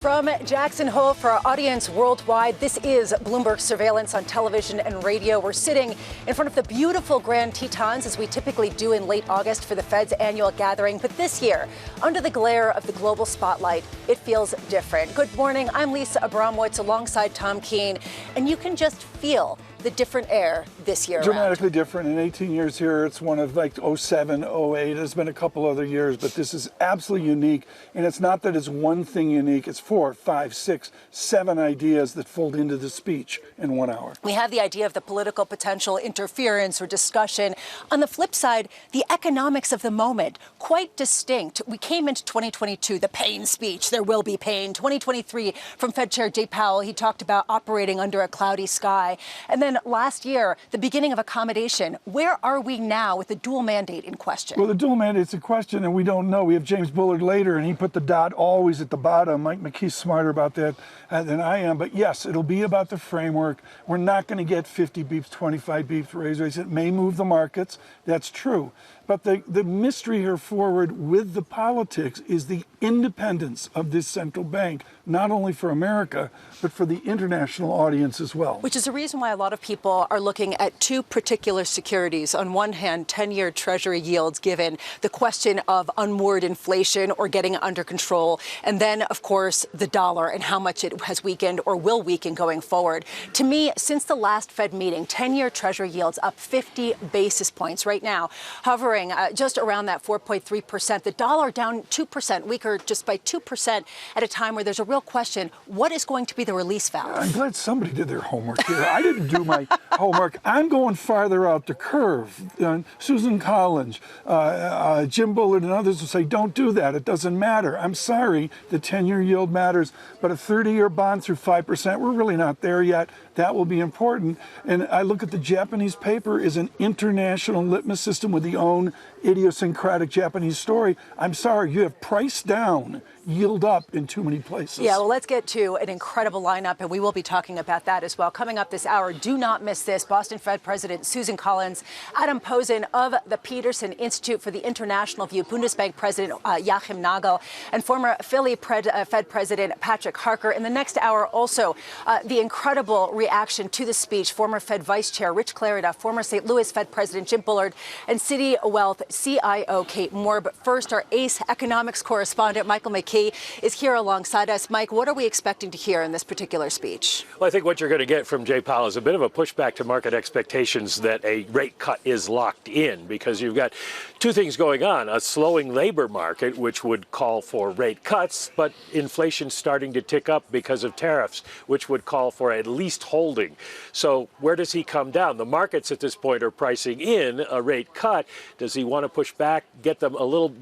From Jackson Hole for our audience worldwide, this is Bloomberg Surveillance on television and radio. We're sitting in front of the beautiful Grand Tetons, as we typically do in late August for the Fed's annual gathering. But this year, under the glare of the global spotlight, it feels different. Good morning. I'm Lisa Abramowicz alongside Tom Keene, and you can just feel the different air this year. Dramatically different. In 18 years here, it's one of like 07, 08. There's been a couple other years, but this is absolutely unique. And it's not that it's one thing unique. It's 4, 5, 6, 7 ideas that fold into the speech in 1 hour. We have the idea of the political potential interference or discussion. On the flip side, the economics of the moment, quite distinct. We came into 2022, the pain speech, there will be pain. 2023 from Fed Chair Jay Powell, he talked about operating under a cloudy sky. And then last year, the beginning of accommodation. Where are we now with the dual mandate in question? Well, the dual mandate's in question, and we don't know. We have James Bullard later, and he put the dot always at the bottom. Mike McKee's smarter about that than I am. But yes, it'll be about the framework. We're not going to get 50 beeps, 25 beeps raise rates. It may move the markets. That's true. But the mystery here forward with the politics is the independence of this central bank, not only for America, but for the international audience as well. Which is the reason why a lot of people are looking at two particular securities. On one hand, 10-year Treasury yields, given the question of unmoored inflation or getting it under control. And then, of course, the dollar and how much it has weakened or will weaken going forward. To me, since the last Fed meeting, 10-year Treasury yields up 50 basis points right now, hovering just around that 4.3%. The dollar down 2%, weaker just by 2% at a time where there's a real question, what is going to be the release valve? I'm glad somebody did their homework here. I didn't do my homework. I'm going farther out the curve. Susan Collins, Jim Bullard and others will say, don't do that. It doesn't matter. I'm sorry, the 10-year yield matters, but a 30-year bond through 5%, we're really not there yet. That will be important. And I look at the Japanese paper as an international litmus system with the own idiosyncratic Japanese story. I'm sorry, you have price down, yield up in too many places. Yeah, well, let's get to an incredible lineup, and we will be talking about that as well. Coming up this hour, do not miss this. Boston Fed President Susan Collins, Adam Posen of the Peterson Institute for the International View, Bundesbank President Joachim Nagel, and former Philly Fed President Patrick Harker. In the next hour, also, the incredible reaction to the speech, former Fed Vice Chair Rich Clarida, former St. Louis Fed President Jim Bullard, and Citi Wealth CIO Kate Moore. But first, our ace economics correspondent, Michael McKee, is here alongside us. Mike, what are we expecting to hear in this particular speech? Well, I think what you're going to get from Jay Powell is a bit of a pushback to market expectations that a rate cut is locked in, because you've got two things going on: a slowing labor market, which would call for rate cuts, but inflation starting to tick up because of tariffs, which would call for at least holding. So where does he come down? The markets at this point are pricing in a rate cut. Does he want to push back, get them a little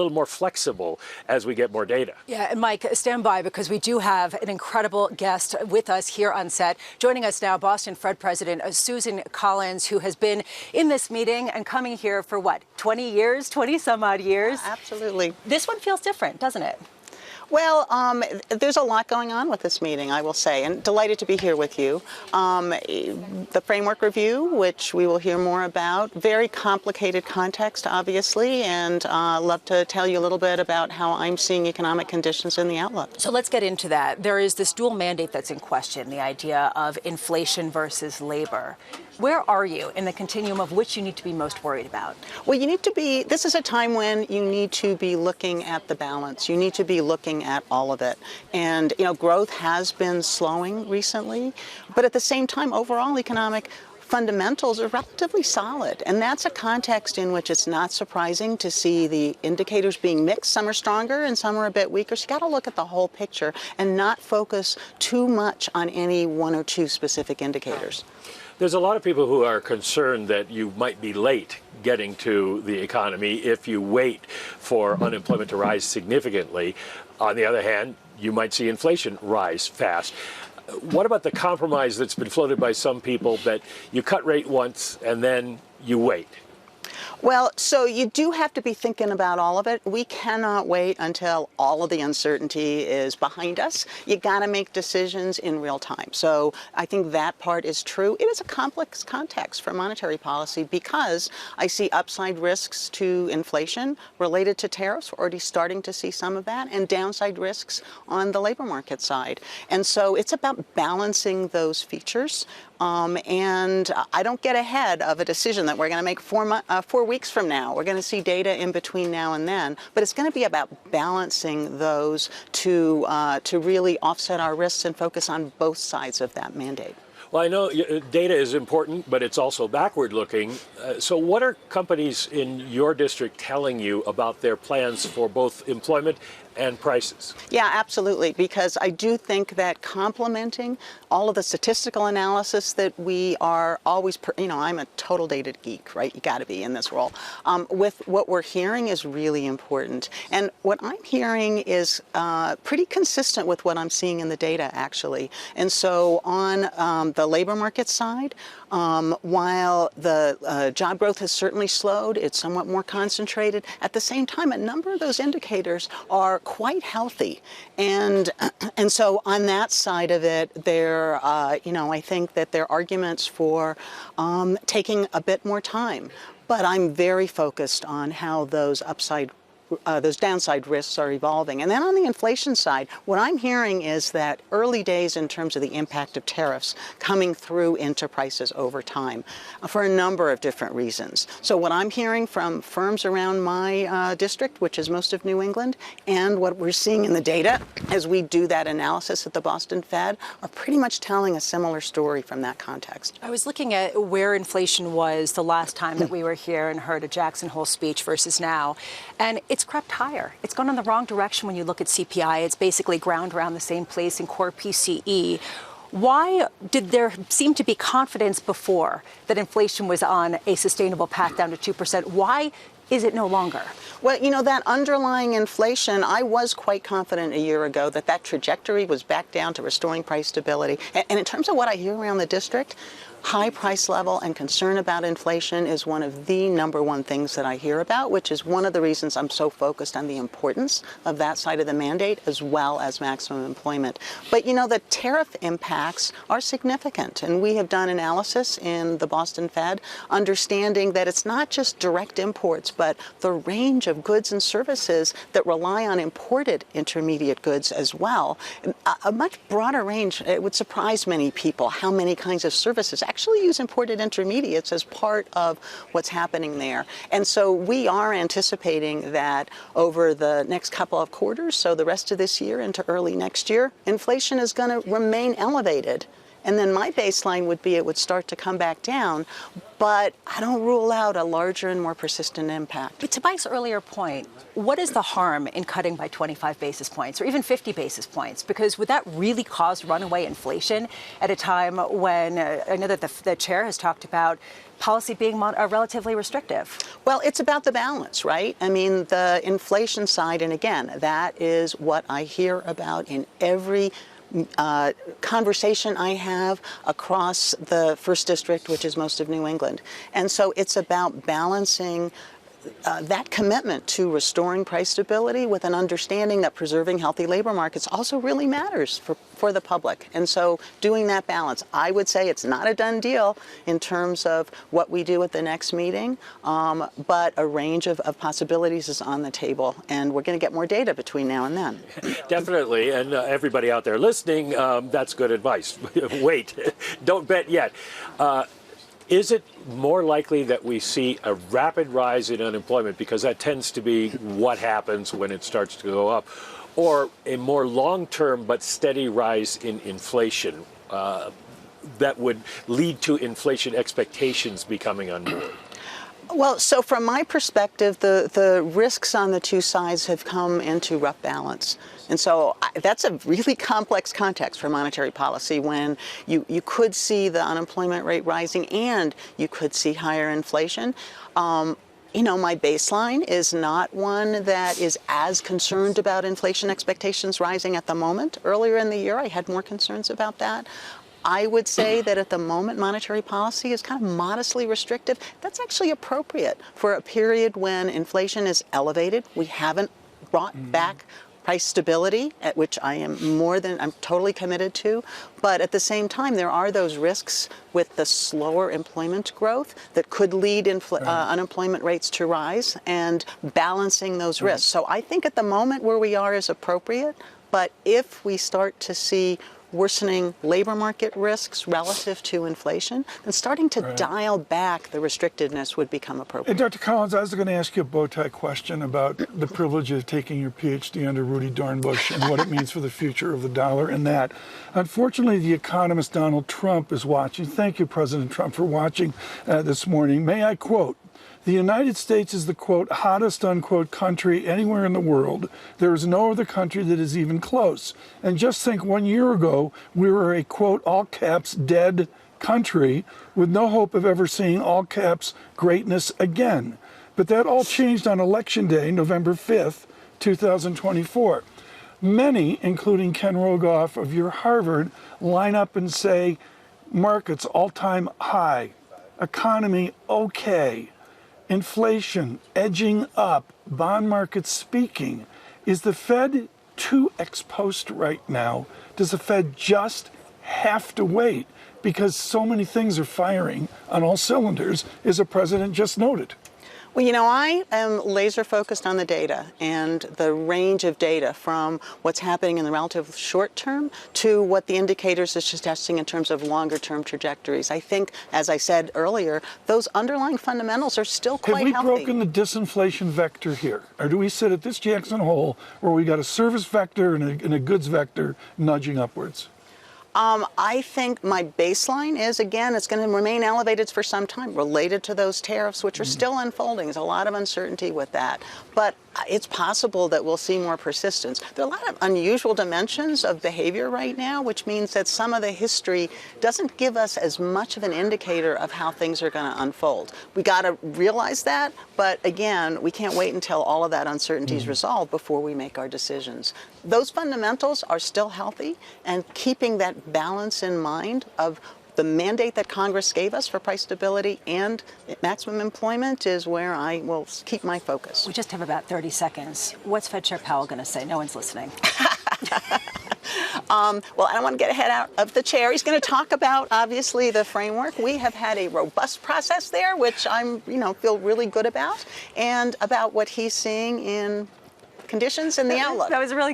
more flexible as we get more data? Yeah, and Mike, stand by, because we do have an incredible guest with us here on set. Joining us now, Boston Fed President Susan Collins, who has been in this meeting and coming here for what, 20 years, 20 some odd years? Absolutely. This one feels different, doesn't it? Well, there's a lot going on with this meeting, I will say, and delighted to be here with you. The framework review, which we will hear more about, very complicated context, obviously, and love to tell you a little bit about how I'm seeing economic conditions in the outlook. So let's get into that. There is this dual mandate that's in question, the idea of inflation versus labor. Where are you in the continuum of which you need to be most worried about? Well, you need to be, this is a time when you need to be looking at the balance. You need to be looking at all of it. And, you know, growth has been slowing recently, but at the same time, overall economic fundamentals are relatively solid. And that's a context in which it's not surprising to see the indicators being mixed. Some are stronger and some are a bit weaker. So you got to look at the whole picture and not focus too much on any one or two specific indicators. There's a lot of people who are concerned that you might be late getting to the economy if you wait for unemployment to rise significantly. On the other hand, you might see inflation rise fast. What about the compromise that's been floated by some people that you cut rate once and then you wait? Well, so you do have to be thinking about all of it. We cannot wait until all of the uncertainty is behind us. You got to make decisions in real time. So I think that part is true. It is a complex context for monetary policy because I see upside risks to inflation related to tariffs. We're already starting to see some of that, and downside risks on the labor market side. And so it's about balancing those features. And I don't get ahead of a decision that we're going to make 4 weeks from now. We're going to see data in between now and then, but it's going to be about balancing those to really offset our risks and focus on both sides of that mandate. Well, I know data is important, but it's also backward-looking. So what are companies in your district telling you about their plans for both employment and prices? Yeah, absolutely, because I do think that complementing all of the statistical analysis that we are always, I'm a total data geek, right? You got to be in this role. With what we're hearing is really important. And what I'm hearing is pretty consistent with what I'm seeing in the data, actually. And so on the labor market side, while the job growth has certainly slowed, it's somewhat more concentrated. At the same time, a number of those indicators are quite healthy, and so on that side of it, there, I think that there are arguments for taking a bit more time. But I'm very focused on how those downside risks are evolving. And then on the inflation side, what I'm hearing is that early days in terms of the impact of tariffs coming through into prices over time for a number of different reasons. So what I'm hearing from firms around my district, which is most of New England, and what we're seeing in the data as we do that analysis at the Boston Fed are pretty much telling a similar story from that context. I was looking at where inflation was the last time that we were here and heard a Jackson Hole speech versus now, and it's crept higher. It's gone in the wrong direction when you look at CPI. It's basically ground around the same place in core PCE. Why did there seem to be confidence before that inflation was on a sustainable path down to 2%? Why is it no longer? Well, that underlying inflation, I was quite confident a year ago that that trajectory was back down to restoring price stability. And in terms of what I hear around the district, high price level and concern about inflation is one of the number one things that I hear about, which is one of the reasons I'm so focused on the importance of that side of the mandate as well as maximum employment. But, the tariff impacts are significant. And we have done analysis in the Boston Fed, understanding that it's not just direct imports, but the range of goods and services that rely on imported intermediate goods as well. A much broader range. It would surprise many people how many kinds of services actually use imported intermediates as part of what's happening there. And so we are anticipating that over the next couple of quarters, so the rest of this year into early next year, inflation is going to remain elevated. And then my baseline would be it would start to come back down, but I don't rule out a larger and more persistent impact. But to Mike's earlier point, what is the harm in cutting by 25 basis points or even 50 basis points? Because would that really cause runaway inflation at a time when I know that the chair has talked about policy being relatively restrictive? Well, it's about the balance, right? I mean, the inflation side, and again, that is what I hear about in every conversation I have across the first district, which is most of New England. And so it's about balancing that commitment to restoring price stability with an understanding that preserving healthy labor markets also really matters for the public. And so doing that balance, I would say it's not a done deal in terms of what we do at the next meeting, but a range of possibilities is on the table, and we're going to get more data between now and then. Definitely, and everybody out there listening, that's good advice. Wait, don't bet yet. Is it more likely that we see a rapid rise in unemployment, because that tends to be what happens when it starts to go up, or a more long-term but steady rise in inflation that would lead to inflation expectations becoming unmoored? Well, so from my perspective, the risks on the two sides have come into rough balance. And so that's a really complex context for monetary policy when you could see the unemployment rate rising and you could see higher inflation. My baseline is not one that is as concerned about inflation expectations rising at the moment. Earlier in the year, I had more concerns about that. I would say that at the moment, monetary policy is kind of modestly restrictive. That's actually appropriate for a period when inflation is elevated. We haven't brought back price stability, at which I'm totally committed to. But at the same time, there are those risks with the slower employment growth that could lead unemployment rates to rise, and balancing those risks. So I think at the moment where we are is appropriate. But if we start to see worsening labor market risks relative to inflation, then starting to dial back the restrictiveness would become appropriate. And Dr. Collins, I was going to ask you a bow tie question about the privilege of taking your PhD under Rudy Dornbush and what it means for the future of the dollar and that. Unfortunately, the economist Donald Trump is watching. Thank you, President Trump, for watching this morning. May I quote, "The United States is the, quote, hottest, unquote, country anywhere in the world. There is no other country that is even close. And just think 1 year ago, we were a, quote, all caps, dead country with no hope of ever seeing all caps greatness again. But that all changed on Election Day, November 5th, 2024. Many, including Ken Rogoff of your Harvard, line up and say, markets all-time high, economy okay, inflation edging up, bond markets speaking. Is the Fed too ex post right now? Does the Fed just have to wait because so many things are firing on all cylinders, as the president just noted? Well, you know, I am laser focused on the data and the range of data from what's happening in the relative short term to what the indicators are suggesting in terms of longer term trajectories. I think, as I said earlier, those underlying fundamentals are still quite healthy. Have we broken the disinflation vector here? Or do we sit at this Jackson Hole where we got a service vector and a goods vector nudging upwards? I think my baseline is, again, it's going to remain elevated for some time related to those tariffs, which are still unfolding. There's a lot of uncertainty with that. But it's possible that we'll see more persistence. There are a lot of unusual dimensions of behavior right now, which means that some of the history doesn't give us as much of an indicator of how things are going to unfold. We got to realize that. But again, we can't wait until all of that uncertainty is resolved before we make our decisions. Those fundamentals are still healthy, and keeping that balance in mind of the mandate that Congress gave us for price stability and maximum employment is where I will keep my focus. We just have about 30 seconds. What's Fed Chair Powell going to say? No one's listening. Well, I don't want to get ahead out of the chair. He's going to talk about, obviously, the framework. We have had a robust process there, which I'm, feel really good about, and about what he's seeing in conditions and the outlook. That was really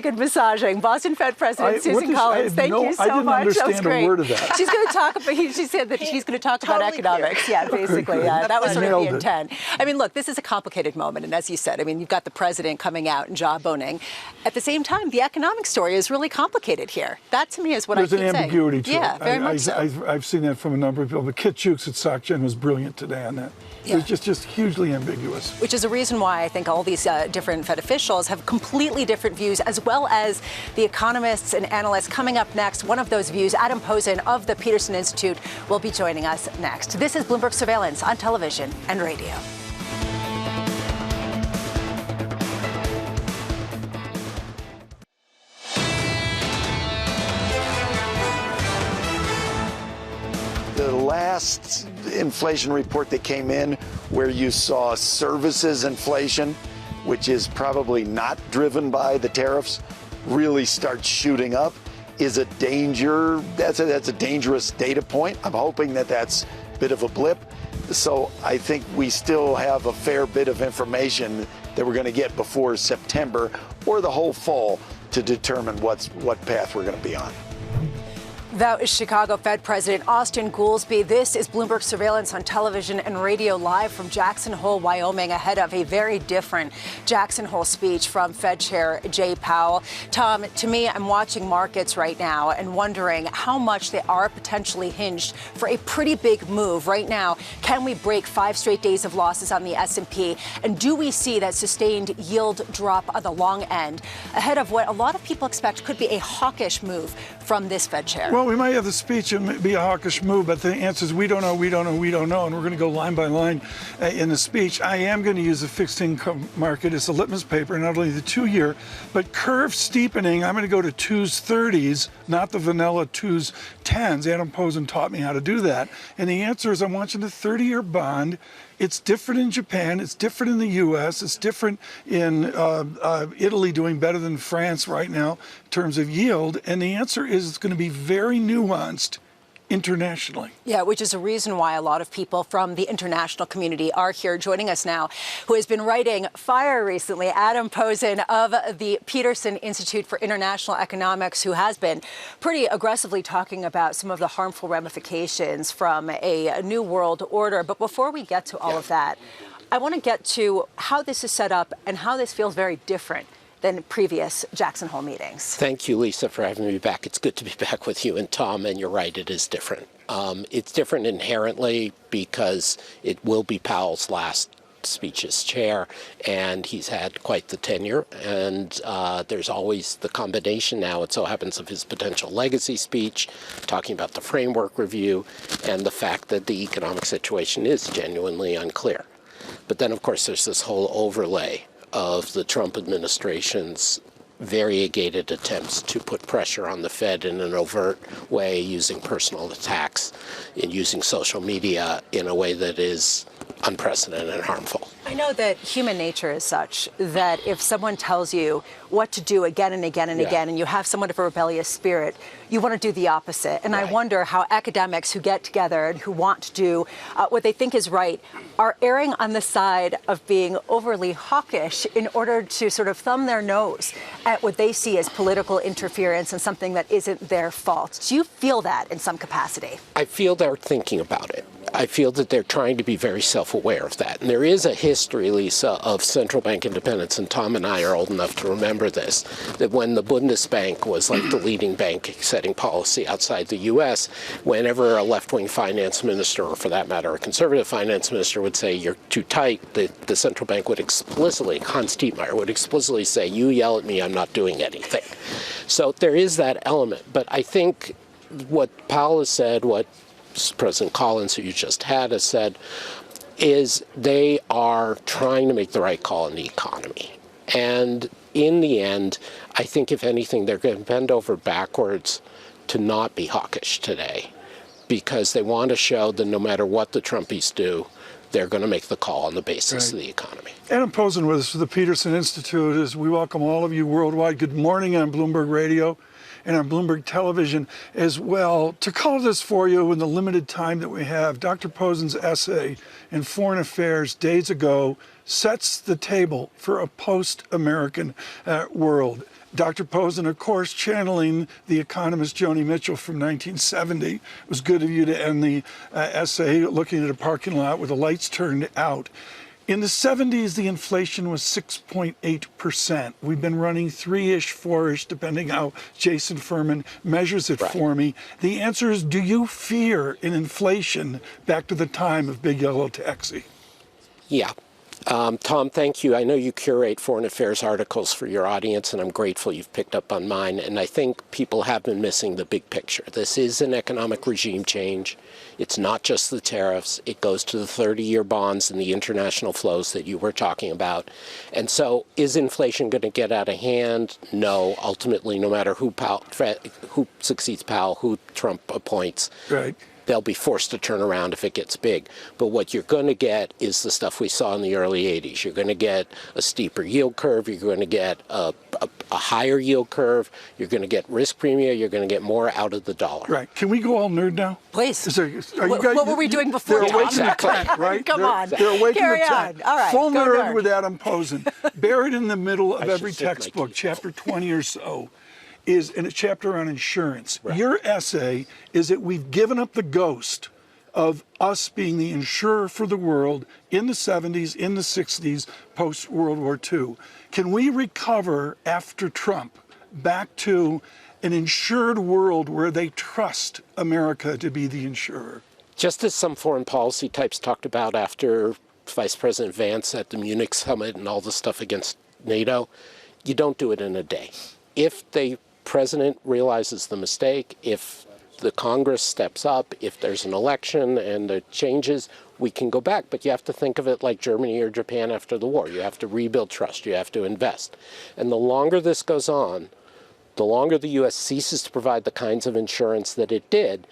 good massaging. Boston Fed President Susan Collins, thank you so much. That was great. A word of that. She's going to talk about. She said that she's going to talk about economics. Clear. Yeah, basically. Yeah, that was sort of the intent. I mean, look, this is a complicated moment, and as you said, I mean, you've got the president coming out and jawboning. At the same time, the economic story is really complicated here. That to me is what I keep saying. There's an ambiguity to it. Yeah, very much so. I've seen that from a number of people. But Kit Jukes at SocGen was brilliant today on that. Yeah. It's just hugely ambiguous. Which is a reason why I think all these different Fed officials have completely different views, as well as the economists and analysts. Coming up next, one of those views, Adam Posen of the Peterson Institute, will be joining us next. This is Bloomberg Surveillance on television and radio. The last inflation report that came in, where you saw services inflation, which is probably not driven by the tariffs, really start shooting up, is a danger. That's a dangerous data point. I'm hoping that that's a bit of a blip. So I think we still have a fair bit of information that we're going to get before September or the whole fall to determine what path we're going to be on. That is Chicago Fed President Austin Goolsbee. This is Bloomberg Surveillance on television and radio, live from Jackson Hole, Wyoming, ahead of a very different Jackson Hole speech from Fed Chair Jay Powell. Tom, to me, I'm watching markets right now and wondering how much they are potentially hinged for a pretty big move right now. Can we break 5 straight days of losses on the S&P? And do we see that sustained yield drop on the long end ahead of what a lot of people expect could be a hawkish move from this Fed chair? Well, we might have the speech and be a hawkish move, but the answer is we don't know, we don't know, we don't know, and we're going to go line by line in the speech. I am going to use the fixed income market as a litmus paper, not only the 2-year, but curve steepening. I'm going to go to 2s 30s, not the vanilla 2s 10s. Adam Posen taught me how to do that. And the answer is I'm watching the 30-year bond. It's different in Japan, it's different in the US, it's different in Italy doing better than France right now in terms of yield. And the answer is it's going to be very nuanced internationally. Yeah, which is a reason why a lot of people from the international community are here joining us now, who has been writing fire recently. Adam Posen of the Peterson Institute for International Economics, who has been pretty aggressively talking about some of the harmful ramifications from a new world order. But before we get to all of that, I want to get to how this is set up and how this feels very different than previous Jackson Hole meetings. Thank you, Lisa, for having me back. It's good to be back with you and Tom, and you're right, it is different. It's different inherently because it will be Powell's last speech as chair, and he's had quite the tenure, and there's always the combination now, it so happens, of his potential legacy speech, talking about the framework review, and the fact that the economic situation is genuinely unclear. But then, of course, there's this whole overlay of the Trump administration's variegated attempts to put pressure on the Fed in an overt way, using personal attacks and using social media in a way that is unprecedented and harmful. I know that human nature is such that if someone tells you what to do again and again and again, and you have somewhat of a rebellious spirit, you want to do the opposite. And I wonder how academics who get together and who want to do what they think is right are erring on the side of being overly hawkish in order to sort of thumb their nose at what they see as political interference and something that isn't their fault. Do you feel that in some capacity? I feel they're thinking about it. I feel that they're trying to be very self-aware of that. And there is a history, Lisa, of central bank independence, and Tom and I are old enough to remember this, that when the Bundesbank was like the leading bank setting policy outside the U.S., whenever a left-wing finance minister, or for that matter, a conservative finance minister would say, you're too tight, the central bank would explicitly, Hans Tietmeyer would explicitly say, you yell at me, I'm not doing anything. So there is that element. But I think what Powell has said, what President Collins, who you just had, has said, is they are trying to make the right call in the economy. And in the end, I think, if anything, they're going to bend over backwards to not be hawkish today, because they want to show that no matter what the Trumpies do, they're going to make the call on the basis of the economy. Adam Posen with us for the Peterson Institute, as we welcome all of you worldwide. Good morning on Bloomberg Radio and on Bloomberg Television as well. To cover this for you in the limited time that we have, Dr. Posen's essay in Foreign Affairs days ago sets the table for a post-American world. Dr. Posen, of course, channeling the economist Joni Mitchell from 1970. It was good of you to end the essay looking at a parking lot with the lights turned out. In the 70s, the inflation was 6.8%. We've been running 3-ish, 4-ish, depending how Jason Furman measures it for me. The answer is, do you fear an inflation back to the time of Big Yellow Taxi? Yeah. Tom, thank you. I know you curate foreign affairs articles for your audience, and I'm grateful you've picked up on mine. And I think people have been missing the big picture. This is an economic regime change. It's not just the tariffs. It goes to the 30-year bonds and the international flows that you were talking about. And so is inflation going to get out of hand? No. Ultimately, no matter who succeeds Powell, who Trump appoints, they'll be forced to turn around if it gets big. But what you're going to get is the stuff we saw in the early 80s. You're going to get a steeper yield curve. You're going to get a higher yield curve. You're going to get risk premium. You're going to get more out of the dollar. Right. Can we go all nerd now? Please. What were we doing before? They're awakening the tent, right? Come on. They're awakening Carry the tent. on. All right. Full Go nerd with Adam Posen. Buried in the middle of every sit my textbook, key. chapter 20 or so, is in a chapter on insurance. Your essay is that we've given up the ghost of us being the insurer for the world in the 70s, in the 60s, post-World War II. Can we recover after Trump back to an insured world where they trust America to be the insurer? Just as some foreign policy types talked about after Vice President Vance at the Munich summit and all the stuff against NATO, you don't do it in a day. If the president realizes the mistake, if the Congress steps up, if there's an election and it changes, we can go back. But you have to think of it like Germany or Japan after the war. You have to rebuild trust. You have to invest. And the longer this goes on, the longer the U.S. ceases to provide the kinds of insurance that it did,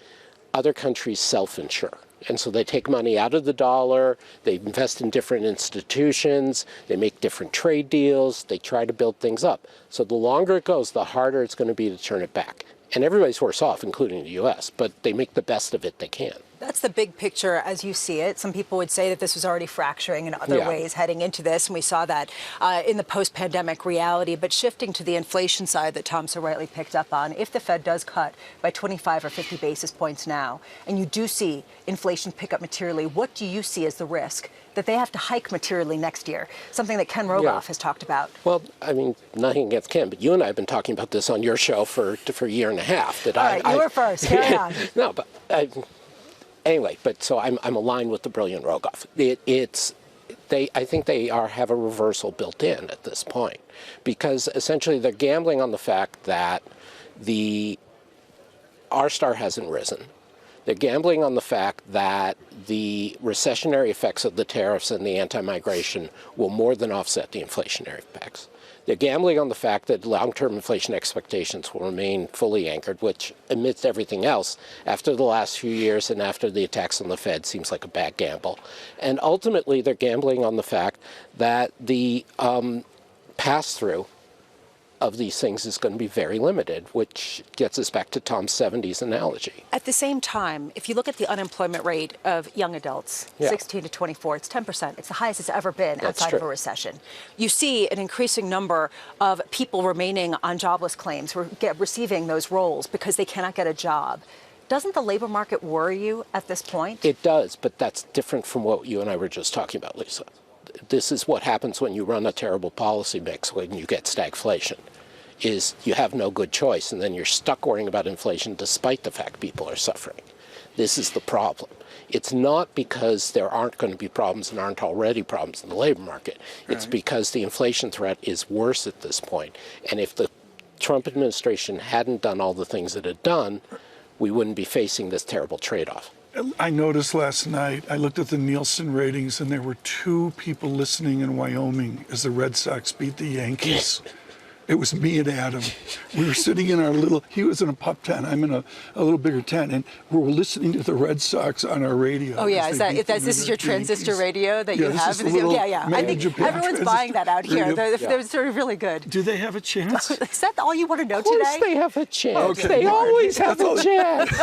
other countries self-insure. And so they take money out of the dollar, they invest in different institutions, they make different trade deals, they try to build things up. So the longer it goes, the harder it's going to be to turn it back. And everybody's worse off, including the U.S., but they make the best of it they can. That's the big picture as you see it. Some people would say that this was already fracturing in other ways heading into this, and we saw that in the post-pandemic reality. But shifting to the inflation side that Tom so rightly picked up on, if the Fed does cut by 25 or 50 basis points now, and you do see inflation pick up materially, what do you see as the risk that they have to hike materially next year? Something that Ken Rogoff has talked about. Well, I mean, nothing against Ken, but you and I have been talking about this on your show for a year and a half. All right, you were first. Carry on. No, but anyway, but so I'm aligned with the brilliant Rogoff. I think they have a reversal built in at this point, because essentially they're gambling on the fact that the R-star hasn't risen. They're gambling on the fact that the recessionary effects of the tariffs and the anti-migration will more than offset the inflationary effects. They're gambling on the fact that long-term inflation expectations will remain fully anchored, which, amidst everything else, after the last few years and after the attacks on the Fed, seems like a bad gamble. And ultimately, they're gambling on the fact that the pass-through of these things is going to be very limited, which gets us back to Tom's 70s analogy. At the same time, if you look at the unemployment rate of young adults, 16 to 24, it's 10%. It's the highest it's ever been outside of a recession. You see an increasing number of people remaining on jobless claims, receiving those rolls because they cannot get a job. Doesn't the labor market worry you at this point? It does, but that's different from what you and I were just talking about, Lisa. This is what happens when you run a terrible policy mix, when you get stagflation, is you have no good choice, and then you're stuck worrying about inflation despite the fact people are suffering. This is the problem. It's not because there aren't going to be problems and aren't already problems in the labor market. It's because the inflation threat is worse at this point. And if the Trump administration hadn't done all the things it had done, we wouldn't be facing this terrible trade-off. I noticed last night, I looked at the Nielsen ratings, and there were 2 people listening in Wyoming as the Red Sox beat the Yankees. It was me and Adam. We were sitting in our little, he was in a pup tent, I'm in a little bigger tent, and we were listening to the Red Sox on our radio. Oh yeah, this is your transistor radio that you have? I think everyone's buying that out here. They're sort of really good. Do they have a chance? Is that all you want to know today? Of course they have a chance. Okay. They always have a chance.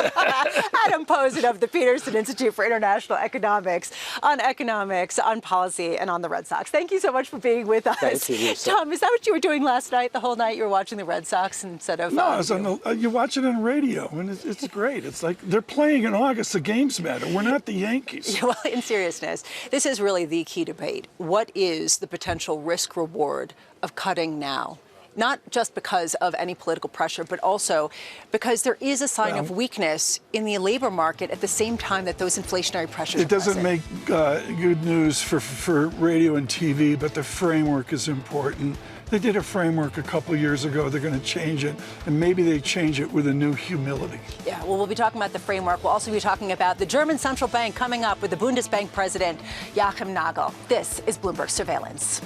Adam Posen of the Peterson Institute for International Economics, on policy, and on the Red Sox. Thank you so much for being with us. Thank you, Lisa. Tom, is that what you were doing last night? The whole night you were watching the Red Sox instead of... No, I was you watch it on radio, and it's great. It's like they're playing in August. The games matter. We're not the Yankees. Well, in seriousness, this is really the key debate. What is the potential risk-reward of cutting now? Not just because of any political pressure, but also because there is a sign of weakness in the labor market at the same time that those inflationary pressures It doesn't make good news for radio and TV, but the framework is important. They did a framework a couple of years ago. They're going to change it, and maybe they change it with a new humility. Yeah, well, we'll be talking about the framework. We'll also be talking about the German central bank coming up with the Bundesbank president, Joachim Nagel. This is Bloomberg Surveillance.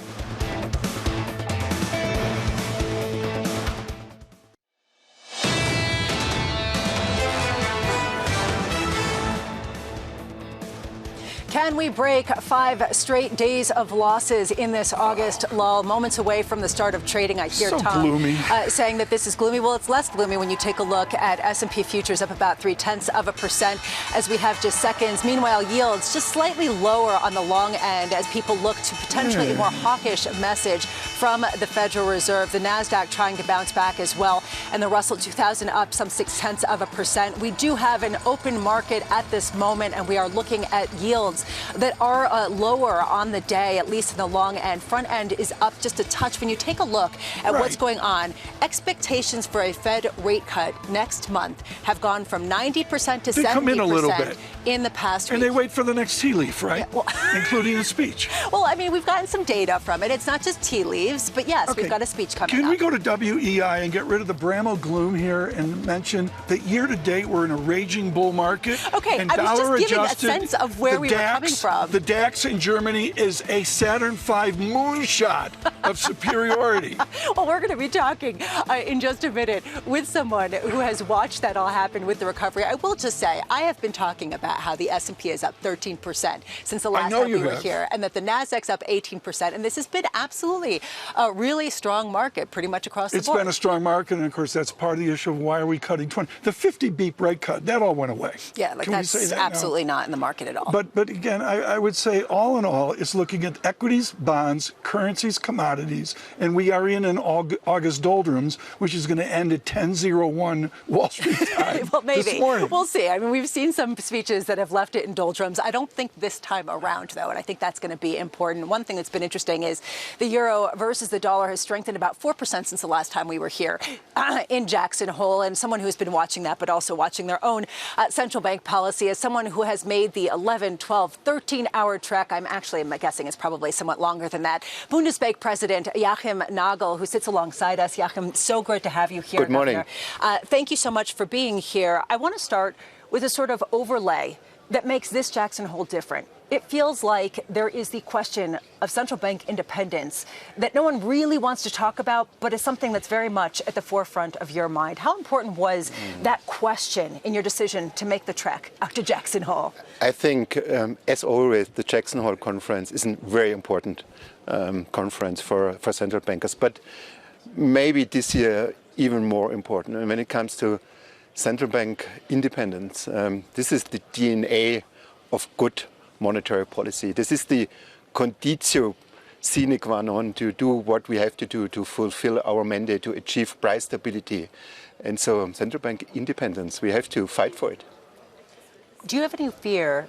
Can we break 5 straight days of losses in this August lull? Moments away from the start of trading, I hear Tom saying that this is gloomy. Well, it's less gloomy when you take a look at S&P futures up about 0.3% as we have just seconds. Meanwhile, yields just slightly lower on the long end as people look to potentially a more hawkish message from the Federal Reserve. The Nasdaq trying to bounce back as well, and the Russell 2000 up some 0.6%. We do have an open market at this moment, and we are looking at yields that are lower on the day, at least in the long end. Front end is up just a touch. When you take a look at what's going on, expectations for a Fed rate cut next month have gone from 90% to 70% come in a little bit in the past week. And they wait for the next tea leaf, right? Yeah, well, including a speech. Well, I mean, we've gotten some data from it. It's not just tea leaves, but yes, we've got a speech coming up. Can we go to WEI and get rid of the Brammo gloom here and mention that year to date we're in a raging bull market? Okay, and I was dollar just giving adjusted, a sense of where we were coming from. The DAX in Germany is a Saturn V moonshot of superiority. Well, we're going to be talking in just a minute with someone who has watched that all happen with the recovery. I will just say, I have been talking about how the S&P is up 13% since the last time we were here, and that the Nasdaq's up 18%, and this has been absolutely a really strong market pretty much across the board. It's been a strong market, and of course that's part of the issue of why are we cutting 20. The 50 beep rate cut, that all went away. Yeah, like that's absolutely not in the market at all. But again, I would say all in all, it's looking at equities, bonds, currencies, commodities, and we are in an August doldrums, which is going to end at 10:01 Wall Street time. Well, maybe. This morning. We'll see. I mean, we've seen some speeches that have left it in doldrums. I don't think this time around, though, and I think that's going to be important. One thing that's been interesting is the euro versus the dollar has strengthened about 4% since the last time we were here in Jackson Hole. And someone who's been watching that, but also watching their own central bank policy, as someone who has made the 11, 12, 13-hour trek, I'm guessing it's probably somewhat longer than that. Bundesbank President Joachim Nagel, who sits alongside us. Joachim, so great to have you here. Good morning. Thank you so much for being here. I want to start with a sort of overlay that makes this Jackson Hole different. It feels like there is the question of central bank independence that no one really wants to talk about, but is something that's very much at the forefront of your mind. How important was that question in your decision to make the trek out to Jackson Hole? I think, as always, the Jackson Hole conference is a very important conference for central bankers, but maybe this year even more important. And when it comes to central bank independence, this is the DNA of good monetary policy. This is the conditio sine qua non to do what we have to do to fulfill our mandate to achieve price stability. And so central bank independence, we have to fight for it. Do you have any fear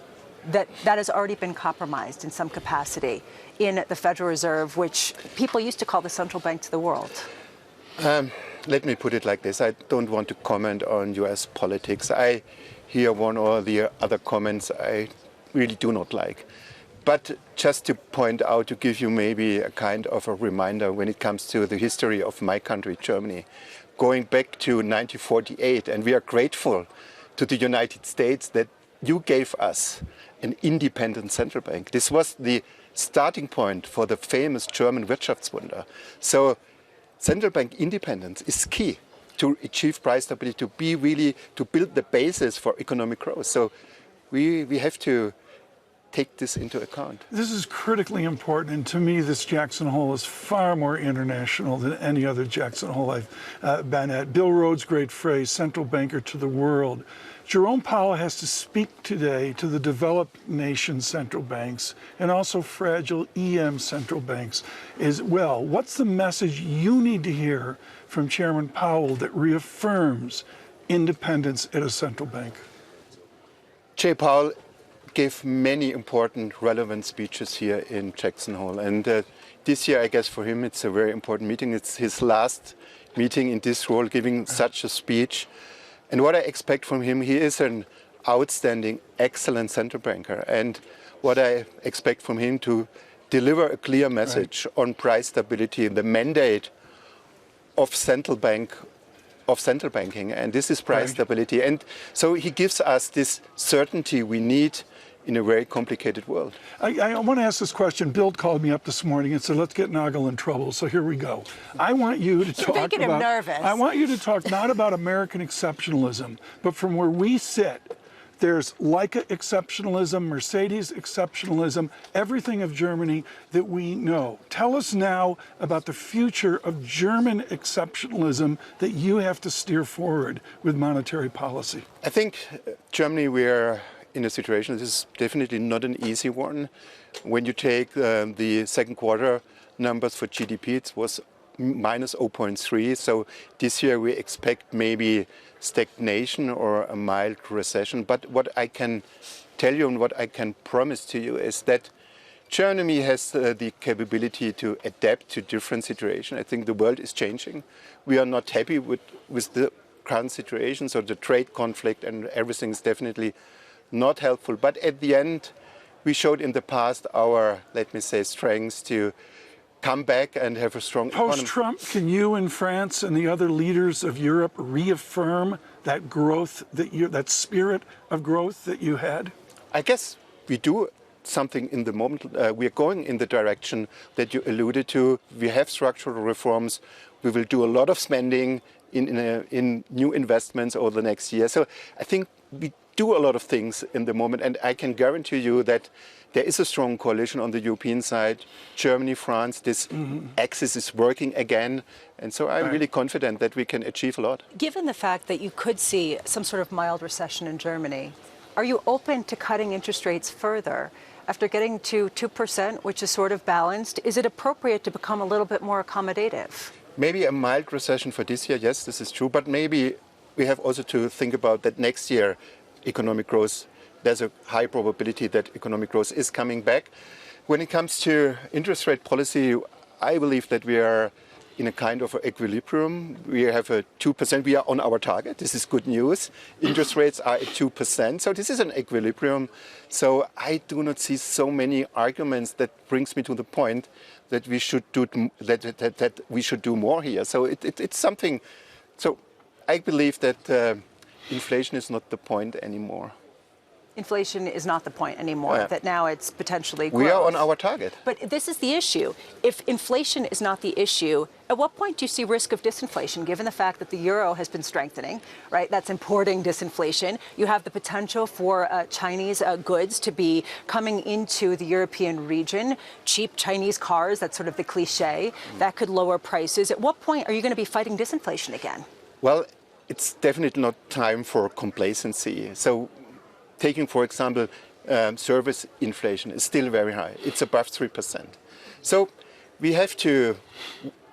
that that has already been compromised in some capacity in the Federal Reserve, which people used to call the central bank to the world? Let me put it like this. I don't want to comment on US politics. I hear one or the other comments I really do not like. But just to point out, to give you maybe a kind of a reminder when it comes to the history of my country, Germany, going back to 1948, and we are grateful to the United States that you gave us an independent central bank. This was the starting point for the famous German Wirtschaftswunder. So central bank independence is key to achieve price stability, to build the basis for economic growth. So we have to take this into account. This is critically important, and to me, this Jackson Hole is far more international than any other Jackson Hole I've been at. Bill Rhodes' great phrase, central banker to the world. Jerome Powell has to speak today to the developed nation central banks and also fragile EM central banks as well. What's the message you need to hear from Chairman Powell that reaffirms independence at a central bank? Jay Powell gave many important, relevant speeches here in Jackson Hole. And this year, I guess for him, it's a very important meeting. It's his last meeting in this role, giving such a speech. And what I expect from him, he is an outstanding, excellent central banker. And what I expect from him to deliver a clear message on price stability, the mandate of central banking, and this is price stability. And so he gives us this certainty we need in a very complicated world. I want to ask this question. Bill called me up this morning and said, let's get Nagel in trouble. So here we go. I want you to talk making him nervous. I want you to talk not about American exceptionalism, but from where we sit. There's Leica exceptionalism, Mercedes exceptionalism, everything of Germany that we know. Tell us now about the future of German exceptionalism that you have to steer forward with monetary policy. I think Germany, we are in a situation, this is definitely not an easy one. When you take the second quarter numbers for GDP, it was minus 0.3. So this year we expect maybe stagnation or a mild recession. But what I can tell you and what I can promise to you is that Germany has the capability to adapt to different situations. I think the world is changing. We are not happy with the current situation, so the trade conflict and everything is definitely not helpful. But at the end, we showed in the past our, let me say, strengths to come back and have a strong economy. Post-Trump, can you and France and the other leaders of Europe reaffirm that growth, that spirit of growth that you had? I guess we do something in the moment. We are going in the direction that you alluded to. We have structural reforms. We will do a lot of spending in new investments over the next year. So I think we do a lot of things in the moment, and I can guarantee you that there is a strong coalition on the European side. Germany, France, this axis is working again. And so I'm really confident that we can achieve a lot. Given the fact that you could see some sort of mild recession in Germany, are you open to cutting interest rates further? After getting to 2%, which is sort of balanced, is it appropriate to become a little bit more accommodative? Maybe a mild recession for this year, yes, this is true. But maybe we have also to think about that next year economic growth, there's a high probability that economic growth is coming back. When it comes to interest rate policy, I believe that we are in a kind of equilibrium. We have a 2%. We are on our target. This is good news. Interest rates are at 2%. So this is an equilibrium. So I do not see so many arguments that brings me to the point that we should do that we should do more here. So it's something. So I believe that inflation is not the point anymore. Inflation is not the point anymore, that now it's potentially growth. We are on our target. But this is the issue. If inflation is not the issue, at what point do you see risk of disinflation, given the fact that the euro has been strengthening, right? That's importing disinflation. You have the potential for Chinese goods to be coming into the European region, cheap Chinese cars, that's sort of the cliche, that could lower prices. At what point are you going to be fighting disinflation again? Well, it's definitely not time for complacency. So taking, for example, service inflation is still very high. It's above 3%. So we have to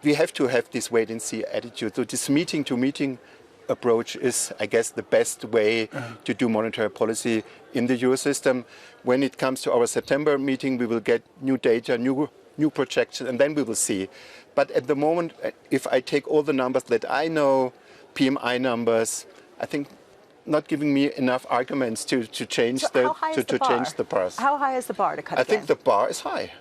have this wait-and-see attitude. So this meeting-to-meeting approach is, I guess, the best way to do monetary policy in the euro system. When it comes to our September meeting, we will get new data, new projections, and then we will see. But at the moment, if I take all the numbers that I know, PMI numbers, I think not giving me enough arguments to change change the bars. How high is the bar to cut again? I think the bar is high.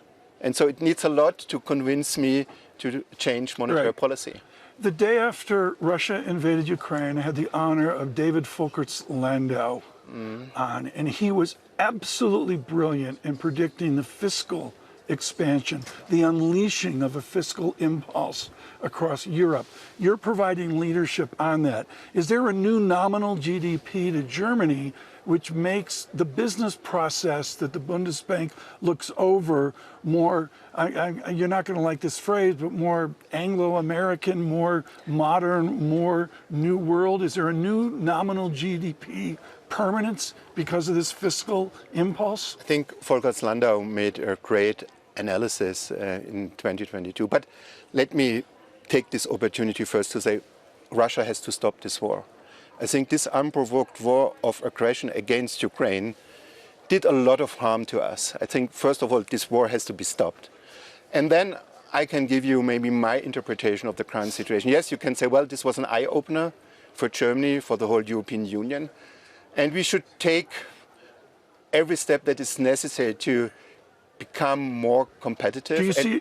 And so it needs a lot to convince me to change monetary policy. The day after Russia invaded Ukraine, I had the honor of David Folkert's Landau on, and he was absolutely brilliant in predicting the fiscal expansion, the unleashing of a fiscal impulse across Europe. You're providing leadership on that. Is there a new nominal GDP to Germany which makes the business process that the Bundesbank looks over more, you're not going to like this phrase, but more Anglo-American, more modern, more new world? Is there a new nominal GDP permanence because of this fiscal impulse? I think Folkert's Landau made a great analysis in 2022. But let me take this opportunity first to say Russia has to stop this war. I think this unprovoked war of aggression against Ukraine did a lot of harm to us. I think, first of all, this war has to be stopped. And then I can give you maybe my interpretation of the current situation. Yes, you can say, well, this was an eye-opener for Germany, for the whole European Union. And we should take every step that is necessary to become more competitive. Do you see,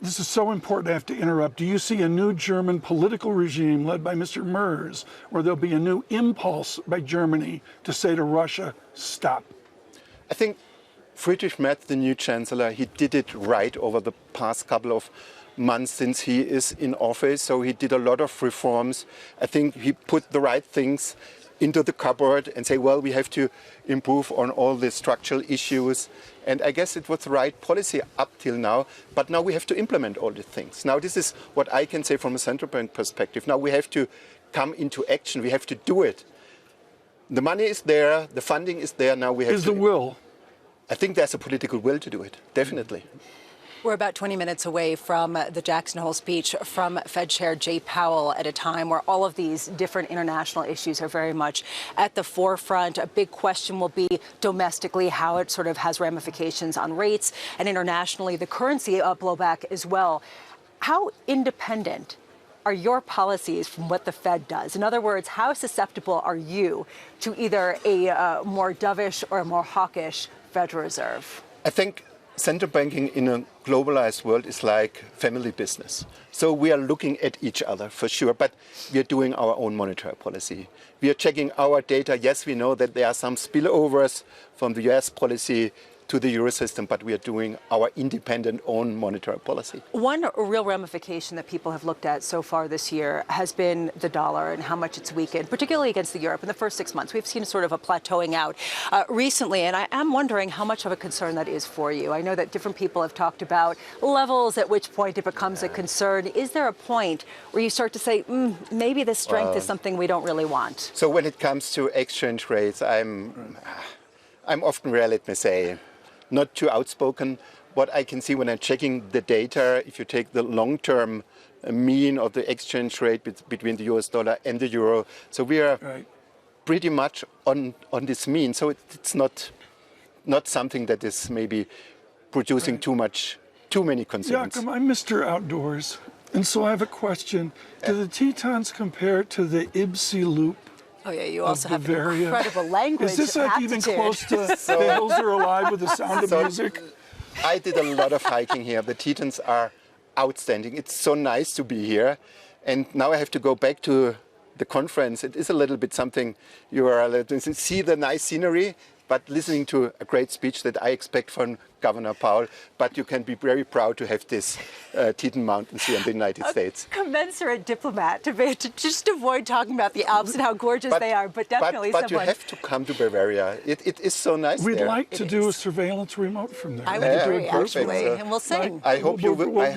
this is so important, I have to interrupt. Do you see a new German political regime led by Mr. Merz, where there'll be a new impulse by Germany to say to Russia, stop? I think Friedrich Merz, the new chancellor, he did it right over the past couple of months since he is in office. So he did a lot of reforms. I think he put the right things into the cupboard and say, well, we have to improve on all the structural issues. And I guess it was the right policy up till now. But now we have to implement all the things. Now this is what I can say from a central bank perspective. Now we have to come into action. We have to do it. The money is there. The funding is there. Now we have Is the will? I think there's a political will to do it, definitely. We're about 20 minutes away from the Jackson Hole speech from Fed Chair Jay Powell at a time where all of these different international issues are very much at the forefront. A big question will be domestically how it sort of has ramifications on rates, and internationally the currency blowback as well. How independent are your policies from what the Fed does? In other words, how susceptible are you to either a more dovish or a more hawkish Federal Reserve? I think central banking in a globalized world is like family business. So we are looking at each other for sure, but we are doing our own monetary policy. We are checking our data. Yes, we know that there are some spillovers from the US policy to the euro system, but we are doing our independent own monetary policy. One real ramification that people have looked at so far this year has been the dollar and how much it's weakened, particularly against the Europe. In the first 6 months, we've seen sort of a plateauing out recently, and I am wondering how much of a concern that is for you. I know that different people have talked about levels at which point it becomes a concern. Is there a point where you start to say, maybe this strength is something we don't really want? So when it comes to exchange rates, I'm often, let me say, not too outspoken. What I can see when I'm checking the data, if you take the long-term mean of the exchange rate between the US dollar and the euro, so we are pretty much on this mean. So it's not something that is maybe producing too many concerns. Joachim, I'm Mr. Outdoors, and so I have a question. Do the Tetons compare to the Ibsy Loop? Oh, yeah, you also have Bavaria? incredible language. Is this like even close to The Hills Are Alive with the Sound of Music? I did a lot of hiking here. The Tetons are outstanding. It's so nice to be here. And now I have to go back to the conference. It is a little bit something you are allowed to see the nice scenery, but listening to a great speech that I expect from Governor Powell. But you can be very proud to have this Teton Mountains here in the United States. Commensurate diplomat to just avoid talking about the Alps and how gorgeous they are, but definitely but you have to come to Bavaria. It is so nice We'd there. like to do a surveillance remote from there. I would agree, actually, and we'll sing. I hope you will. I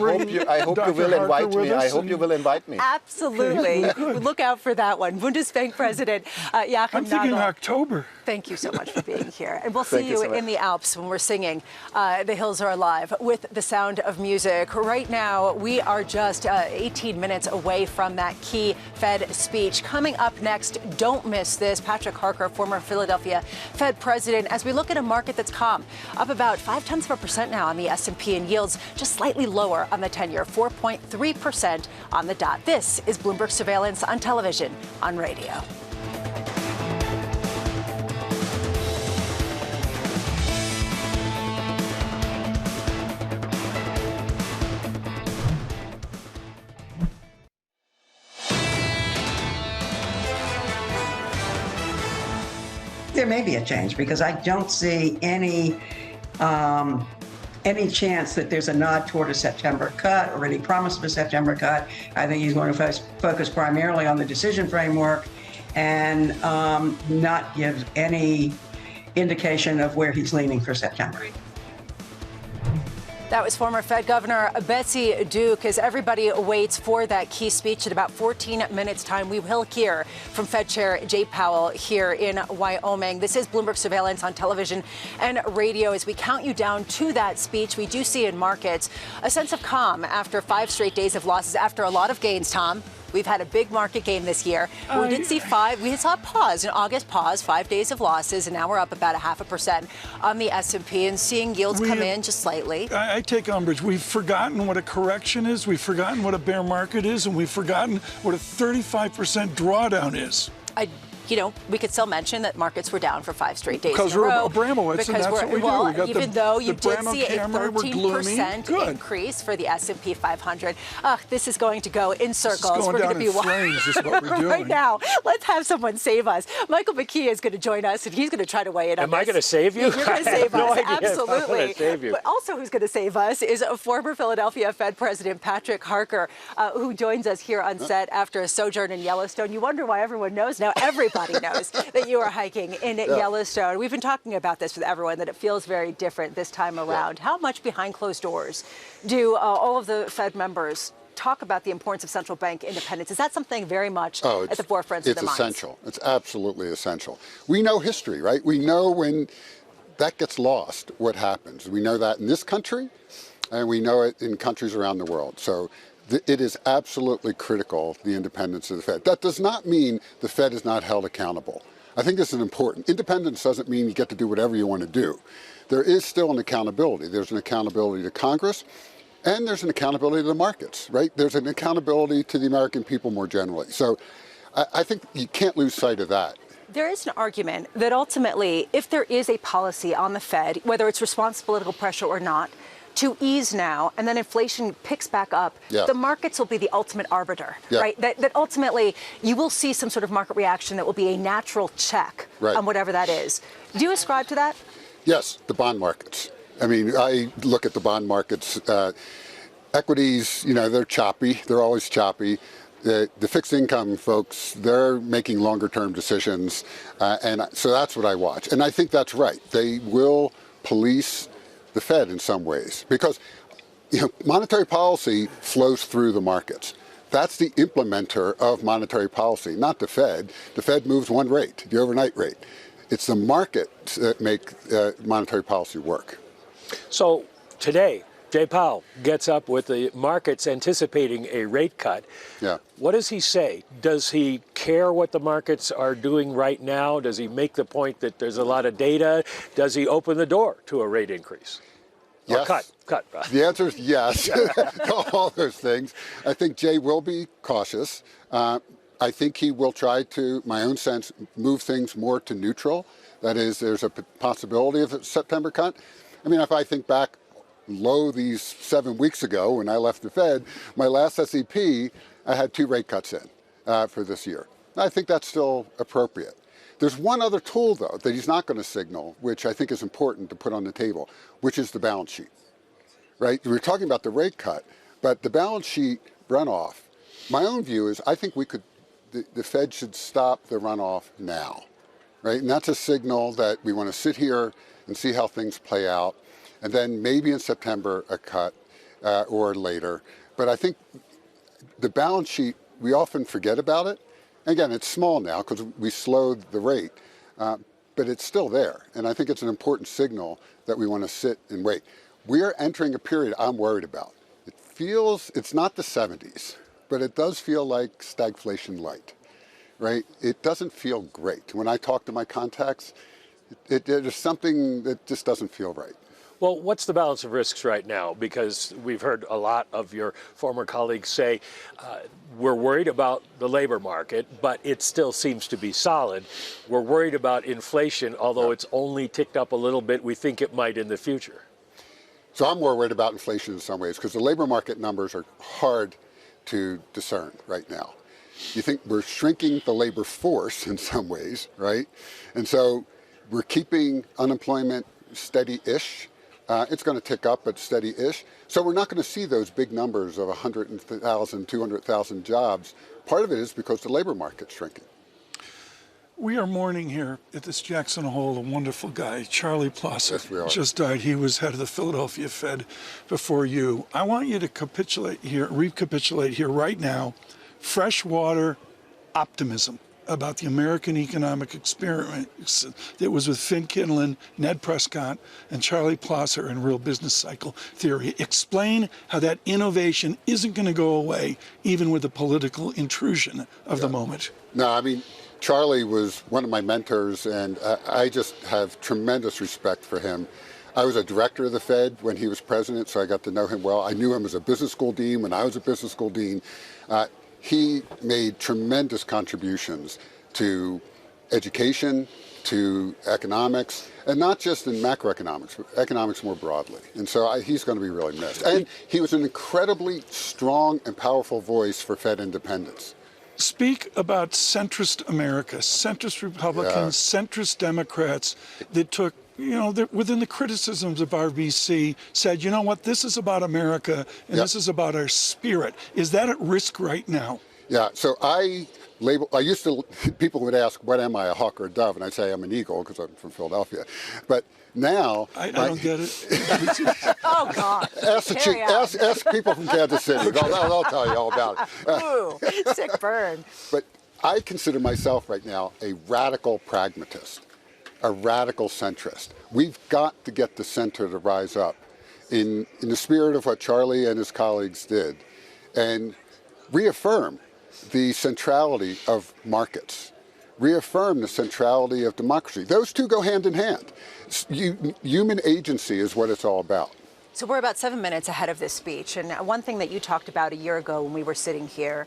hope you will invite me. I hope you will invite me. Absolutely. Look out for that one. Bundesbank President Joachim Nagel. I'm thinking October. Thank you so much for being here. And we'll see you so in the Alps when we're singing The Hills Are Alive with the sound of music. Right now, we are just 18 minutes away from that key Fed speech. Coming up next, don't miss this. Patrick Harker, former Philadelphia Fed president, as we look at a market that's calm, up about 0.5% now on the S&P, and yields just slightly lower on the 10-year, 4.3% on the dot. This is Bloomberg Surveillance on television, on radio. There may be a change because I don't see any chance that there's a nod toward a September cut or any promise of a September cut. I think he's going to focus primarily on the decision framework and not give any indication of where he's leaning for September. That was former Fed Governor Betsy Duke. As everybody waits for that key speech in about 14 minutes' time, we will hear from Fed Chair Jay Powell here in Wyoming. This is Bloomberg Surveillance on television and radio. As we count you down to that speech, we do see in markets a sense of calm after 5 straight days of losses, after a lot of gains, Tom. We've had a big market gain this year. We did see we saw a pause in August, 5 days of losses, and now we're up about 0.5% on the S&P and seeing yields come in just slightly. I take umbrage. We've forgotten what a correction is. We've forgotten what a bear market is, and we've forgotten what a 35% drawdown is. We could still mention that markets were down for 5 straight days because in a row. Because we're Abramowicz, and that's what we do. We got even though you did see a camera, 13% increase for the S&P 500. This is going to go in circles. We're going to be flames is what we're doing. Right now, let's have someone save us. Michael McKee is going to join us, and he's going to try to weigh in on this. Am I going to save you? You're going to save us, idea absolutely. I'm going to save you. But also who's going to save us is a former Philadelphia Fed President Patrick Harker, who joins us here on set after a sojourn in Yellowstone. You wonder why everyone knows now. Everybody knows that you are hiking in Yellowstone. We've been talking about this with everyone, that it feels very different this time around. How much behind closed doors do all of the Fed members talk about the importance of central bank independence? Is that something very much at the forefront of their minds? It's essential. It's absolutely essential. We know history, right? We know when that gets lost, what happens. We know that in this country. and we know it in countries around the world. So it is absolutely critical, the independence of the Fed. That does not mean the Fed is not held accountable. I think this is important. Independence doesn't mean you get to do whatever you want to do. There is still an accountability. There's an accountability to Congress, and there's an accountability to the markets, right? There's an accountability to the American people more generally. So I think you can't lose sight of that. There is an argument that ultimately, if there is a policy on the Fed, whether it's response to political pressure or not, to ease now, and then inflation picks back up, the markets will be the ultimate arbiter, right? That ultimately you will see some sort of market reaction that will be a natural check on whatever that is. Do you ascribe to that? Yes, the bond markets. I mean, I look at the bond markets. Equities, you know, they're choppy. They're always choppy. The fixed income folks, they're making longer term decisions. And so that's what I watch. And I think that's right. They will police the Fed in some ways, because monetary policy flows through the markets. That's the implementer of monetary policy, not the Fed. The Fed moves one rate, the overnight rate. It's the markets that make monetary policy work. So today, Jay Powell gets up with the markets anticipating a rate cut. Yeah. What does he say? Does he care what the markets are doing right now? Does he make the point that there's a lot of data? Does he open the door to a rate increase? Yes. Or cut. The answer is yes to all those things. I think Jay will be cautious. I think he will try to, my own sense, move things more to neutral. That is, there's a possibility of a September cut. I mean, if I think back these 7 weeks ago when I left the Fed, my last SEP, I had 2 rate cuts in for this year. I think that's still appropriate. There's one other tool, though, that he's not going to signal, which I think is important to put on the table, which is the balance sheet, right? We're talking about the rate cut, but the balance sheet runoff, my own view is I think the Fed should stop the runoff now, right? And that's a signal that we want to sit here and see how things play out. And then maybe in September a cut or later. But I think the balance sheet, we often forget about it. Again, it's small now because we slowed the rate, but it's still there. And I think it's an important signal that we want to sit and wait. We're entering a period I'm worried about. It feels, it's not the 70s, but it does feel like stagflation light, right? It doesn't feel great. When I talk to my contacts, there's something that just doesn't feel right. Well, what's the balance of risks right now? Because we've heard a lot of your former colleagues say we're worried about the labor market, but it still seems to be solid. We're worried about inflation, although it's only ticked up a little bit. We think it might in the future. So I'm more worried about inflation in some ways because the labor market numbers are hard to discern right now. You think we're shrinking the labor force in some ways, right? And so we're keeping unemployment steady-ish. It's going to tick up, but steady-ish. So we're not going to see those big numbers of 100,000, 200,000 jobs. Part of it is because the labor market's shrinking. We are mourning here at this Jackson Hole a wonderful guy, Charlie Plosser. Yes, we are. Just died. He was head of the Philadelphia Fed before you. I want you to recapitulate here right now, freshwater optimism about the American economic experience that was with Finn Kinlan, Ned Prescott, and Charlie Plosser in Real Business Cycle Theory. Explain how that innovation isn't going to go away, even with the political intrusion of the moment. No, I mean, Charlie was one of my mentors, and I just have tremendous respect for him. I was a director of the Fed when he was president, so I got to know him well. I knew him as a business school dean when I was a business school dean. He made tremendous contributions to education, to economics, and not just in macroeconomics, but economics more broadly. And so he's going to be really missed. And he was an incredibly strong and powerful voice for Fed independence. Speak about centrist America, centrist Republicans, centrist Democrats that took, within the criticisms of RBC, said, you know what, this is about America and this is about our spirit. Is that at risk right now? Yeah, so people would ask, what am I, a hawk or a dove? And I'd say I'm an eagle because I'm from Philadelphia. But now... I don't get it. Oh, God. Ask people from Kansas City. They'll tell you all about it. Ooh, sick burn. But I consider myself right now a radical pragmatist, a radical centrist. We've got to get the center to rise up. in the spirit of what Charlie and his colleagues did, and reaffirm the centrality of markets, reaffirm the centrality of democracy. Those two go hand in hand. Human agency is what it's all about. So we're about 7 minutes ahead of this speech, and one thing that you talked about a year ago when we were sitting here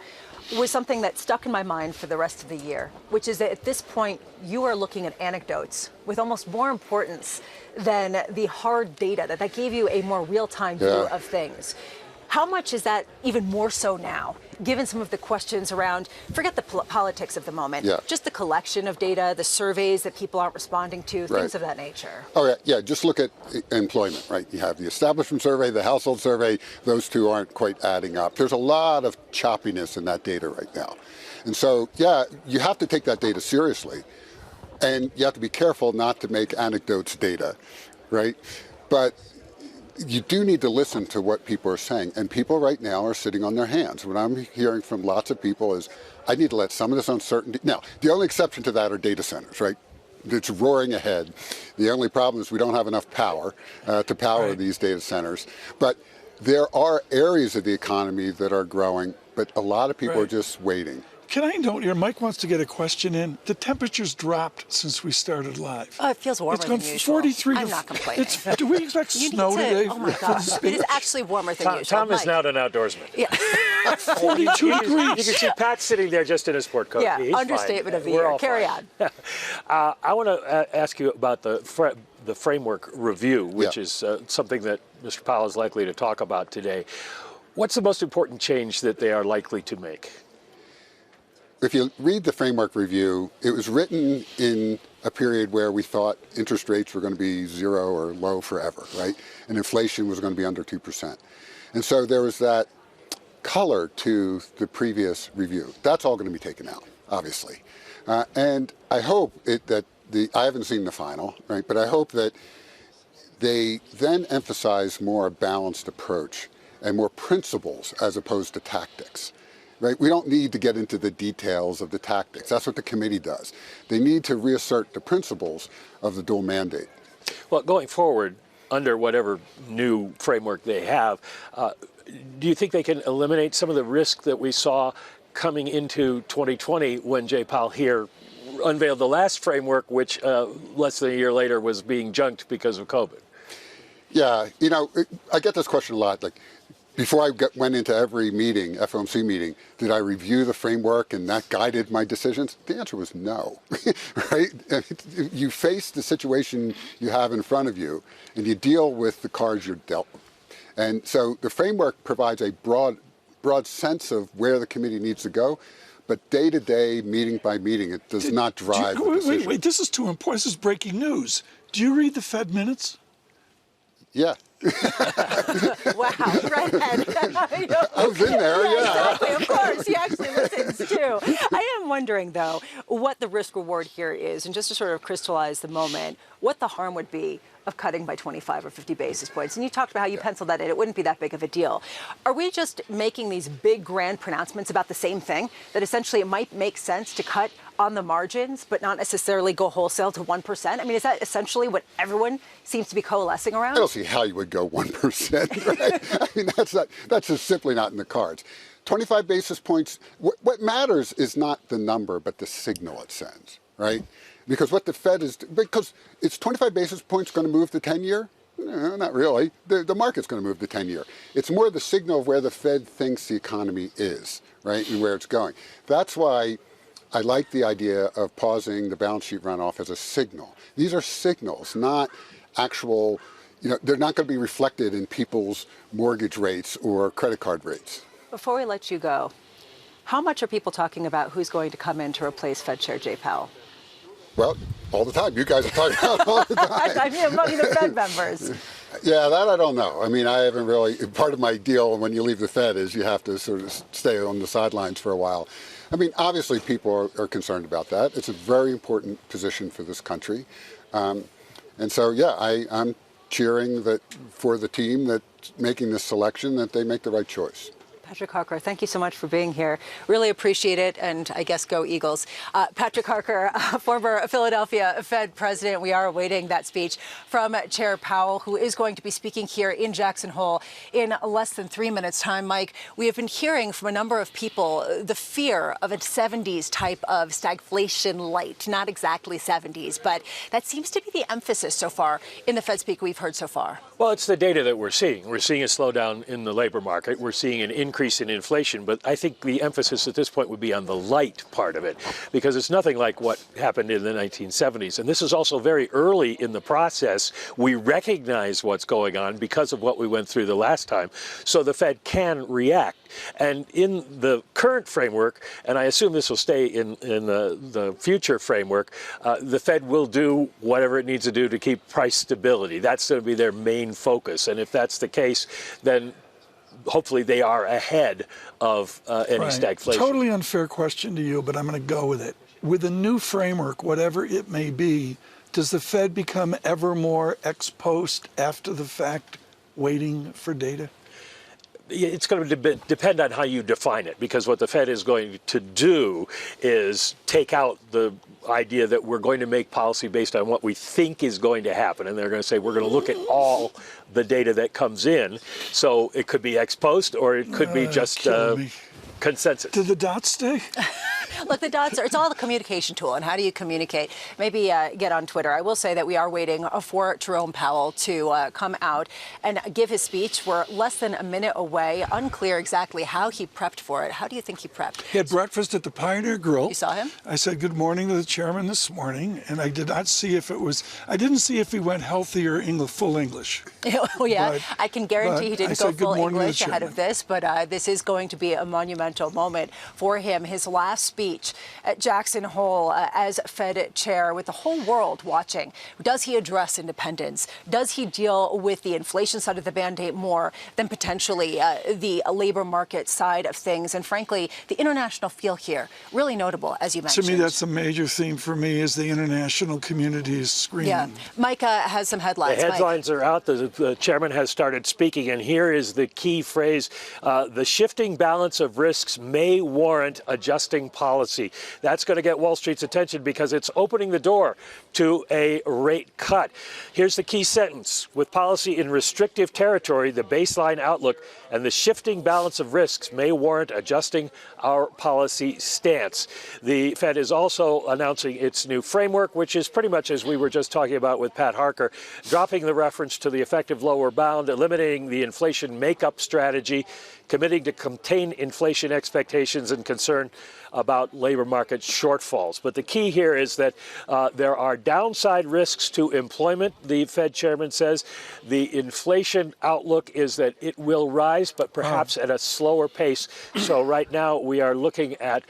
was something that stuck in my mind for the rest of the year, which is that at this point you are looking at anecdotes with almost more importance than the hard data, that gave you a more real-time view of things. How much is that even more so now, given some of the questions around, forget the politics of the moment, just the collection of data, the surveys that people aren't responding to, things of that nature? Oh, yeah, just look at employment, right? You have the establishment survey, the household survey. Those two aren't quite adding up. There's a lot of choppiness in that data right now. And so, yeah, you have to take that data seriously. And you have to be careful not to make anecdotes data, right? But you do need to listen to what people are saying. And people right now are sitting on their hands. What I'm hearing from lots of people is, I need to let some of this uncertainty. Now, the only exception to that are data centers, right? It's roaring ahead. The only problem is we don't have enough power to power these data centers. But there are areas of the economy that are growing, but a lot of people are just waiting. Can I note here, Mike wants to get a question in. The temperature's dropped since we started live. Oh, it feels warmer than usual. It's gone 43 I'm not complaining. Do we expect snow today? Oh, my gosh. It is actually warmer than usual. Tom is not an outdoorsman. Yeah. 42 degrees. You can see Pat sitting there just in his sport coat. Yeah, He's understatement fine. of the We're year. all Carry fine. on. I want to ask you about the framework review, which is something that Mr. Powell is likely to talk about today. What's the most important change that they are likely to make? If you read the framework review, it was written in a period where we thought interest rates were going to be zero or low forever, right? And inflation was going to be under 2%. And so there was that color to the previous review. That's all going to be taken out, obviously. And I hope that I haven't seen the final, right? But I hope that they then emphasize more a balanced approach and more principles as opposed to tactics. Right? We don't need to get into the details of the tactics. That's what the committee does. They need to reassert the principles of the dual mandate. Well, going forward, under whatever new framework they have, do you think they can eliminate some of the risk that we saw coming into 2020 when Jay Powell here unveiled the last framework, which less than a year later was being junked because of COVID? Yeah, I get this question a lot. Like, before I went into every meeting, FOMC meeting, did I review the framework and that guided my decisions? The answer was no, right? You face the situation you have in front of you and you deal with the cards you're dealt with. And so the framework provides a broad sense of where the committee needs to go, but day to day, meeting by meeting, it does not drive the decision. Wait, this is too important. This is breaking news. Do you read the Fed minutes? Yeah. Wow, redhead. I was in there, yeah. Exactly, of course. He actually listens, too. I am wondering, though, what the risk-reward here is, and just to sort of crystallize the moment, what the harm would be of cutting by 25 or 50 basis points. And you talked about how you penciled that in. It wouldn't be that big of a deal. Are we just making these big, grand pronouncements about the same thing, that essentially it might make sense to cut on the margins, but not necessarily go wholesale to 1%? I mean, is that essentially what everyone seems to be coalescing around? I don't see how you would go 1%, right? I mean, that's just simply not in the cards. 25 basis points, what matters is not the number, but the signal it sends, right? Because what the Fed is, because it's 25 basis points going to move the 10-year? No, not really. The market's going to move the 10-year. It's more the signal of where the Fed thinks the economy is, right, and where it's going. That's why I like the idea of pausing the balance sheet runoff as a signal. These are signals, not actual, they're not going to be reflected in people's mortgage rates or credit card rates. Before we let you go, how much are people talking about who's going to come in to replace Fed Chair Jay Powell? Well, all the time. You guys are talking about it all the time. I mean, among the Fed members. Yeah, that I don't know. I mean, I haven't really, part of my deal when you leave the Fed is you have to sort of stay on the sidelines for a while. I mean, obviously people are concerned about that. It's a very important position for this country. And so, yeah, I'm cheering that for the team that's making this selection, that they make the right choice. Patrick Harker, thank you so much for being here. Really appreciate it, and I guess go Eagles. Patrick Harker, former Philadelphia Fed president. We are awaiting that speech from Chair Powell, who is going to be speaking here in Jackson Hole in less than 3 minutes' time. Mike, we have been hearing from a number of people the fear of a 70s type of stagflation light. Not exactly 70s, but that seems to be the emphasis so far in the Fed speak we've heard so far. Well, it's the data that we're seeing. We're seeing a slowdown in the labor market. We're seeing an increase in inflation. But I think the emphasis at this point would be on the light part of it, because it's nothing like what happened in the 1970s. And this is also very early in the process. We recognize what's going on because of what we went through the last time. So the Fed can react. And in the current framework, and I assume this will stay in the future framework, the Fed will do whatever it needs to do to keep price stability. That's going to be their main focus. And if that's the case, then hopefully they are ahead of any stagflation. Totally unfair question to you, but I'm going to go with it. With a new framework, whatever it may be, does the Fed become ever more ex post, after the fact, waiting for data? It's going to depend on how you define it, because what the Fed is going to do is take out the idea that we're going to make policy based on what we think is going to happen. And they're going to say, we're going to look at all the data that comes in. So it could be ex post, or it could be just consensus. Do the dots stay? Look, the dots are, it's all the communication tool. And how do you communicate? Maybe get on Twitter. I will say that we are waiting for Jerome Powell to come out and give his speech. We're less than a minute away. Unclear exactly how he prepped for it. How do you think he prepped? He had breakfast at the Pioneer Grill. You saw him? I said good morning to the chairman this morning, and I did not see if it was, I didn't see if he went healthy or full English. Oh, yeah. I can guarantee he didn't go full English ahead of this, but this is going to be a monumental moment for him. His last speech at Jackson Hole as Fed chair, with the whole world watching. Does he address independence? Does he deal with the inflation side of the mandate more than potentially the labor market side of things? And frankly, the international feel here, really notable, as you mentioned. To me, that's a major theme for me, is the international community is screaming. Yeah. Micah has some headlines. The headlines are out. The chairman has started speaking, and here is the key phrase. The shifting balance of risks may warrant adjusting policy. That's going to get Wall Street's attention because it's opening the door to a rate cut. Here's the key sentence. With policy in restrictive territory, the baseline outlook and the shifting balance of risks may warrant adjusting our policy stance. The Fed is also announcing its new framework, which is pretty much as we were just talking about with Pat Harker, dropping the reference to the effective lower bound, eliminating the inflation makeup strategy, committing to contain inflation expectations and concern about labor market shortfalls. But the key here is that there are downside risks to employment, the Fed chairman says. The inflation outlook is that it will rise, but perhaps at a slower pace. So right now we are looking at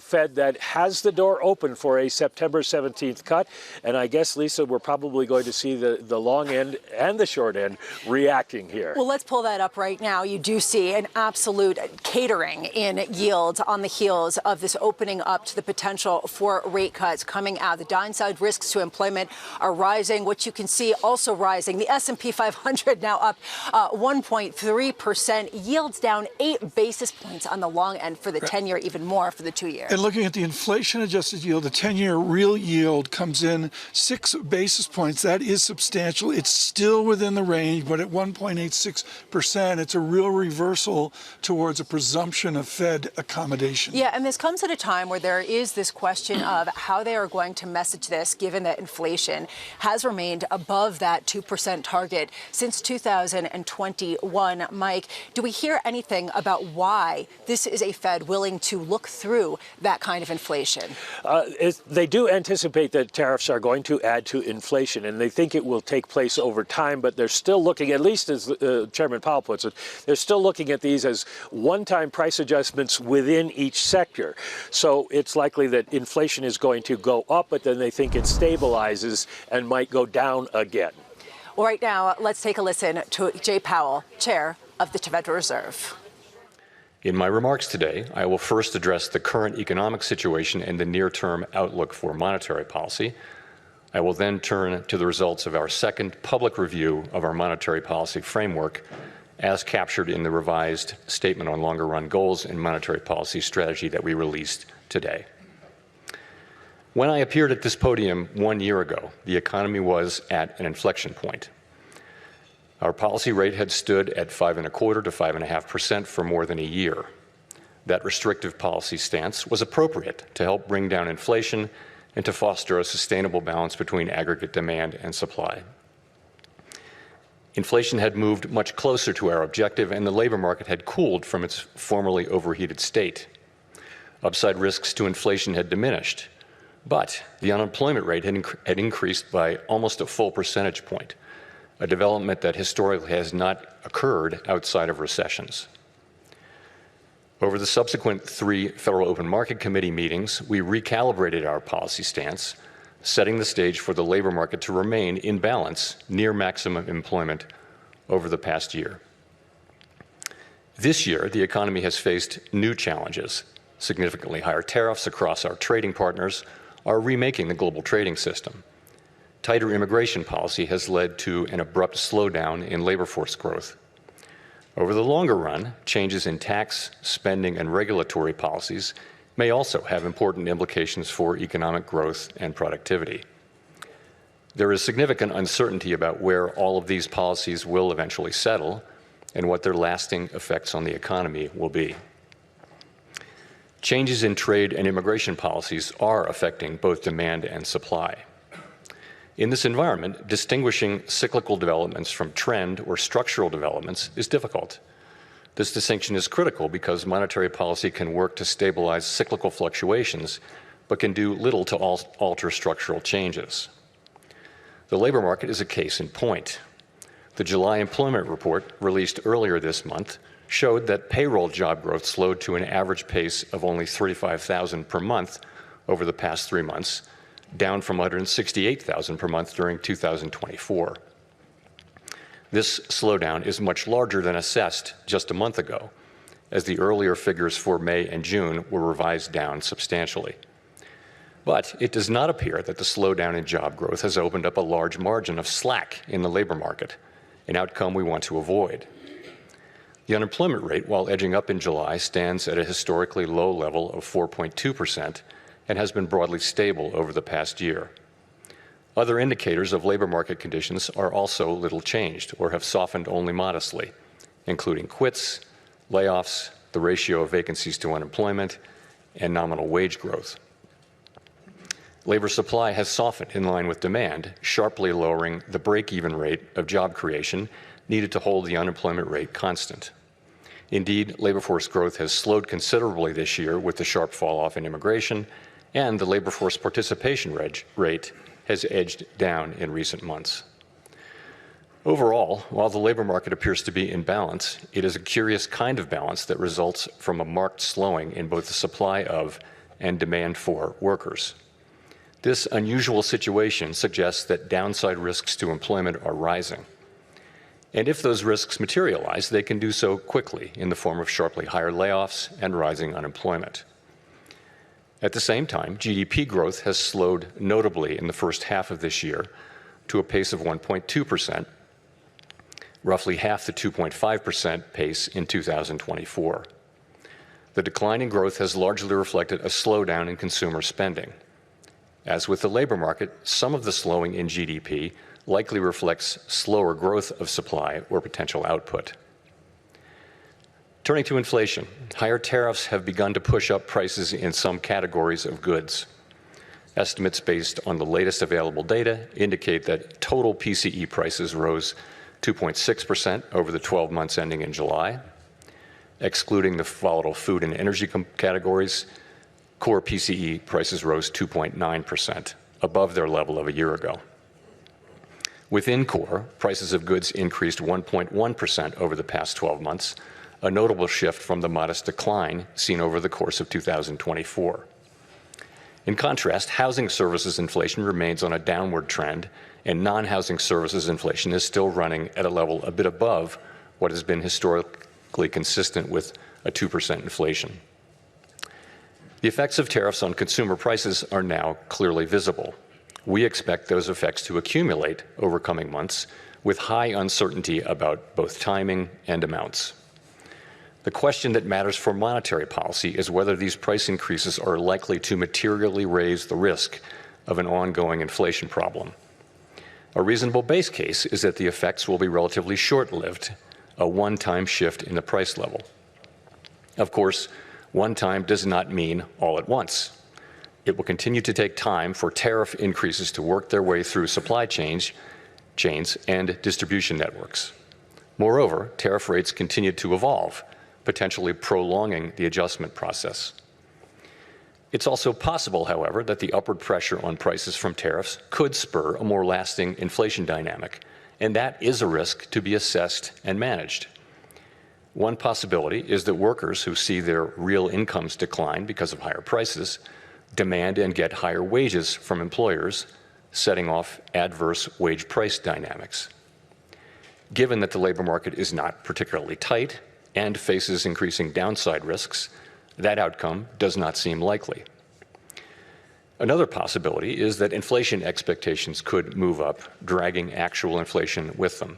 Fed that has the door open for a September 17th cut. And I guess, Lisa, we're probably going to see the long end and the short end reacting here. Well, let's pull that up right now. You do see an absolute catering in yields on the heels of this opening up to the potential for rate cuts coming out. The downside risks to employment are rising. What you can see also rising. The S&P 500 now up 1.3%. Yields down 8 basis points on the long end for the 10-year, even more for the 2-year. And looking at the inflation-adjusted yield, the 10-year real yield comes in 6 basis points. That is substantial. It's still within the range, but at 1.86%, it's a real reversal towards a presumption of Fed accommodation. Yeah, and this comes at a time where there is this question of how they are going to message this, given that inflation has remained above that 2% target since 2021. Mike, do we hear anything about why this is a Fed willing to look through that kind of inflation? They do anticipate that tariffs are going to add to inflation, and they think it will take place over time, but they're still looking, at least as Chairman Powell puts it, they're still looking at these as one-time price adjustments within each sector. So it's likely that inflation is going to go up, but then they think it stabilizes and might go down again. Well, right now, let's take a listen to Jay Powell, chair of the Federal Reserve. In my remarks today, I will first address the current economic situation and the near-term outlook for monetary policy. I will then turn to the results of our second public review of our monetary policy framework as captured in the revised Statement on Longer Run Goals and Monetary Policy Strategy that we released today. When I appeared at this podium 1 year ago, the economy was at an inflection point. Our policy rate had stood at 5.25% to 5.5% for more than a year. That restrictive policy stance was appropriate to help bring down inflation and to foster a sustainable balance between aggregate demand and supply. Inflation had moved much closer to our objective, and the labor market had cooled from its formerly overheated state. Upside risks to inflation had diminished, but the unemployment rate had increased by almost a full percentage point, a development that historically has not occurred outside of recessions. Over the subsequent 3 Federal Open Market Committee meetings, we recalibrated our policy stance, setting the stage for the labor market to remain in balance near maximum employment over the past year. This year, the economy has faced new challenges. Significantly higher tariffs across our trading partners are remaking the global trading system. Tighter immigration policy has led to an abrupt slowdown in labor force growth. Over the longer run, changes in tax, spending, and regulatory policies may also have important implications for economic growth and productivity. There is significant uncertainty about where all of these policies will eventually settle and what their lasting effects on the economy will be. Changes in trade and immigration policies are affecting both demand and supply. In this environment, distinguishing cyclical developments from trend or structural developments is difficult. This distinction is critical because monetary policy can work to stabilize cyclical fluctuations, but can do little to alter structural changes. The labor market is a case in point. The July employment report, released earlier this month, showed that payroll job growth slowed to an average pace of only 35,000 per month over the past 3 months, down from 168,000 per month during 2024. This slowdown is much larger than assessed just a month ago, as the earlier figures for May and June were revised down substantially. But it does not appear that the slowdown in job growth has opened up a large margin of slack in the labor market, an outcome we want to avoid. The unemployment rate, while edging up in July, stands at a historically low level of 4.2% and has been broadly stable over the past year. Other indicators of labor market conditions are also little changed or have softened only modestly, including quits, layoffs, the ratio of vacancies to unemployment, and nominal wage growth. Labor supply has softened in line with demand, sharply lowering the break-even rate of job creation needed to hold the unemployment rate constant. Indeed, labor force growth has slowed considerably this year with the sharp fall-off in immigration, and the labor force participation rate has edged down in recent months. Overall, while the labor market appears to be in balance, it is a curious kind of balance that results from a marked slowing in both the supply of and demand for workers. This unusual situation suggests that downside risks to employment are rising. And if those risks materialize, they can do so quickly in the form of sharply higher layoffs and rising unemployment. At the same time, GDP growth has slowed notably in the first half of this year to a pace of 1.2%, roughly half the 2.5% pace in 2024. The decline in growth has largely reflected a slowdown in consumer spending. As with the labor market, some of the slowing in GDP likely reflects slower growth of supply or potential output. Turning to inflation, higher tariffs have begun to push up prices in some categories of goods. Estimates based on the latest available data indicate that total PCE prices rose 2.6% over the 12 months ending in July. Excluding the volatile food and energy categories, core PCE prices rose 2.9%, above their level of a year ago. Within core, prices of goods increased 1.1% over the past 12 months, a notable shift from the modest decline seen over the course of 2024. In contrast, housing services inflation remains on a downward trend, and non-housing services inflation is still running at a level a bit above what has been historically consistent with a 2% inflation. The effects of tariffs on consumer prices are now clearly visible. We expect those effects to accumulate over coming months with high uncertainty about both timing and amounts. The question that matters for monetary policy is whether these price increases are likely to materially raise the risk of an ongoing inflation problem. A reasonable base case is that the effects will be relatively short-lived, a one-time shift in the price level. Of course, one time does not mean all at once. It will continue to take time for tariff increases to work their way through supply chains and distribution networks. Moreover, tariff rates continue to evolve, potentially prolonging the adjustment process. It's also possible, however, that the upward pressure on prices from tariffs could spur a more lasting inflation dynamic, and that is a risk to be assessed and managed. One possibility is that workers who see their real incomes decline because of higher prices demand and get higher wages from employers, setting off adverse wage price dynamics. Given that the labor market is not particularly tight and faces increasing downside risks, that outcome does not seem likely. Another possibility is that inflation expectations could move up, dragging actual inflation with them.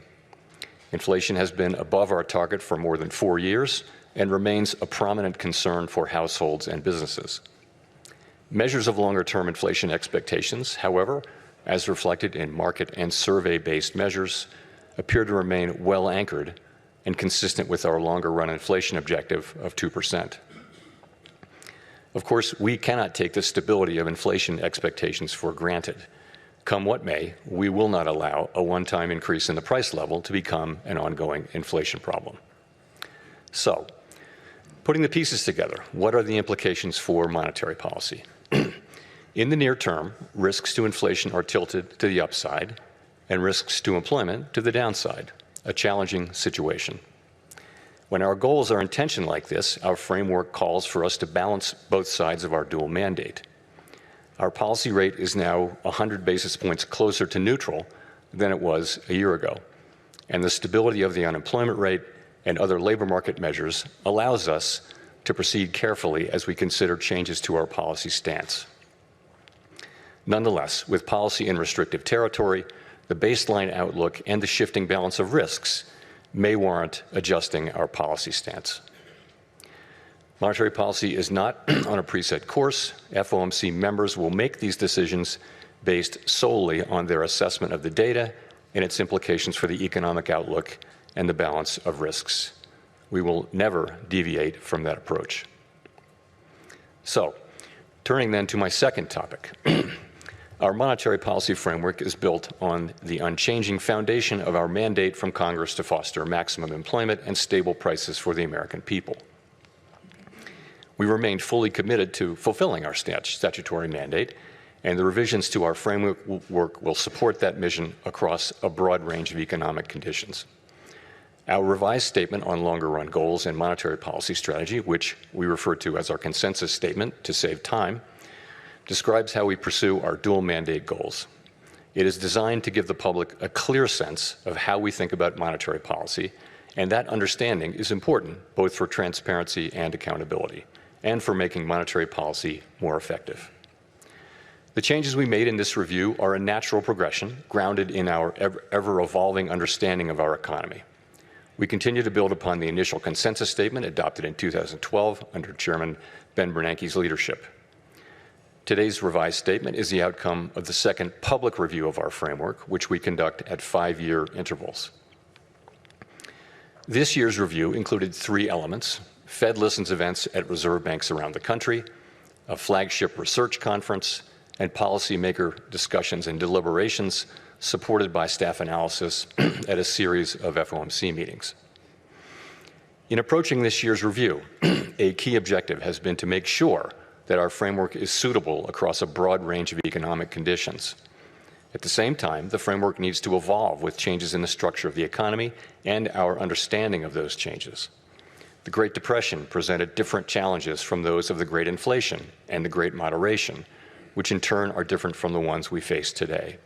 Inflation has been above our target for more than 4 years and remains a prominent concern for households and businesses. Measures of longer-term inflation expectations, however, as reflected in market and survey-based measures, appear to remain well anchored and consistent with our longer-run inflation objective of 2%. Of course, we cannot take the stability of inflation expectations for granted. Come what may, we will not allow a one-time increase in the price level to become an ongoing inflation problem. So, putting the pieces together, what are the implications for monetary policy? In the near term, risks to inflation are tilted to the upside and risks to employment to the downside, a challenging situation. When our goals are in tension like this, our framework calls for us to balance both sides of our dual mandate. Our policy rate is now 100 basis points closer to neutral than it was a year ago, and the stability of the unemployment rate and other labor market measures allows us to proceed carefully as we consider changes to our policy stance. Nonetheless, with policy in restrictive territory, the baseline outlook and the shifting balance of risks may warrant adjusting our policy stance. Monetary policy is not on a preset course. FOMC members will make these decisions based solely on their assessment of the data and its implications for the economic outlook and the balance of risks. We will never deviate from that approach. So, turning then to my second topic. Our monetary policy framework is built on the unchanging foundation of our mandate from Congress to foster maximum employment and stable prices for the American people. We remain fully committed to fulfilling our statutory mandate, and the revisions to our framework will support that mission across a broad range of economic conditions. Our revised statement on longer-run goals and monetary policy strategy, which we refer to as our consensus statement to save time, describes how we pursue our dual mandate goals. It is designed to give the public a clear sense of how we think about monetary policy, and that understanding is important both for transparency and accountability, and for making monetary policy more effective. The changes we made in this review are a natural progression grounded in our ever-evolving understanding of our economy. We continue to build upon the initial consensus statement adopted in 2012 under Chairman Ben Bernanke's leadership. Today's revised statement is the outcome of the second public review of our framework, which we conduct at 5-year intervals. This year's review included 3 elements: Fed Listens events at reserve banks around the country, a flagship research conference, and policymaker discussions and deliberations supported by staff analysis at a series of FOMC meetings. In approaching this year's review, a key objective has been to make sure that our framework is suitable across a broad range of economic conditions. At the same time, the framework needs to evolve with changes in the structure of the economy and our understanding of those changes. The Great Depression presented different challenges from those of the Great Inflation and the Great Moderation, which in turn are different from the ones we face today.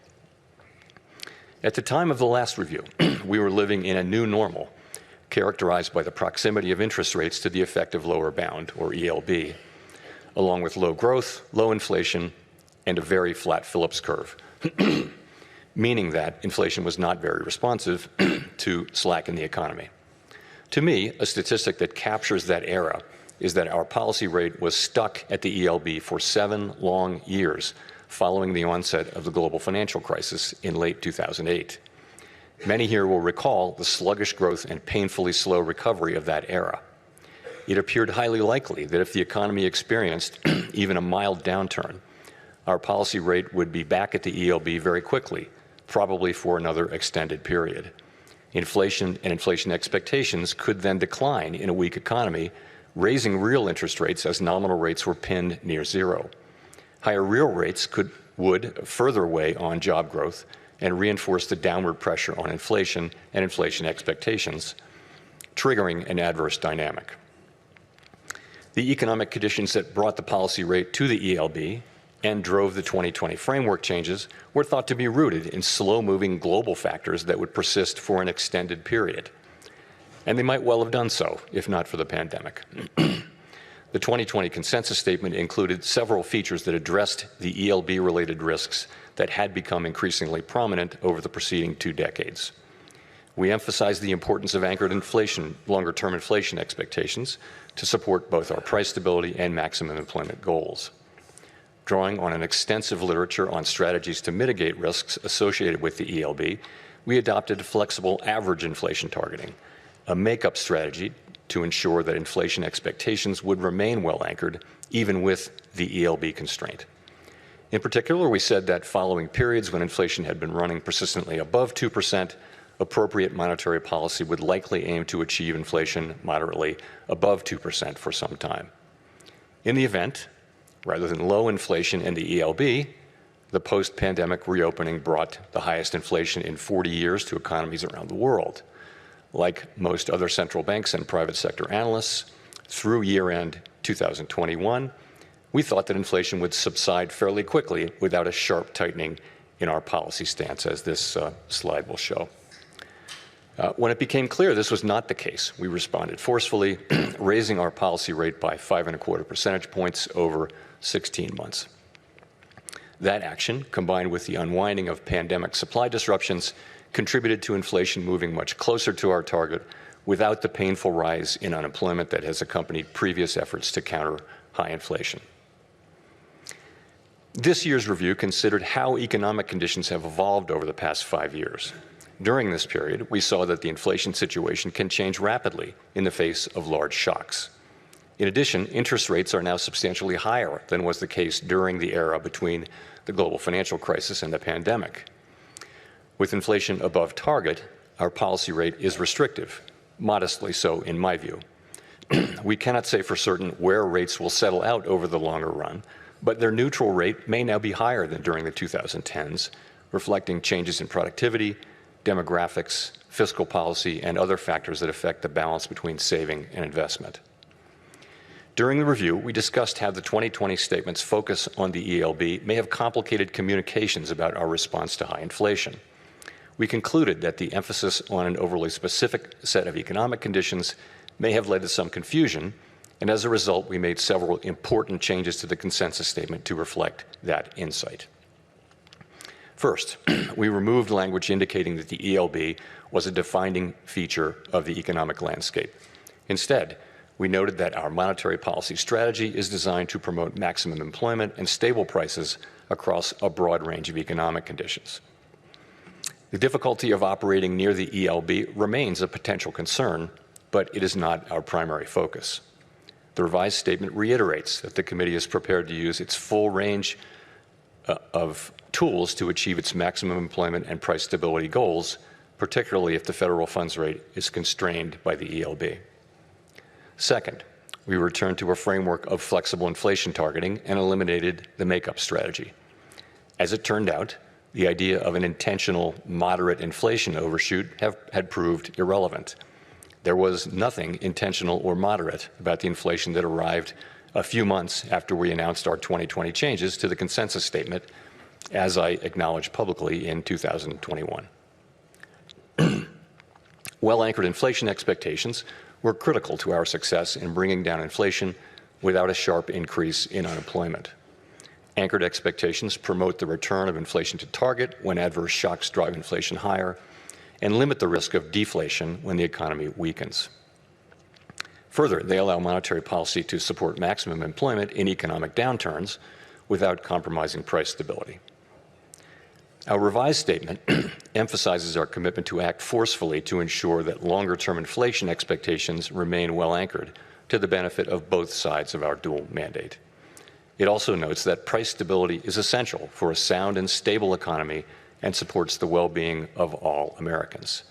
At the time of the last review, we were living in a new normal, characterized by the proximity of interest rates to the effective lower bound, or ELB, along with low growth, low inflation, and a very flat Phillips curve, meaning that inflation was not very responsive to slack in the economy. To me, a statistic that captures that era is that our policy rate was stuck at the ELB for 7 long years following the onset of the global financial crisis in late 2008. Many here will recall the sluggish growth and painfully slow recovery of that era. It appeared highly likely that if the economy experienced even a mild downturn, our policy rate would be back at the ELB very quickly, probably for another extended period. Inflation and inflation expectations could then decline in a weak economy, raising real interest rates as nominal rates were pinned near zero. Higher real rates would further weigh on job growth and reinforce the downward pressure on inflation and inflation expectations, triggering an adverse dynamic. The economic conditions that brought the policy rate to the ELB and drove the 2020 framework changes were thought to be rooted in slow-moving global factors that would persist for an extended period. And they might well have done so, if not for the pandemic. The 2020 consensus statement included several features that addressed the ELB-related risks that had become increasingly prominent over the preceding 2 decades. We emphasized the importance of anchored inflation, longer-term inflation expectations to support both our price stability and maximum employment goals. Drawing on an extensive literature on strategies to mitigate risks associated with the ELB, we adopted flexible average inflation targeting, a make-up strategy to ensure that inflation expectations would remain well anchored, even with the ELB constraint. In particular, we said that following periods when inflation had been running persistently above 2%, appropriate monetary policy would likely aim to achieve inflation moderately above 2% for some time. In the event, rather than low inflation in the ELB, the post-pandemic reopening brought the highest inflation in 40 years to economies around the world. Like most other central banks and private sector analysts, through year-end 2021, we thought that inflation would subside fairly quickly without a sharp tightening in our policy stance, as this slide will show. When it became clear this was not the case, we responded forcefully, raising our policy rate by 5.25 percentage points over 16 months. That action, combined with the unwinding of pandemic supply disruptions, contributed to inflation moving much closer to our target without the painful rise in unemployment that has accompanied previous efforts to counter high inflation. This year's review considered how economic conditions have evolved over the past 5 years. During this period, we saw that the inflation situation can change rapidly in the face of large shocks. In addition, interest rates are now substantially higher than was the case during the era between the global financial crisis and the pandemic. With inflation above target, our policy rate is restrictive, modestly so in my view. We cannot say for certain where rates will settle out over the longer run, but their neutral rate may now be higher than during the 2010s, reflecting changes in productivity, demographics, fiscal policy, and other factors that affect the balance between saving and investment. During the review, we discussed how the 2020 statement's focus on the ELB may have complicated communications about our response to high inflation. We concluded that the emphasis on an overly specific set of economic conditions may have led to some confusion, and as a result, we made several important changes to the consensus statement to reflect that insight. First, we removed language indicating that the ELB was a defining feature of the economic landscape. Instead, we noted that our monetary policy strategy is designed to promote maximum employment and stable prices across a broad range of economic conditions. The difficulty of operating near the ELB remains a potential concern, but it is not our primary focus. The revised statement reiterates that the committee is prepared to use its full range of tools to achieve its maximum employment and price stability goals, particularly if the federal funds rate is constrained by the ELB. Second, we returned to a framework of flexible inflation targeting and eliminated the make-up strategy. As it turned out, the idea of an intentional moderate inflation overshoot had proved irrelevant. There was nothing intentional or moderate about the inflation that arrived a few months after we announced our 2020 changes to the consensus statement, as I acknowledged publicly in 2021. Well-anchored inflation expectations were critical to our success in bringing down inflation without a sharp increase in unemployment. Anchored expectations promote the return of inflation to target when adverse shocks drive inflation higher, and limit the risk of deflation when the economy weakens. Further, they allow monetary policy to support maximum employment in economic downturns without compromising price stability. Our revised statement emphasizes our commitment to act forcefully to ensure that longer-term inflation expectations remain well anchored to the benefit of both sides of our dual mandate. It also notes that price stability is essential for a sound and stable economy and supports the well-being of all Americans.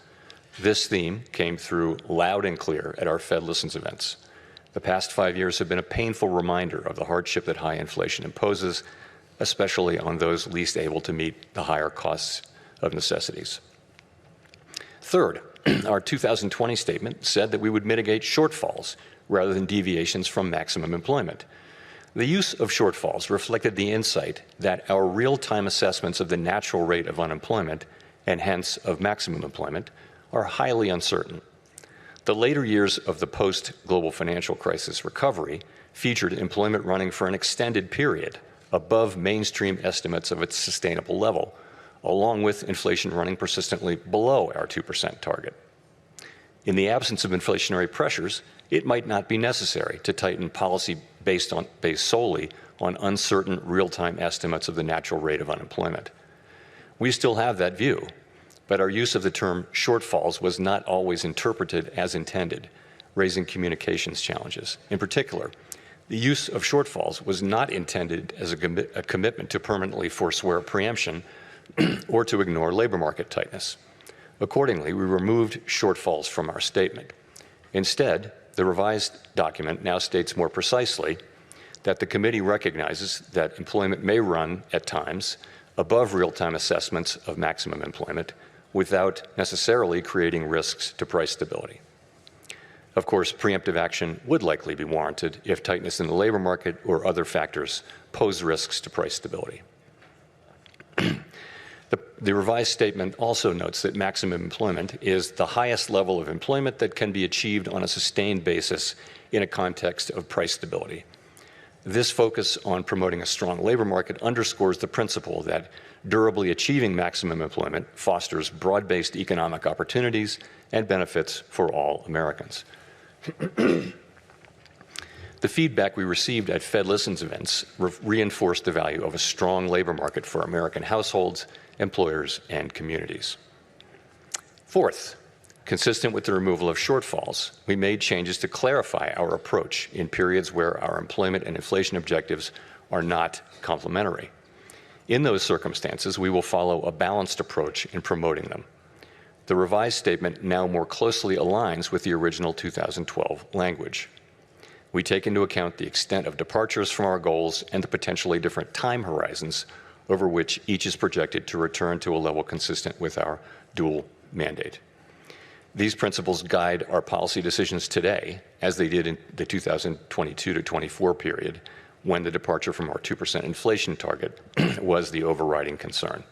This theme came through loud and clear at our Fed Listens events. The past 5 years have been a painful reminder of the hardship that high inflation imposes, especially on those least able to meet the higher costs of necessities. Third, our 2020 statement said that we would mitigate shortfalls rather than deviations from maximum employment. The use of shortfalls reflected the insight that our real-time assessments of the natural rate of unemployment, and hence of maximum employment, are highly uncertain. The later years of the post-global financial crisis recovery featured employment running for an extended period above mainstream estimates of its sustainable level, along with inflation running persistently below our 2% target. In the absence of inflationary pressures, it might not be necessary to tighten policy based solely on uncertain real-time estimates of the natural rate of unemployment. We still have that view, but our use of the term shortfalls was not always interpreted as intended, raising communications challenges. In particular, the use of shortfalls was not intended as a commitment to permanently forswear preemption or to ignore labor market tightness. Accordingly, we removed shortfalls from our statement. Instead, the revised document now states more precisely that the committee recognizes that employment may run at times above real-time assessments of maximum employment without necessarily creating risks to price stability. Of course, preemptive action would likely be warranted if tightness in the labor market or other factors pose risks to price stability. The revised statement also notes that maximum employment is the highest level of employment that can be achieved on a sustained basis in a context of price stability. This focus on promoting a strong labor market underscores the principle that durably achieving maximum employment fosters broad-based economic opportunities and benefits for all Americans. The feedback we received at Fed Listens events reinforced the value of a strong labor market for American households, employers, and communities. Fourth, consistent with the removal of shortfalls, we made changes to clarify our approach in periods where our employment and inflation objectives are not complementary. In those circumstances, we will follow a balanced approach in promoting them. The revised statement now more closely aligns with the original 2012 language. We take into account the extent of departures from our goals and the potentially different time horizons over which each is projected to return to a level consistent with our dual mandate. These principles guide our policy decisions today, as they did in the 2022 to 24 period, when the departure from our 2% inflation target was the overriding concern.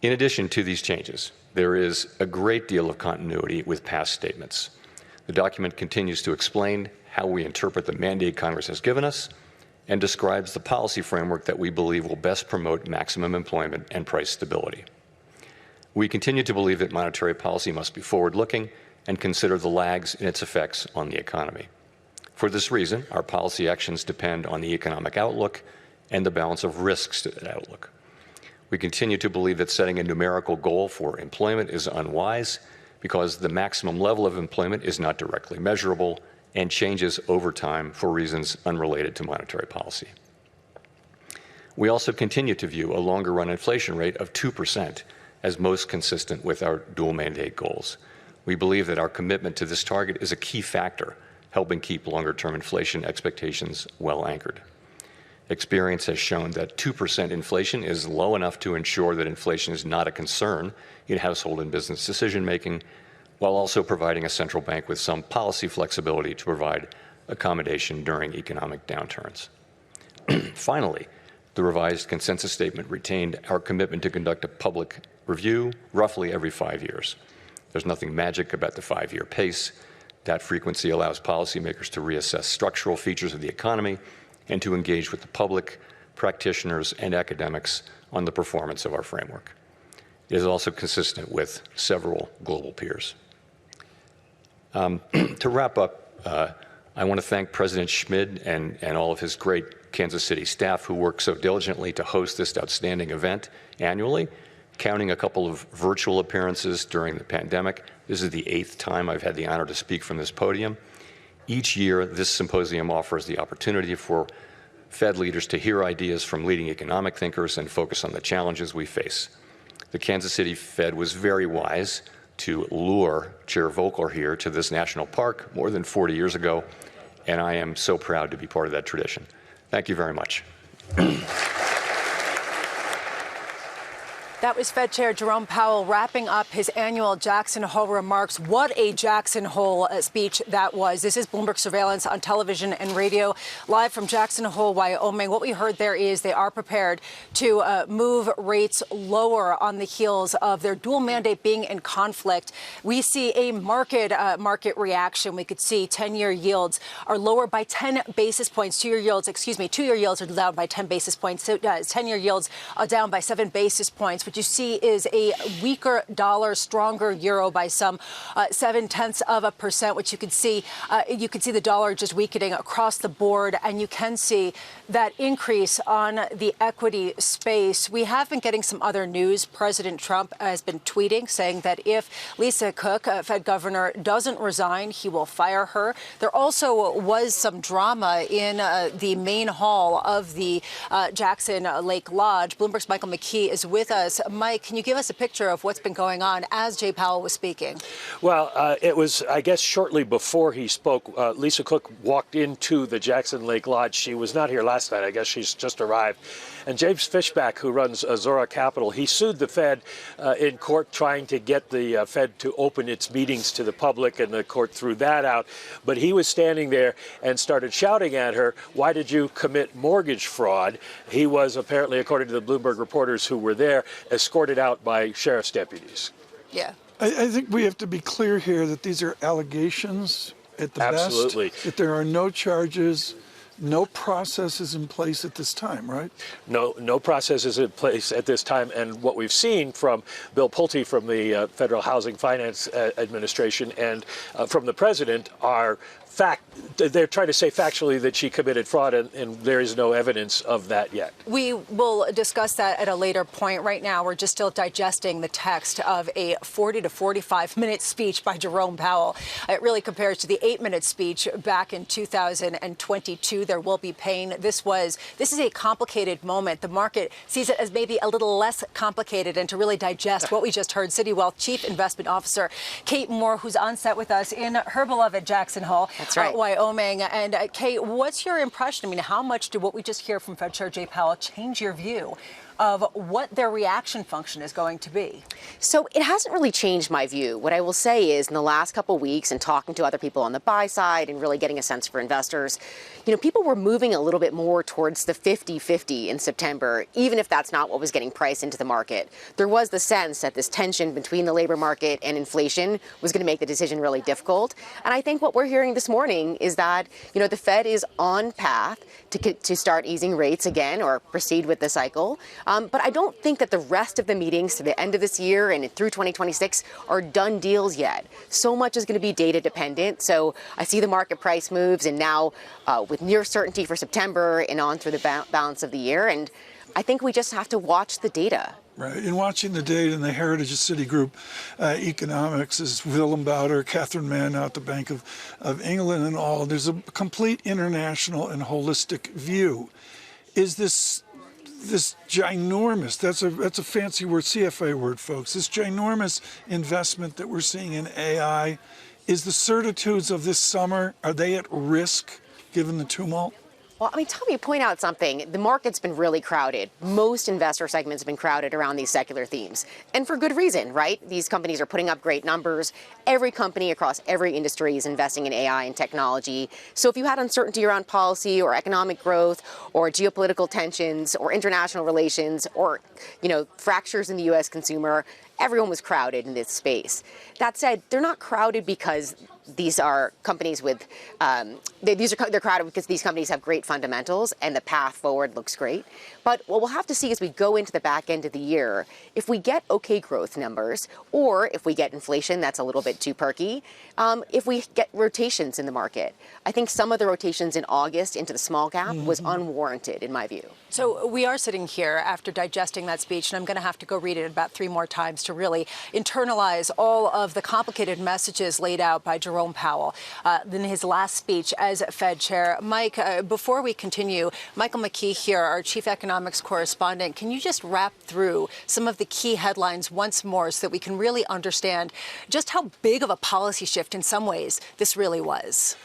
In addition to these changes, there is a great deal of continuity with past statements. The document continues to explain how we interpret the mandate Congress has given us and describes the policy framework that we believe will best promote maximum employment and price stability. We continue to believe that monetary policy must be forward-looking and consider the lags in its effects on the economy. For this reason, our policy actions depend on the economic outlook and the balance of risks to that outlook. We continue to believe that setting a numerical goal for employment is unwise because the maximum level of employment is not directly measurable and changes over time for reasons unrelated to monetary policy. We also continue to view a longer-run inflation rate of 2% as most consistent with our dual mandate goals. We believe that our commitment to this target is a key factor, helping keep longer-term inflation expectations well anchored. Experience has shown that 2% inflation is low enough to ensure that inflation is not a concern in household and business decision-making, while also providing a central bank with some policy flexibility to provide accommodation during economic downturns. Finally, the revised consensus statement retained our commitment to conduct a public review roughly every 5 years. There's nothing magic about the 5-year pace. That frequency allows policymakers to reassess structural features of the economy and to engage with the public practitioners, and academics on the performance of our framework. It is also consistent with several global peers. To wrap up, I want to thank President Schmid and all of his great Kansas City staff who work so diligently to host this outstanding event annually, counting a couple of virtual appearances during the pandemic. This is the 8th time I've had the honor to speak from this podium. Each year, this symposium offers the opportunity for Fed leaders to hear ideas from leading economic thinkers and focus on the challenges we face. The Kansas City Fed was very wise to lure Chair Volcker here to this national park more than 40 years ago, and I am so proud to be part of that tradition. Thank you very much. That was Fed Chair Jerome Powell wrapping up his annual Jackson Hole remarks. What a Jackson Hole speech that was. This is Bloomberg Surveillance on television and radio, live from Jackson Hole, Wyoming. What we heard there is they are prepared to move rates lower on the heels of their dual mandate being in conflict. We see a market reaction. We could see 10-year yields are lower by 10 basis points. 2-year yields are down by 10 basis points. So 10-year yields are down by 7 basis points. What you see is a weaker dollar, stronger euro by some 0.7%, which you can see the dollar just weakening across the board, and you can see that increase on the equity space. We have been getting some other news. President Trump has been tweeting saying that if Lisa Cook, Fed governor, doesn't resign, he will fire her. There also was some drama in the main hall of the Jackson Lake Lodge. Bloomberg's Michael McKee is with us. Mike, can you give us a picture of what's been going on as Jay Powell was speaking? Well, it was, I guess, shortly before he spoke, Lisa Cook walked into the Jackson Lake Lodge. She was not here last night. I guess she's just arrived. And James Fishback, who runs Azora Capital, he sued the Fed in court trying to get the Fed to open its meetings to the public, and the court threw that out. But he was standing there and started shouting at her, "Why did you commit mortgage fraud?" He was apparently, according to the Bloomberg reporters who were there, escorted out by sheriff's deputies. Yeah. I think we have to be clear here that these are allegations at the Absolutely. best, that there are no charges. No process is in place at this time, right? No process is in place at this time. And what we've seen from Bill Pulte from the Federal Housing Finance Administration and from the president are they're trying to say factually that she committed fraud, and there is no evidence of that yet. We will discuss that at a later point. Right now, we're just still digesting the text of a 40 to 45-minute speech by Jerome Powell. It really compares to the 8-minute speech back in 2022. There will be pain. This is a complicated moment. The market sees it as maybe a little less complicated, and to really digest what we just heard, Citi Wealth Chief Investment Officer Kate Moore, who's on set with us in her beloved Jackson Hole. That's right. Wyoming. And Kate, what's your impression? I mean, how much did what we just hear from Fed Chair Jay Powell change your view of what their reaction function is going to be? So it hasn't really changed my view. What I will say is in the last couple of weeks and talking to other people on the buy side and really getting a sense for investors, people were moving a little bit more towards the 50-50 in September, even if that's not what was getting priced into the market. There was the sense that this tension between the labor market and inflation was going to make the decision really difficult. And I think what we're hearing this morning is that, the Fed is on path to start easing rates again or proceed with the cycle. But I don't think that the rest of the meetings to the end of this year and through 2026 are done deals yet. So much is going to be data dependent. So I see the market price moves, and now with near certainty for September and on through the balance of the year. And I think we just have to watch the data. Right. In watching the data in the Heritage of Citigroup economics is Willem Bouter, Catherine Mann out the Bank of England and all. There's a complete international and holistic view. Is this ginormous, that's a fancy word, CFA word, folks, this ginormous investment that we're seeing in AI, is the certitudes of this summer, are they at risk given the tumult? Well, Tommy, point out something. The market's been really crowded. Most investor segments have been crowded around these secular themes. And for good reason, right? These companies are putting up great numbers. Every company across every industry is investing in AI and technology. So if you had uncertainty around policy or economic growth or geopolitical tensions or international relations or, fractures in the U.S. consumer, everyone was crowded in this space. That said, they're not crowded because these are companies with, they're crowded because these companies have great fundamentals and the path forward looks great. But what we'll have to see as we go into the back end of the year, if we get okay growth numbers, or if we get inflation that's a little bit too perky, if we get rotations in the market. I think some of the rotations in August into the small cap was unwarranted, in my view. So we are sitting here after digesting that speech, and I'm going to have to go read it about 3 more times to really internalize all of the complicated messages laid out by Jerome Powell in his last speech as Fed chair. Mike, before we continue, Michael McKee here, our chief economics correspondent, can you just wrap through some of the key headlines once more so that we can really understand just how big of a policy shift in some ways this really was?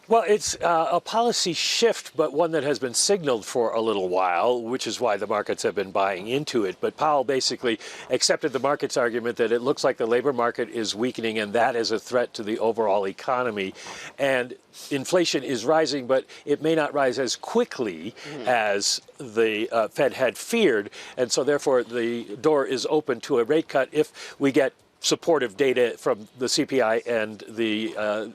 Well, it's a policy shift, but one that has been signaled for a little while, which is why the markets have been buying into it. But Powell basically accepted the market's argument that it looks like the labor market is weakening, and that is a threat to the overall economy. And inflation is rising, but it may not rise as quickly as the Fed had feared. And so therefore, the door is open to a rate cut if we get supportive data from the CPI and the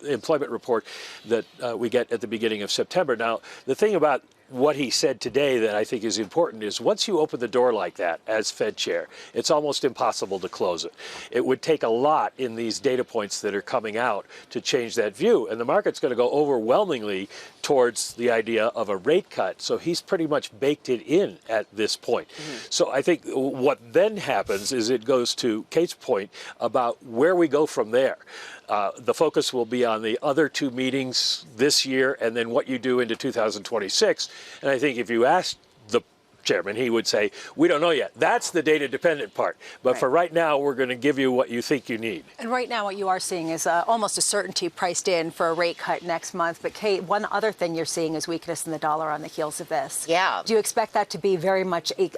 employment report that we get at the beginning of September. Now, the thing about what he said today that I think is important is once you open the door like that as Fed chair, it's almost impossible to close it. It would take a lot in these data points that are coming out to change that view. And the market's going to go overwhelmingly towards the idea of a rate cut. So he's pretty much baked it in at this point. So I think what then happens is it goes to Kate's point about where we go from there. The focus will be on the other 2 meetings this year and then what you do into 2026. And I think if you asked the chairman, he would say, we don't know yet. That's the data dependent part. But for right now, we're going to give you what you think you need. And right now, what you are seeing is almost a certainty priced in for a rate cut next month. But Kate, one other thing you're seeing is weakness in the dollar on the heels of this. Yeah. Do you expect that to be very much an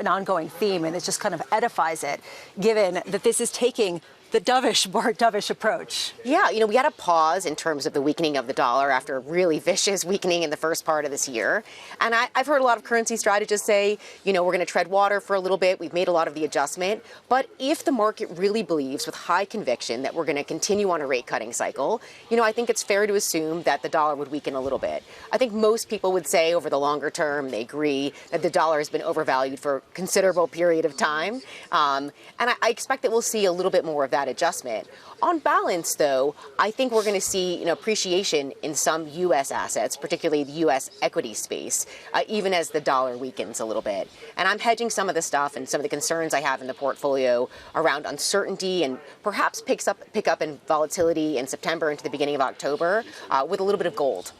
ongoing theme? And it just kind of edifies it, given that this is taking the dovish approach. Yeah, we had a pause in terms of the weakening of the dollar after a really vicious weakening in the first part of this year. And I've heard a lot of currency strategists say, we're going to tread water for a little bit. We've made a lot of the adjustment. But if the market really believes with high conviction that we're going to continue on a rate cutting cycle, I think it's fair to assume that the dollar would weaken a little bit. I think most people would say over the longer term, they agree that the dollar has been overvalued for a considerable period of time. And I expect that we'll see a little bit more of that adjustment. On balance, though, I think we're going to see appreciation in some U.S. assets, particularly the U.S. equity space, even as the dollar weakens a little bit. And I'm hedging some of the stuff and some of the concerns I have in the portfolio around uncertainty and perhaps pick up in volatility in September into the beginning of October with a little bit of gold.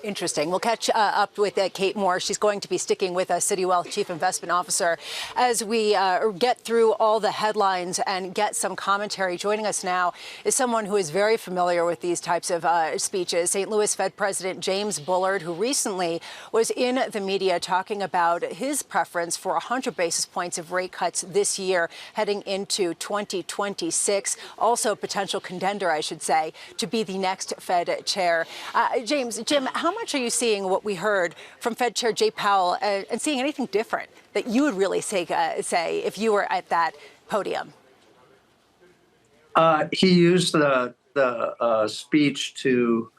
Interesting. We'll catch up with Kate Moore. She's going to be sticking with us, Citi Wealth Chief Investment Officer, as we get through all the headlines and get some commentary. Joining us now is someone who is very familiar with these types of speeches, St. Louis Fed President James Bullard, who recently was in the media talking about his preference for 100 basis points of rate cuts this year heading into 2026. Also potential contender, I should say, to be the next Fed chair. Jim, how much are you seeing what we heard from Fed Chair Jay Powell and seeing anything different that you would really say if you were at that podium? He used the speech to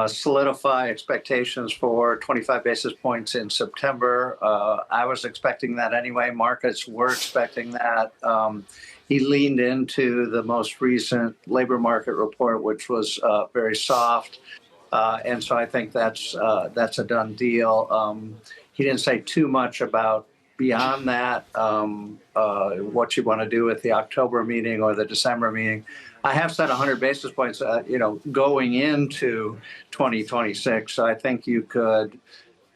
solidify expectations for 25 basis points in September. I was expecting that anyway. Markets were expecting that. He leaned into the most recent labor market report, which was very soft. And so I think that's a done deal. He didn't say too much about beyond that, what you want to do with the October meeting or the December meeting. I have said 100 basis points, going into 2026. So I think you could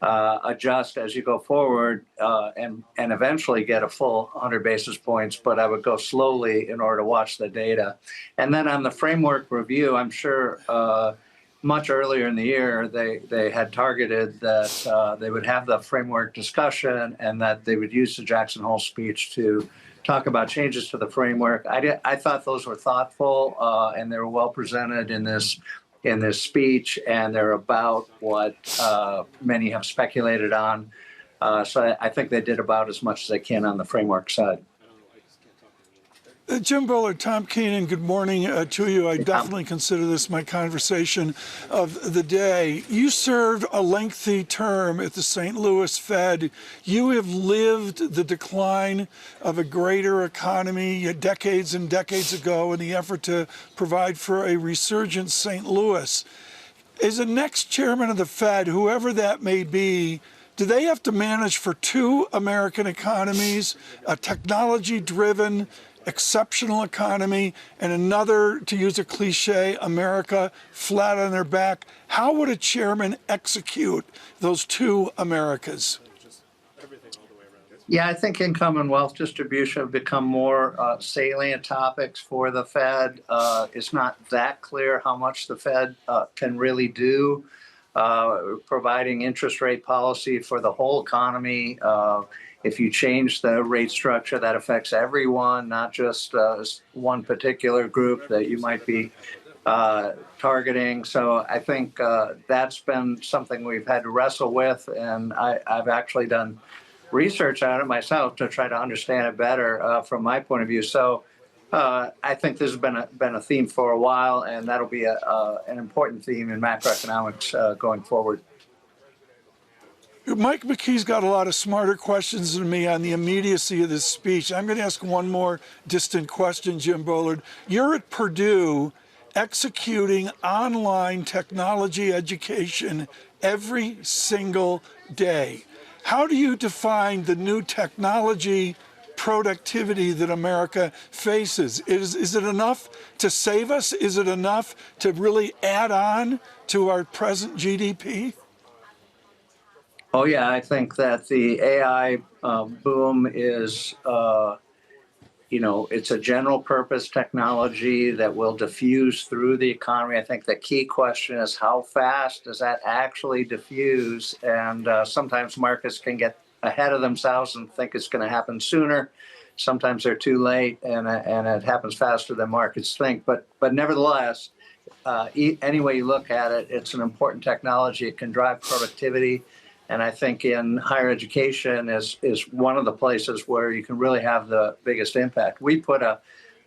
adjust as you go forward and eventually get a full 100 basis points, but I would go slowly in order to watch the data. And then on the framework review, I'm sure much earlier in the year, they had targeted that they would have the framework discussion and that they would use the Jackson Hole speech to talk about changes to the framework. I thought those were thoughtful and they were well presented in this speech, and they're about what many have speculated on. So I think they did about as much as they can on the framework side. Jim Bullard, Tom Keene, good morning to you. I definitely consider this my conversation of the day. You served a lengthy term at the St. Louis Fed. You have lived the decline of a greater economy decades and decades ago in the effort to provide for a resurgent St. Louis. As the next chairman of the Fed, whoever that may be, do they have to manage for two American economies, a technology-driven, exceptional economy, and another, to use a cliche, America flat on their back? How would a chairman execute those two Americas? Yeah, I think income and wealth distribution have become more salient topics for the Fed. It's not that clear how much the Fed can really do, providing interest rate policy for the whole economy. If you change the rate structure, that affects everyone, not just one particular group that you might be targeting. So I think that's been something we've had to wrestle with, and I've actually done research on it myself to try to understand it better from my point of view. So I think this has been a theme for a while, and that'll be an important theme in macroeconomics going forward. Mike McKee's got a lot of smarter questions than me on the immediacy of this speech. I'm going to ask one more distant question, Jim Bullard. You're at Purdue executing online technology education every single day. How do you define the new technology productivity that America faces? Is it enough to save us? Is it enough to really add on to our present GDP? Oh, yeah, I think that the AI boom is, it's a general purpose technology that will diffuse through the economy. I think the key question is how fast does that actually diffuse? And sometimes markets can get ahead of themselves and think it's going to happen sooner. Sometimes they're too late and it happens faster than markets think. But nevertheless, any way you look at it, it's an important technology. It can drive productivity. And I think in higher education is one of the places where you can really have the biggest impact. We put a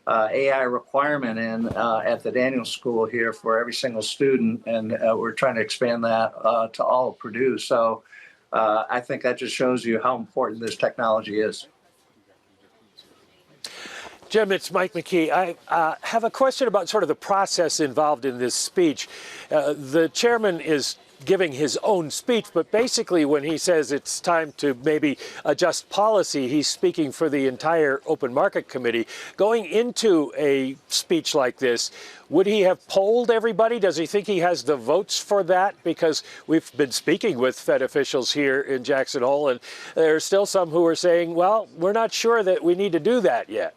AI requirement in at the Daniels School here for every single student, and we're trying to expand that to all of Purdue. So I think that just shows you how important this technology is. Jim, it's Mike McKee. I have a question about sort of the process involved in this speech. The chairman is giving his own speech, but basically when he says it's time to maybe adjust policy, he's speaking for the entire Open Market Committee. Going into a speech like this, would he have polled everybody? Does he think he has the votes for that? Because we've been speaking with Fed officials here in Jackson Hole, and there are still some who are saying, well, we're not sure that we need to do that yet.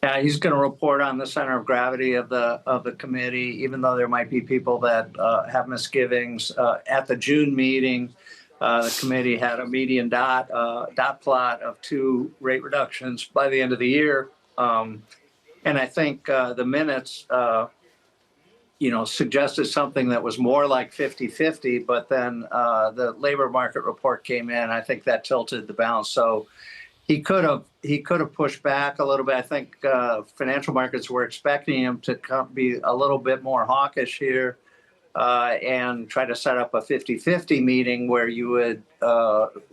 Yeah, he's going to report on the center of gravity of the committee, even though there might be people that have misgivings. At the June meeting, the committee had a median dot plot of 2 rate reductions by the end of the year. And I think the minutes, suggested something that was more like 50-50, but then the labor market report came in. I think that tilted the balance. So he could have pushed back a little bit. I think financial markets were expecting him to be a little bit more hawkish here and try to set up a 50-50 meeting where you would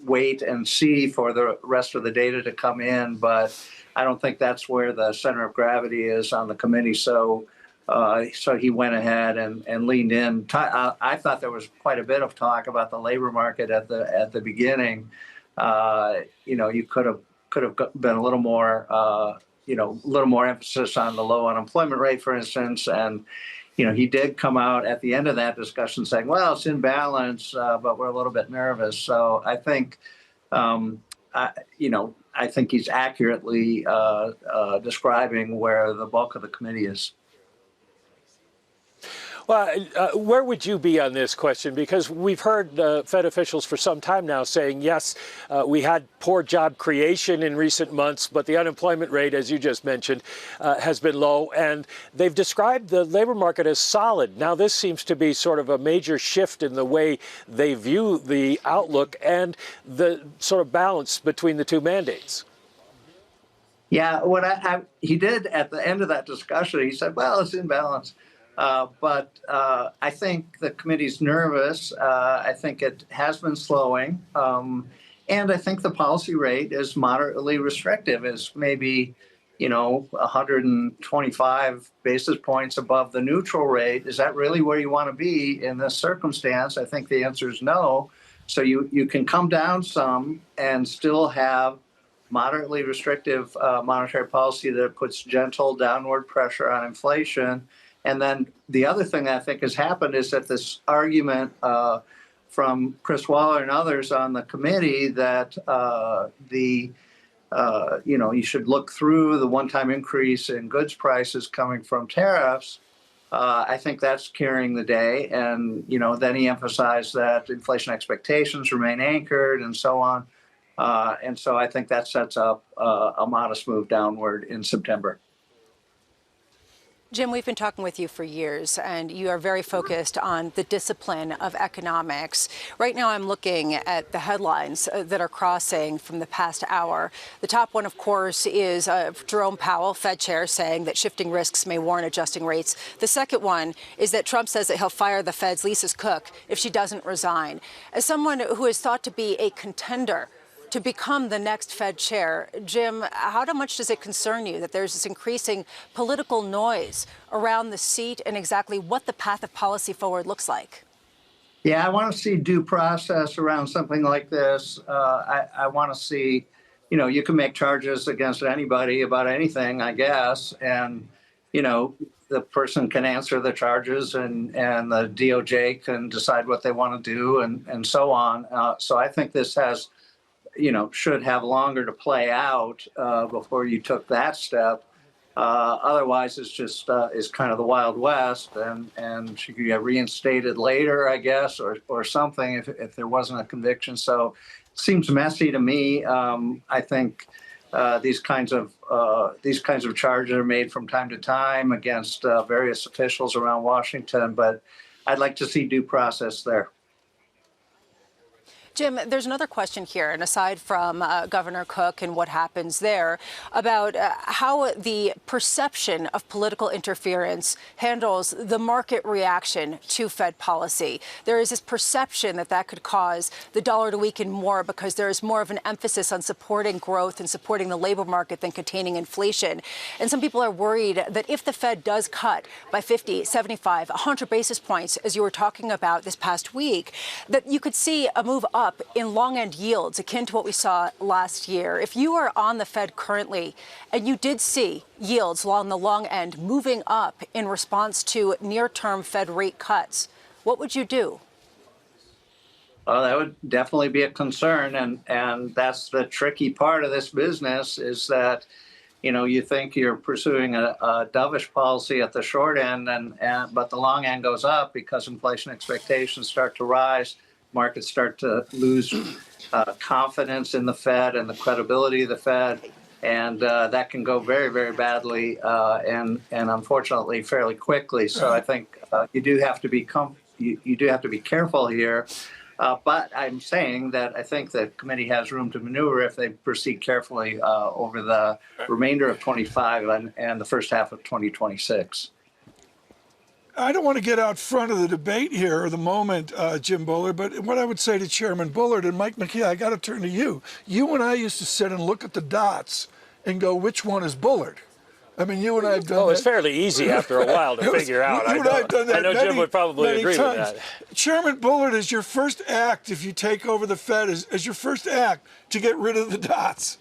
wait and see for the rest of the data to come in. But I don't think that's where the center of gravity is on the committee. So he went ahead and leaned in. I thought there was quite a bit of talk about the labor market at the beginning. You could have been a little more, little more emphasis on the low unemployment rate, for instance. And, he did come out at the end of that discussion saying, well, it's in balance, but we're a little bit nervous. So I think, I think he's accurately describing where the bulk of the committee is. Well, where would you be on this question? Because we've heard Fed officials for some time now saying, yes, we had poor job creation in recent months, but the unemployment rate, as you just mentioned, has been low. And they've described the labor market as solid. Now, this seems to be sort of a major shift in the way they view the outlook and the sort of balance between the two mandates. Yeah, what he did at the end of that discussion, he said, well, it's in balance. But I think the committee's nervous. I think it has been slowing. And I think the policy rate is moderately restrictive, is maybe, 125 basis points above the neutral rate. Is that really where you want to be in this circumstance? I think the answer is no. So you can come down some and still have moderately restrictive monetary policy that puts gentle downward pressure on inflation. And then the other thing I think has happened is that this argument from Chris Waller and others on the committee that you should look through the one-time increase in goods prices coming from tariffs. I think that's carrying the day. And, then he emphasized that inflation expectations remain anchored and so on. And so I think that sets up a modest move downward in September. Jim, we've been talking with you for years, and you are very focused on the discipline of economics. Right now, I'm looking at the headlines that are crossing from the past hour. The top one, of course, is Jerome Powell, Fed chair, saying that shifting risks may warrant adjusting rates. The second one is that Trump says that he'll fire the Fed's Lisa's cook if she doesn't resign. As someone who is thought to be a contender to become the next Fed chair, Jim, how much does it concern you that there's this increasing political noise around the seat and exactly what the path of policy forward looks like? Yeah, I want to see due process around something like this. I want to see, you can make charges against anybody about anything, I guess. And, the person can answer the charges and the DOJ can decide what they want to do and so on. So I think this has should have longer to play out before you took that step. Otherwise, it's just is kind of the Wild West, and she could get reinstated later, I guess, or something if there wasn't a conviction. So it seems messy to me. I think these kinds of charges are made from time to time against various officials around Washington, but I'd like to see due process there. Jim, there's another question here, and aside from Governor Cook and what happens there, about how the perception of political interference handles the market reaction to Fed policy. There is this perception that could cause the dollar to weaken more because there is more of an emphasis on supporting growth and supporting the labor market than containing inflation. And some people are worried that if the Fed does cut by 50, 75, 100 basis points, as you were talking about this past week, that you could see a move up in long-end yields akin to what we saw last year. If you are on the Fed currently and you did see yields along the long end moving up in response to near-term Fed rate cuts, what would you do? Well, that would definitely be a concern. And that's the tricky part of this business is that, you think you're pursuing a dovish policy at the short end, but the long end goes up because inflation expectations start to rise. Markets start to lose confidence in the Fed and the credibility of the Fed, and that can go very, very badly and unfortunately fairly quickly. So I think you do have to be you do have to be careful here. But I'm saying that I think the committee has room to maneuver if they proceed carefully over the remainder of 25 and the first half of 2026. I don't want to get out front of the debate here or the moment, Jim Bullard, but what I would say to Chairman Bullard and Mike McKee, I got to turn to you. You and I used to sit and look at the dots and go, which one is Bullard? I mean, you and I have done that. Oh, it's fairly easy after a while to figure out. You and I have done that I know Jim would probably agree with that. Chairman Bullard, is your first act, if you take over the Fed, is your first act to get rid of the dots?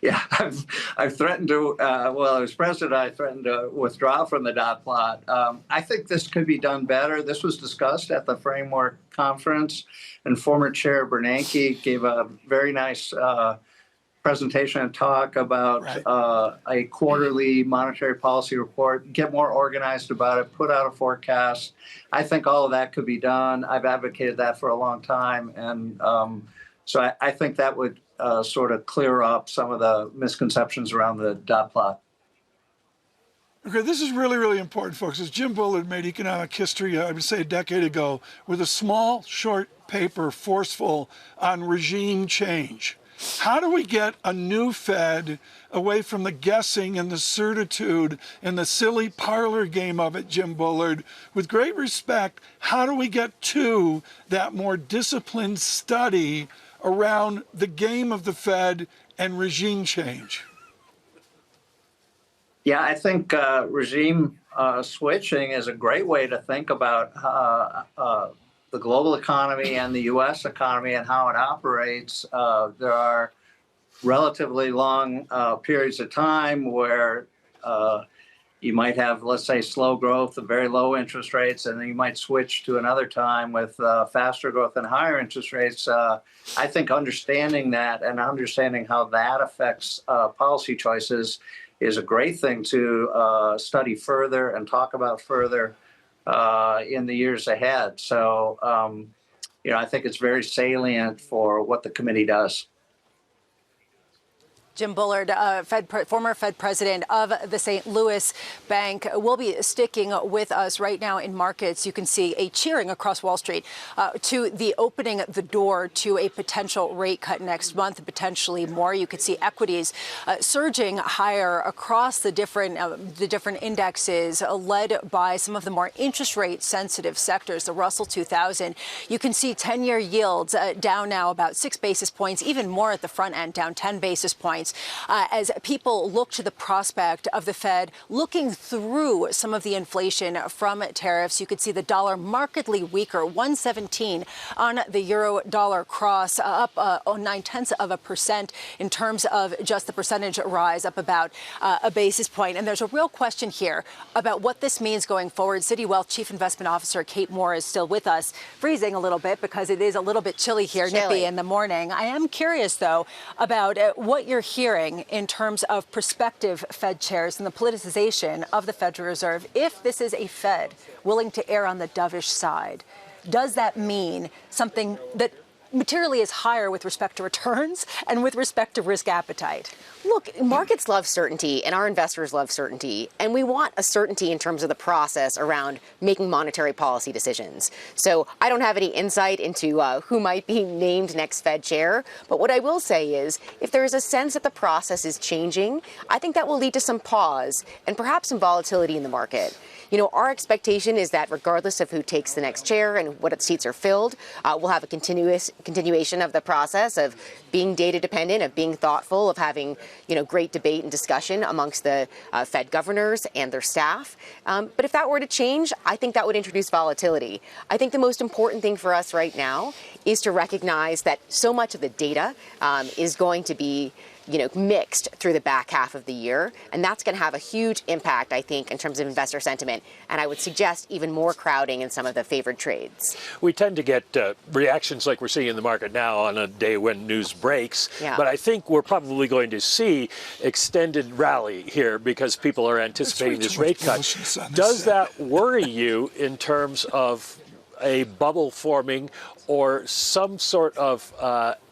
Yeah, I've threatened to, as president, I threatened to withdraw from the dot plot. I think this could be done better. This was discussed at the Framework Conference, and former Chair Bernanke gave a very nice presentation and talk about a quarterly monetary policy report, get more organized about it, put out a forecast. I think all of that could be done. I've advocated that for a long time. And so I think that would sort of clear up some of the misconceptions around the dot plot. Okay, this is really, really important, folks. As Jim Bullard made economic history, I would say a decade ago, with a small, short paper, forceful on regime change. How do we get a new Fed away from the guessing and the certitude and the silly parlor game of it, Jim Bullard? With great respect, how do we get to that more disciplined study around the game of the Fed and regime change? Yeah, I think regime switching is a great way to think about the global economy and the U.S. economy and how it operates. There are relatively long periods of time where you might have, let's say, slow growth and very low interest rates, and then you might switch to another time with faster growth and higher interest rates. I think understanding that and understanding how that affects policy choices is a great thing to study further and talk about further in the years ahead. So, I think it's very salient for what the committee does. Jim Bullard, former Fed president of the St. Louis Bank, will be sticking with us right now in markets. You can see a cheering across Wall Street to the opening the door to a potential rate cut next month, potentially more. You could see equities surging higher across the different indexes, led by some of the more interest rate sensitive sectors, the Russell 2000. You can see 10-year yields down now about 6 basis points, even more at the front end, down 10 basis points. As people look to the prospect of the Fed looking through some of the inflation from tariffs. You could see the dollar markedly weaker, 117 on the euro dollar cross, up 0.9% in terms of just the percentage rise, up about a basis point. And there's a real question here about what this means going forward. Citi Wealth Chief Investment Officer Kate Moore is still with us, freezing a little bit because it is a little bit chilly here, nippy in the morning. I am curious, though, about what you're hearing in terms of prospective Fed chairs and the politicization of the Federal Reserve. If this is a Fed willing to err on the dovish side, does that mean something that materially is higher with respect to returns and with respect to risk appetite? Look, markets love certainty and our investors love certainty, and we want a certainty in terms of the process around making monetary policy decisions. So I don't have any insight into who might be named next Fed chair, but what I will say is if there is a sense that the process is changing, I think that will lead to some pause and perhaps some volatility in the market. Our expectation is that regardless of who takes the next chair and what seats are filled, we'll have a continuation of the process of being data dependent, of being thoughtful, of having, great debate and discussion amongst the Fed governors and their staff. But if that were to change, I think that would introduce volatility. I think the most important thing for us right now is to recognize that so much of the data is going to be mixed through the back half of the year. And that's going to have a huge impact, I think, in terms of investor sentiment. And I would suggest even more crowding in some of the favored trades. We tend to get reactions like we're seeing in the market now on a day when news breaks. Yeah. But I think we're probably going to see extended rally here because people are anticipating this rate cut. Does that worry you in terms of a bubble forming or some sort of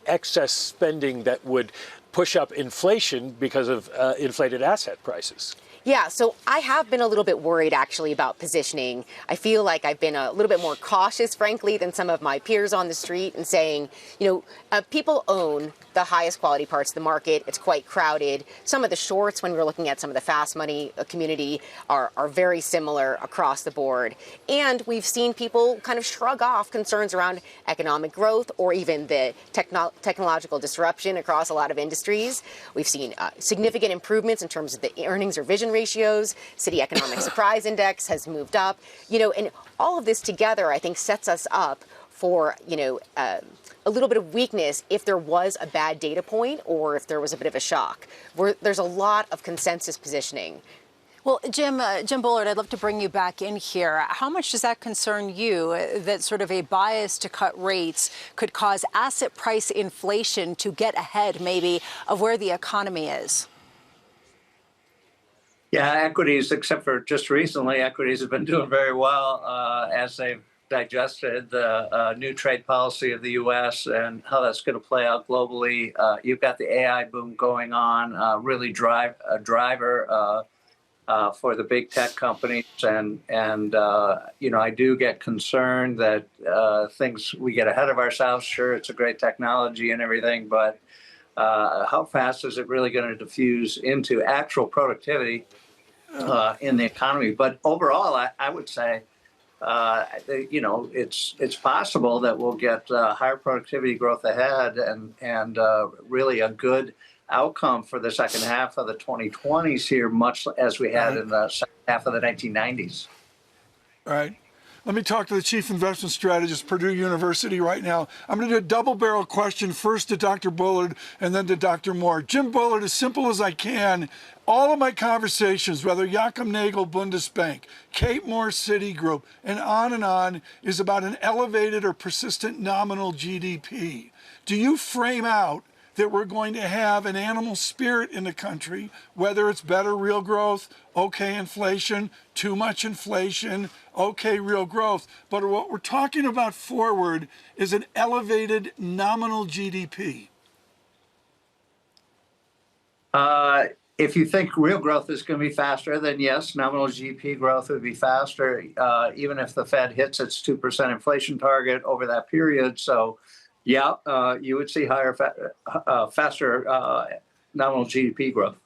excess spending that would push up inflation because of inflated asset prices? Yeah, so I have been a little bit worried, actually, about positioning. I feel like I've been a little bit more cautious, frankly, than some of my peers on the street and saying, people own the highest quality parts of the market. It's quite crowded. Some of the shorts, when we're looking at some of the fast money community, are very similar across the board. And we've seen people kind of shrug off concerns around economic growth or even the technological disruption across a lot of industries. We've seen significant improvements in terms of the earnings or vision ratios. Citi Economic Surprise Index has moved up. And all of this together, I think, sets us up for, a little bit of weakness if there was a bad data point or if there was a bit of a shock. There's a lot of consensus positioning. Well, Jim Bullard, I'd love to bring you back in here. How much does that concern you, that sort of a bias to cut rates could cause asset price inflation to get ahead maybe of where the economy is? Yeah, equities, except for just recently, equities have been doing very well as they've digested the new trade policy of the U.S. and how that's going to play out globally. You've got the AI boom going on, really a driver for the big tech companies. And I do get concerned that we get ahead of ourselves. Sure, it's a great technology and everything, but how fast is it really going to diffuse into actual productivity in the economy? But overall, I would say, it's possible that we'll get higher productivity growth ahead and really a good outcome for the second half of the 2020s here, much as we had in the second half of the 1990s. All right. Let me talk to the chief investment strategist, Purdue University, right now. I'm going to do a double-barrel question, first to Dr. Bullard and then to Dr. Moore. Jim Bullard, as simple as I can, all of my conversations, whether Joachim Nagel, Bundesbank, Kate Moore, Citigroup, and on, is about an elevated or persistent nominal GDP. Do you frame out that we're going to have an animal spirit in the country, whether it's better real growth, okay inflation, too much inflation, okay real growth. But what we're talking about forward is an elevated nominal GDP. If you think real growth is going to be faster, then yes, nominal GDP growth would be faster, even if the Fed hits its 2% inflation target over that period. So, yeah, you would see higher, faster nominal GDP growth.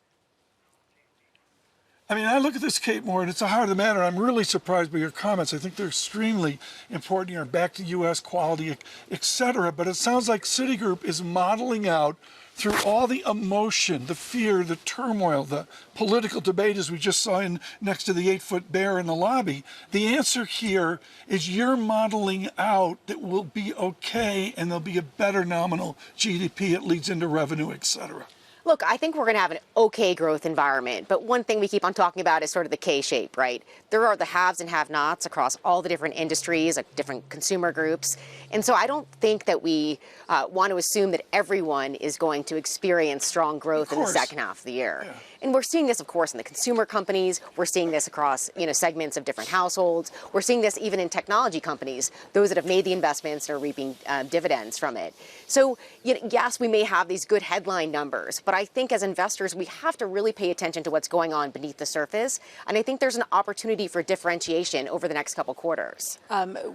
I mean, I look at this, Kate Moore, and it's a heart of the matter. I'm really surprised by your comments. I think they're extremely important here, back to U.S. quality, et cetera. But it sounds like Citigroup is modeling out through all the emotion, the fear, the turmoil, the political debate, as we just saw next to the 8-foot bear in the lobby. The answer here is you're modeling out that we'll be okay and there'll be a better nominal GDP. It leads into revenue, et cetera. Look, I think we're going to have an okay growth environment, but one thing we keep on talking about is sort of the K-shape, right? There are the haves and have-nots across all the different industries, like different consumer groups. And so I don't think that we want to assume that everyone is going to experience strong growth in the second half of the year. Yeah. And we're seeing this, of course, in the consumer companies. We're seeing this across, segments of different households. We're seeing this even in technology companies, those that have made the investments and are reaping dividends from it. So, yes, we may have these good headline numbers, but I think as investors, we have to really pay attention to what's going on beneath the surface. And I think there's an opportunity for differentiation over the next couple quarters.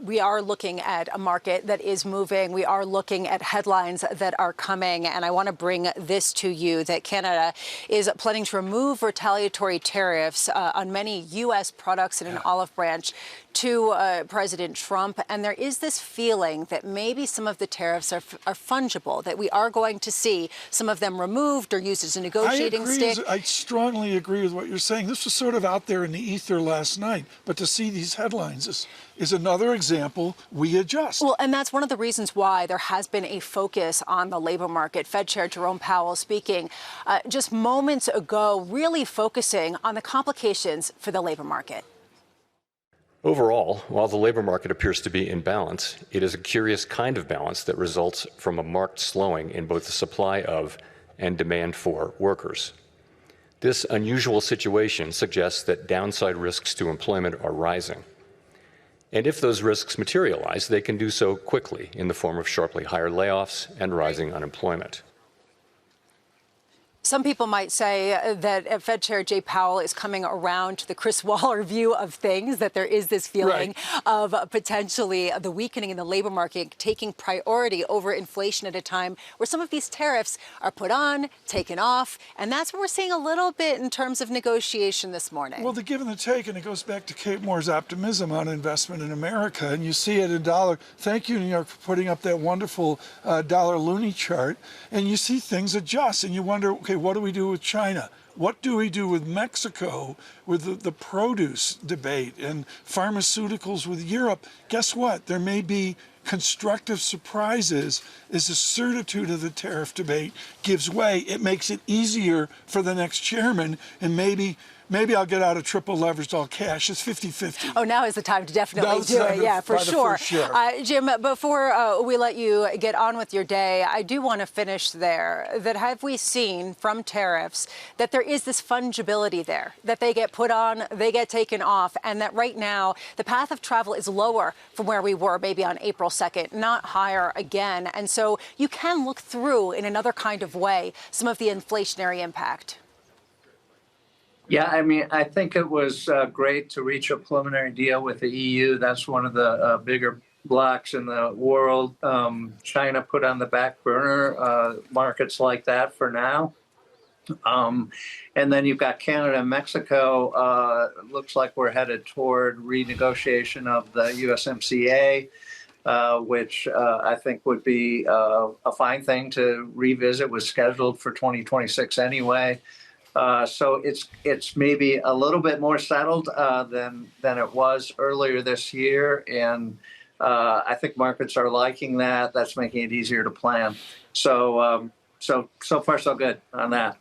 We are looking at a market that is moving. We are looking at headlines that are coming. And I want to bring this to you, that Canada is planning to remove retaliatory tariffs on many U.S. products in an olive branch to President Trump. And there is this feeling that maybe some of the tariffs are fungible, that we are going to see some of them removed or used as a negotiating stick. I strongly agree with what you're saying. This was sort of out there in the ether last night, but to see these headlines is another example. We adjust. Well, and that's one of the reasons why there has been a focus on the labor market. Fed Chair Jerome Powell speaking just moments ago, really focusing on the complications for the labor market. Overall, while the labor market appears to be in balance, it is a curious kind of balance that results from a marked slowing in both the supply of and demand for workers. This unusual situation suggests that downside risks to employment are rising. And if those risks materialize, they can do so quickly in the form of sharply higher layoffs and rising unemployment. Some people might say that Fed Chair Jay Powell is coming around to the Chris Waller view of things, that there is this feeling of potentially the weakening in the labor market taking priority over inflation at a time where some of these tariffs are put on, taken off. And that's what we're seeing a little bit in terms of negotiation this morning. Well, the give and the take, and it goes back to Kate Moore's optimism on investment in America. And you see it in dollar. Thank you, New York, for putting up that wonderful dollar loonie chart. And you see things adjust, and you wonder, okay, what do we do with China? What do we do with Mexico, with the produce debate, and pharmaceuticals with Europe? Guess what? There may be constructive surprises as the certitude of the tariff debate gives way. It makes it easier for the next chairman, and maybe I'll get out of triple leveraged all cash. It's 50-50. Oh, now is the time to definitely do it. Yeah, for sure. Jim, before we let you get on with your day, I do want to finish there. That have we seen from tariffs that there is this fungibility there, that they get put on, they get taken off, and that right now the path of travel is lower from where we were maybe on April 2nd, not higher again. And so you can look through in another kind of way some of the inflationary impact. Yeah, I mean, I think it was great to reach a preliminary deal with the EU. That's one of the bigger blocks in the world. China put on the back burner markets like that for now. And then you've got Canada and Mexico. Looks like we're headed toward renegotiation of the USMCA, which I think would be a fine thing to revisit. Was scheduled for 2026 anyway. So it's maybe a little bit more settled than it was earlier this year, and I think markets are liking that. That's making it easier to plan. So far so good on that.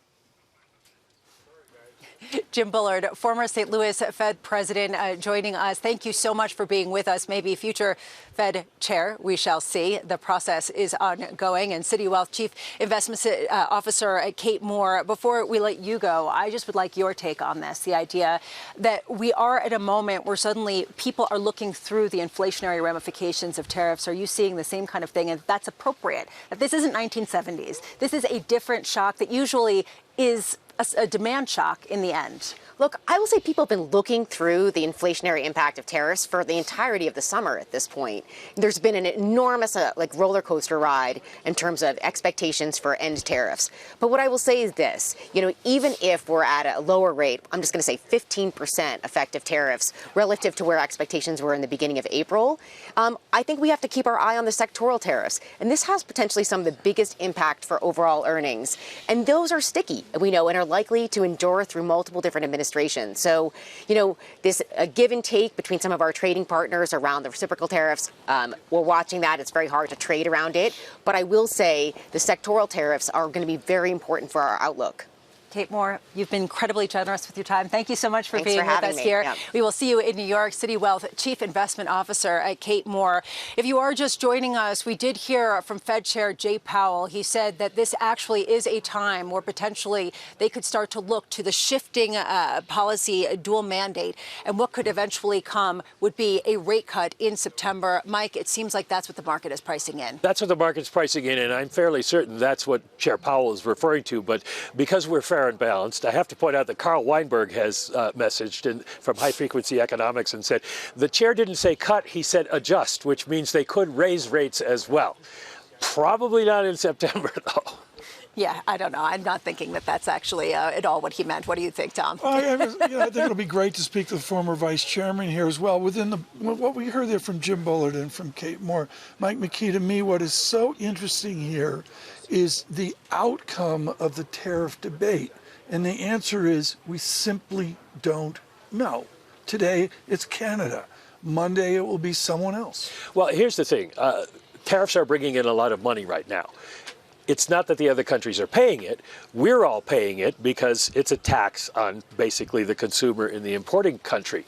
Jim Bullard, former St. Louis Fed president, joining us. Thank you so much for being with us. Maybe future Fed chair, we shall see. The process is ongoing. And Citi Wealth Chief Investment Officer Kate Moore, before we let you go, I just would like your take on this, the idea that we are at a moment where suddenly people are looking through the inflationary ramifications of tariffs. Are you seeing the same kind of thing? And that's appropriate. That this isn't 1970s. This is a different shock that usually is a demand shock in the end. Look, I will say people have been looking through the inflationary impact of tariffs for the entirety of the summer at this point. There's been an enormous roller coaster ride in terms of expectations for end tariffs. But what I will say is this, even if we're at a lower rate, I'm just going to say 15% effective tariffs relative to where expectations were in the beginning of April, I think we have to keep our eye on the sectoral tariffs. And this has potentially some of the biggest impact for overall earnings. And those are sticky, we know, and are likely to endure through multiple different administrations. So, this give and take between some of our trading partners around the reciprocal tariffs, we're watching that. It's very hard to trade around it. But I will say the sectoral tariffs are going to be very important for our outlook. Kate Moore, you've been incredibly generous with your time. Thank you so much for being with us me. here. Yeah. We will see you in New York. Citi Wealth Chief Investment Officer Kate Moore. If you are just joining us, we did hear from Fed Chair Jay Powell. He said that this actually is a time where potentially they could start to look to the shifting policy dual mandate, and what could eventually come would be a rate cut in September. Mike, it seems like that's what the market is pricing in. That's what the market's pricing in, and I'm fairly certain that's what Chair Powell is referring to. But because we're fair and balanced, I have to point out that Carl Weinberg has messaged from High Frequency Economics and said the chair didn't say cut, he said adjust, which means they could raise rates as well. Probably not in September, though. Yeah, I don't know. I'm not thinking that that's actually at all what he meant. What do you think, Tom? I think it'll be great to speak to the former vice chairman here as well. Within what we heard there from Jim Bullard and from Kate Moore, Mike McKee, to me, what is so interesting here is the outcome of the tariff debate. And the answer is we simply don't know. Today, it's Canada. Monday, it will be someone else. Well, here's the thing. Tariffs are bringing in a lot of money right now. It's not that the other countries are paying it. We're all paying it because it's a tax on basically the consumer in the importing country.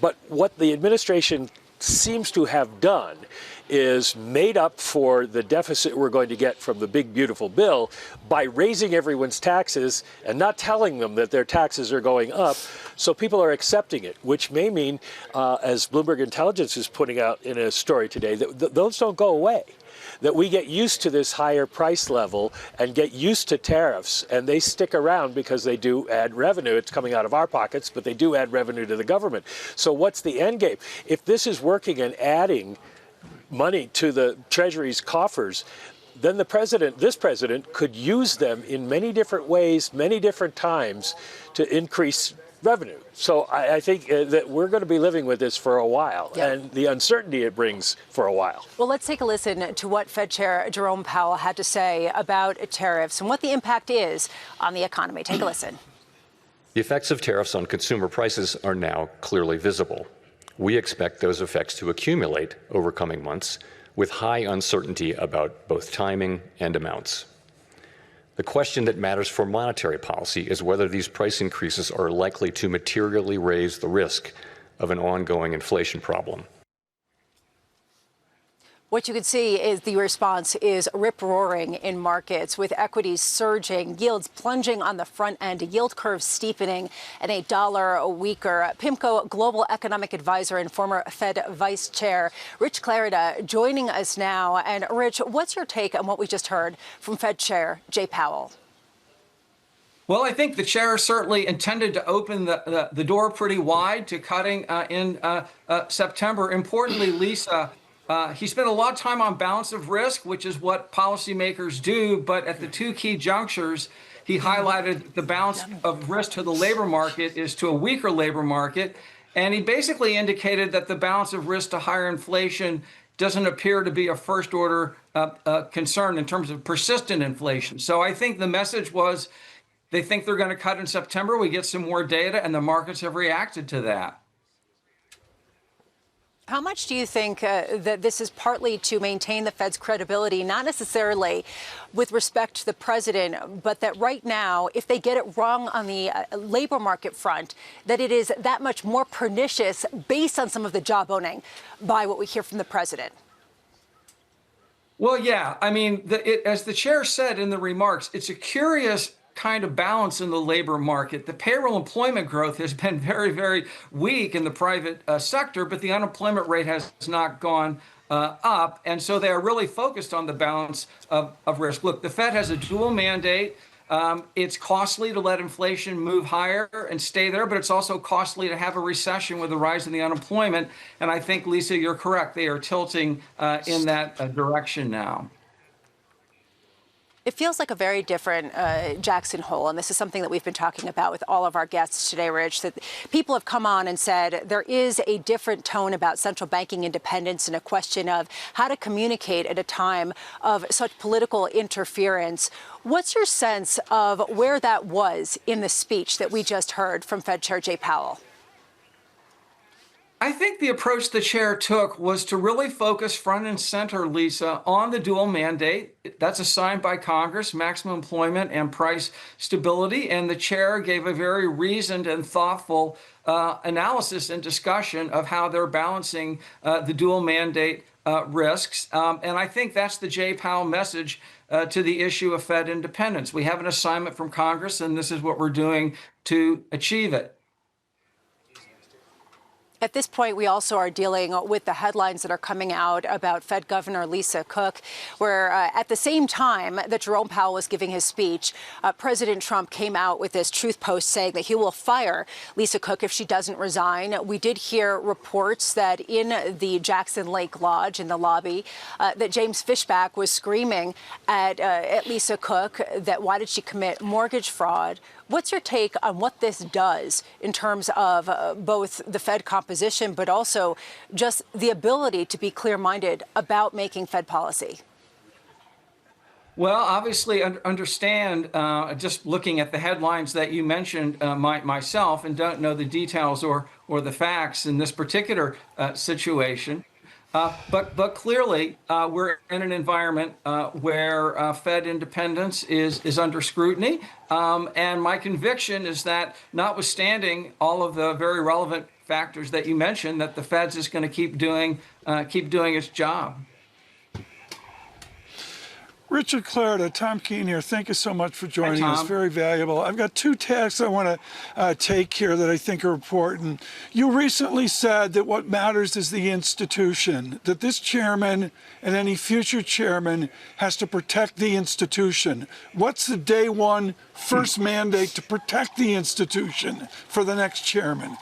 But what the administration seems to have done is made up for the deficit we're going to get from the big, beautiful bill by raising everyone's taxes and not telling them that their taxes are going up. So people are accepting it, which may mean, as Bloomberg Intelligence is putting out in a story today, that those don't go away. That we get used to this higher price level and get used to tariffs, and they stick around because they do add revenue. It's coming out of our pockets, but they do add revenue to the government. So what's the end game? If this is working and adding money to the Treasury's coffers, then this president could use them in many different ways, many different times to increase revenue. So I think that we're going to be living with this for a while, and the uncertainty it brings for a while. Well, let's take a listen to what Fed Chair Jerome Powell had to say about tariffs and what the impact is on the economy. Take a listen. The effects of tariffs on consumer prices are now clearly visible. We expect those effects to accumulate over coming months with high uncertainty about both timing and amounts. The question that matters for monetary policy is whether these price increases are likely to materially raise the risk of an ongoing inflation problem. What you can see is the response is rip-roaring in markets, with equities surging, yields plunging on the front end, a yield curve steepening, and a dollar weaker. PIMCO Global Economic Advisor and former Fed Vice Chair Rich Clarida joining us now. And Rich, what's your take on what we just heard from Fed Chair Jay Powell? Well, I think the chair certainly intended to open the door pretty wide to cutting in September. Importantly, Lisa, He spent a lot of time on balance of risk, which is what policymakers do. But at the two key junctures, he highlighted that the balance of risk to the labor market is to a weaker labor market. And he basically indicated that the balance of risk to higher inflation doesn't appear to be a first order concern in terms of persistent inflation. So I think the message was they think they're going to cut in September. We get some more data, and the markets have reacted to that. How much do you think that this is partly to maintain the Fed's credibility, not necessarily with respect to the president, but that right now, if they get it wrong on the labor market front, that it is that much more pernicious based on some of the jawboning by what we hear from the president? Well, yeah. I mean, as the chair said in the remarks, it's a curious kind of balance in the labor market. The payroll employment growth has been very, very weak in the private sector, but the unemployment rate has not gone up. And so they are really focused on the balance of risk. Look, the Fed has a dual mandate. It's costly to let inflation move higher and stay there, but it's also costly to have a recession with the rise in the unemployment. And I think, Lisa, you're correct. They are tilting in that direction now. It feels like a very different Jackson Hole, and this is something that we've been talking about with all of our guests today, Rich, that people have come on and said there is a different tone about central banking independence and a question of how to communicate at a time of such political interference. What's your sense of where that was in the speech that we just heard from Fed Chair Jay Powell? I think the approach the chair took was to really focus front and center, Lisa, on the dual mandate. That's assigned by Congress, maximum employment and price stability. And the chair gave a very reasoned and thoughtful analysis and discussion of how they're balancing the dual mandate risks. And I think that's the Jay Powell message to the issue of Fed independence. We have an assignment from Congress, and this is what we're doing to achieve it. At this point, we also are dealing with the headlines that are coming out about Fed Governor Lisa Cook, where at the same time that Jerome Powell was giving his speech, President Trump came out with this truth post saying that he will fire Lisa Cook if she doesn't resign. We did hear reports that in the Jackson Lake Lodge in the lobby, that James Fishback was screaming at Lisa Cook that why did she commit mortgage fraud? What's your take on what this does in terms of both the Fed composition, but also just the ability to be clear-minded about making Fed policy? Well, obviously, understand, just looking at the headlines that you mentioned myself, and don't know the details or the facts in this particular situation. But clearly, we're in an environment where Fed independence is under scrutiny. And my conviction is that, notwithstanding all of the very relevant factors that you mentioned, that the Fed's is going to keep doing its job. Richard Clarida, Tom Keene here. Thank you so much for joining us. Very valuable. I've got two tasks I want to take here that I think are important. You recently said that what matters is the institution, that this chairman and any future chairman has to protect the institution. What's the day one first mandate to protect the institution for the next chairman?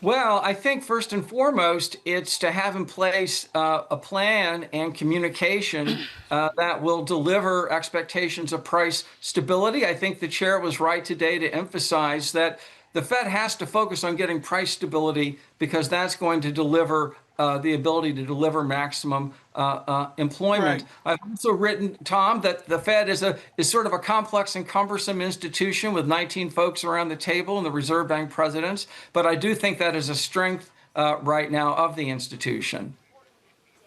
Well, I think first and foremost, it's to have in place a plan and communication that will deliver expectations of price stability. I think the chair was right today to emphasize that the Fed has to focus on getting price stability because that's going to deliver the ability to deliver maximum employment. Right. I've also written, Tom, that the Fed is sort of a complex and cumbersome institution with 19 folks around the table and the Reserve Bank presidents. But I do think that is a strength right now of the institution.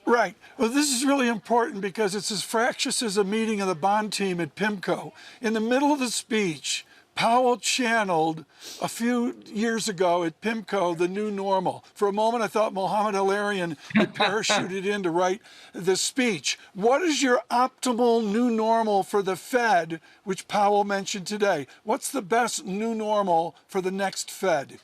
Right. Well, this is really important because it's as fractious as a meeting of the bond team at PIMCO. In the middle of the speech, Powell channeled a few years ago at PIMCO the new normal. For a moment, I thought Mohammed Hilarion had parachuted in to write the speech. What is your optimal new normal for the Fed, which Powell mentioned today? What's the best new normal for the next Fed?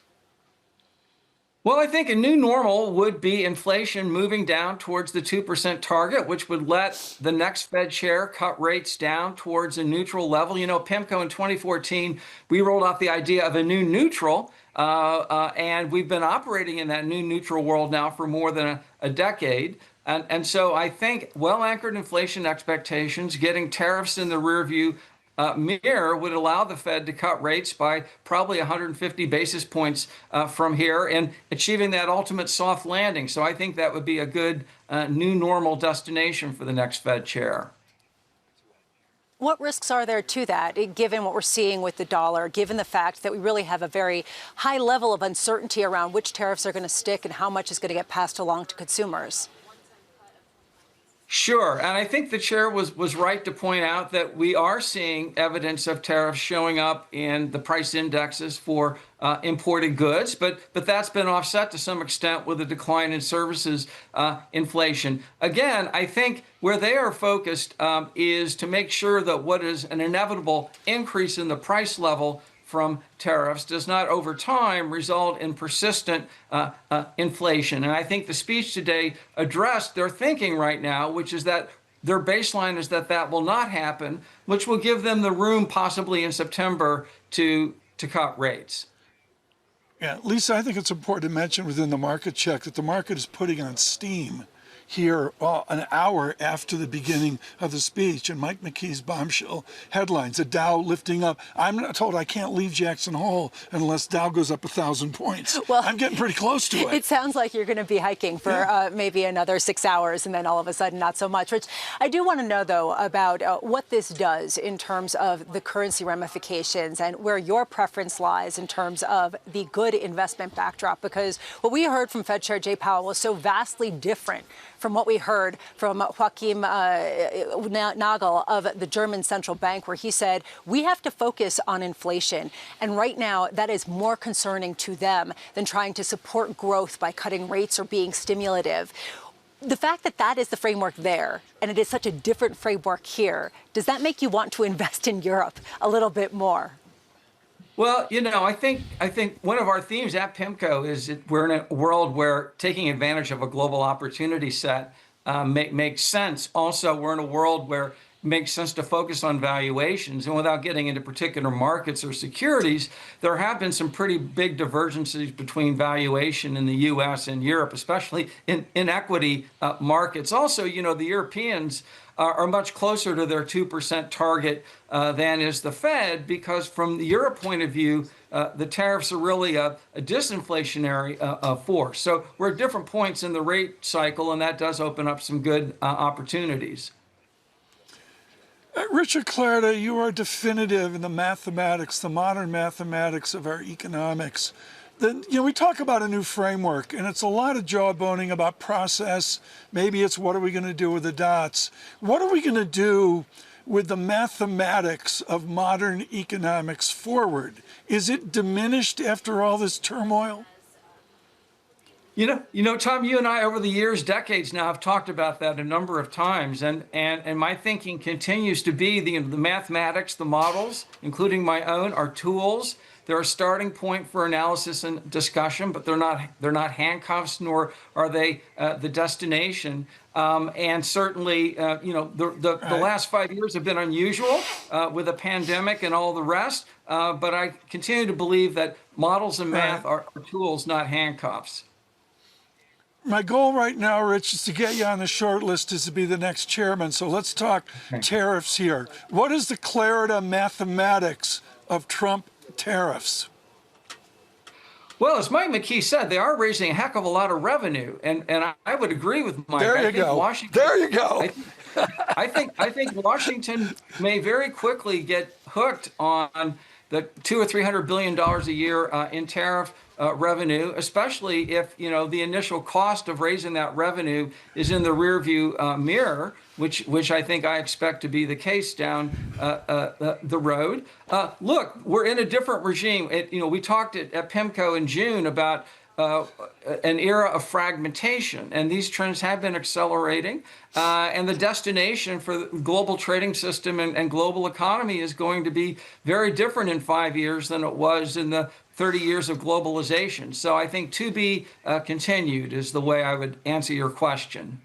Well, I think a new normal would be inflation moving down towards the 2% target, which would let the next Fed chair cut rates down towards a neutral level. You know, PIMCO in 2014, we rolled out the idea of a new neutral, and we've been operating in that new neutral world now for more than a decade. And so I think well-anchored inflation expectations, getting tariffs in the rear view mirror would allow the Fed to cut rates by probably 150 basis points from here and achieving that ultimate soft landing. So I think that would be a good new normal destination for the next Fed chair. What risks are there to that, given what we're seeing with the dollar, given the fact that we really have a very high level of uncertainty around which tariffs are going to stick and how much is going to get passed along to consumers? Sure. And I think the chair was right to point out that we are seeing evidence of tariffs showing up in the price indexes for imported goods, but that's been offset to some extent with a decline in services inflation. Again, I think where they are focused is to make sure that what is an inevitable increase in the price level from tariffs does not over time result in persistent inflation. And I think the speech today addressed their thinking right now, which is that their baseline is that that will not happen, which will give them the room possibly in September to cut rates. Yeah, Lisa, I think it's important to mention within the market check that the market is putting on steam here an hour after the beginning of the speech, and Mike McKee's bombshell headlines, the Dow lifting up. I'm told I can't leave Jackson Hole unless Dow goes up 1,000 points. Well, I'm getting pretty close to it. It sounds like you're going to be hiking for maybe another 6 hours, and then all of a sudden not so much. Rich, I do want to know, though, about what this does in terms of the currency ramifications and where your preference lies in terms of the good investment backdrop, because what we heard from Fed Chair Jay Powell was so vastly different from what we heard from Joachim Nagel of the German central bank, where he said, we have to focus on inflation. And right now, that is more concerning to them than trying to support growth by cutting rates or being stimulative. The fact that that is the framework there, and it is such a different framework here, does that make you want to invest in Europe a little bit more? Well, you know, I think one of our themes at PIMCO is that we're in a world where taking advantage of a global opportunity set makes sense. Also, we're in a world where it makes sense to focus on valuations. And without getting into particular markets or securities, there have been some pretty big divergences between valuation in the U.S. and Europe, especially in equity markets. Also, you know, the Europeans are much closer to their 2% target than is the Fed, because from the Europe point of view, the tariffs are really a disinflationary force. So we're at different points in the rate cycle, and that does open up some good opportunities. Richard Clarida, you are definitive in the mathematics, the modern mathematics of our economics. Then, you know, we talk about a new framework, and it's a lot of jawboning about process. Maybe it's what are we going to do with the dots? What are we going to do with the mathematics of modern economics forward? Is it diminished after all this turmoil? You know, Tom, you and I over the years, decades now, have talked about that a number of times, and my thinking continues to be the mathematics, the models, including my own, are tools. They're a starting point for analysis and discussion, but they're not handcuffs, nor are they the destination. And certainly, you know, the last 5 years have been unusual with a pandemic and all the rest. But I continue to believe that models and math are tools, not handcuffs. My goal right now, Rich, is to get you on the short list is to be the next chairman. So let's talk tariffs here. What is the Clarida mathematics of Trump tariffs? Well, as Mike McKee said, they are raising a heck of a lot of revenue, and I would agree with Mike. There you go. There you go. I think Washington may very quickly get hooked on the $200 or $300 billion a year in tariff revenue, especially if, you know, the initial cost of raising that revenue is in the rearview mirror, which I think I expect to be the case down the road. Look, we're in a different regime. You know, we talked at PIMCO in June about an era of fragmentation, and these trends have been accelerating. And the destination for the global trading system and global economy is going to be very different in 5 years than it was in the 30 years of globalization. So I think to be continued is the way I would answer your question.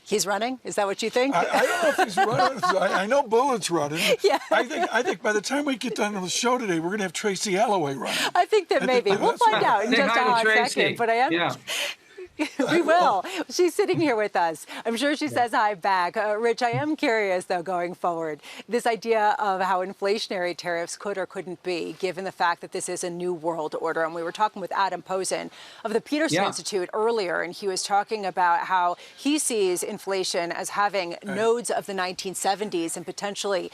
He's running? Is that what you think? I don't know if he's running. I know Bullard's running. Yeah. I think by the time we get done with the show today, we're going to have Tracy Alloway running. I think that maybe. We'll find out in just a hot Tracy. second. But I am. Yeah. We will. She's sitting here with us. I'm sure she says hi back. Rich, I am curious, though, going forward, this idea of how inflationary tariffs could or couldn't be, given the fact that this is a new world order. And we were talking with Adam Posen of the Peterson Institute earlier, and he was talking about how he sees inflation as having nodes of the 1970s and potentially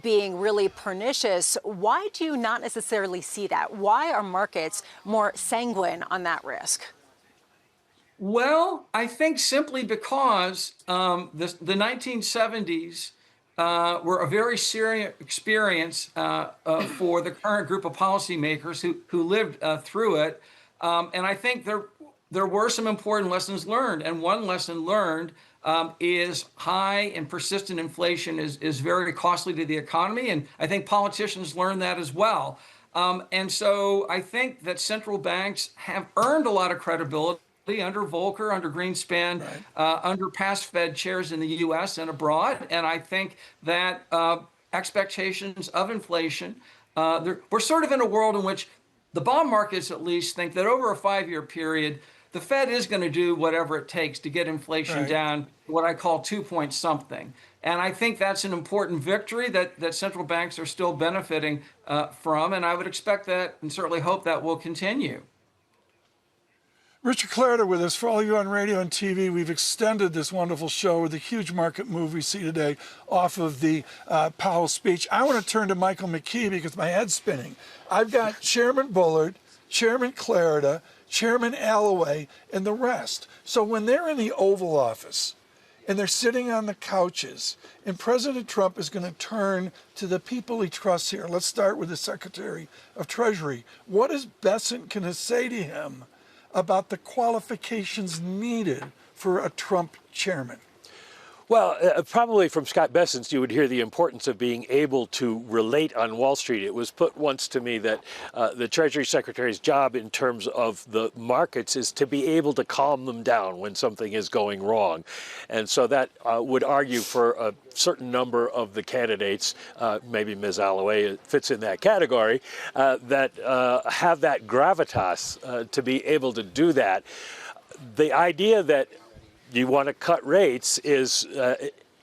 being really pernicious. Why do you not necessarily see that? Why are markets more sanguine on that risk? Well, I think simply because the 1970s were a very serious experience for the current group of policymakers who lived through it. And I think there were some important lessons learned. And one lesson learned is high and persistent inflation is very costly to the economy. And I think politicians learned that as well. And so I think that central banks have earned a lot of credibility under Volcker, under Greenspan, under past Fed chairs in the U.S. and abroad. And I think that expectations of inflation, we're sort of in a world in which the bond markets at least think that over a 5-year period, the Fed is going to do whatever it takes to get inflation down to what I call 2 point something. And I think that's an important victory that central banks are still benefiting from. And I would expect that and certainly hope that will continue. Rich Clarida with us. For all of you on radio and TV, we've extended this wonderful show with the huge market move we see today off of the Powell speech. I want to turn to Michael McKee because my head's spinning. I've got Chairman Bullard, Chairman Clarida, Chairman Alloway, and the rest. So when they're in the Oval Office and they're sitting on the couches and President Trump is going to turn to the people he trusts here, let's start with the Secretary of Treasury. What is Bessent going to say to him about the qualifications needed for a Trump chairman? Well, probably from Scott Bessent, you would hear the importance of being able to relate on Wall Street. It was put once to me that the Treasury Secretary's job in terms of the markets is to be able to calm them down when something is going wrong. And so that would argue for a certain number of the candidates, maybe Ms. Alloway fits in that category, that have that gravitas to be able to do that. The idea that you want to cut rates is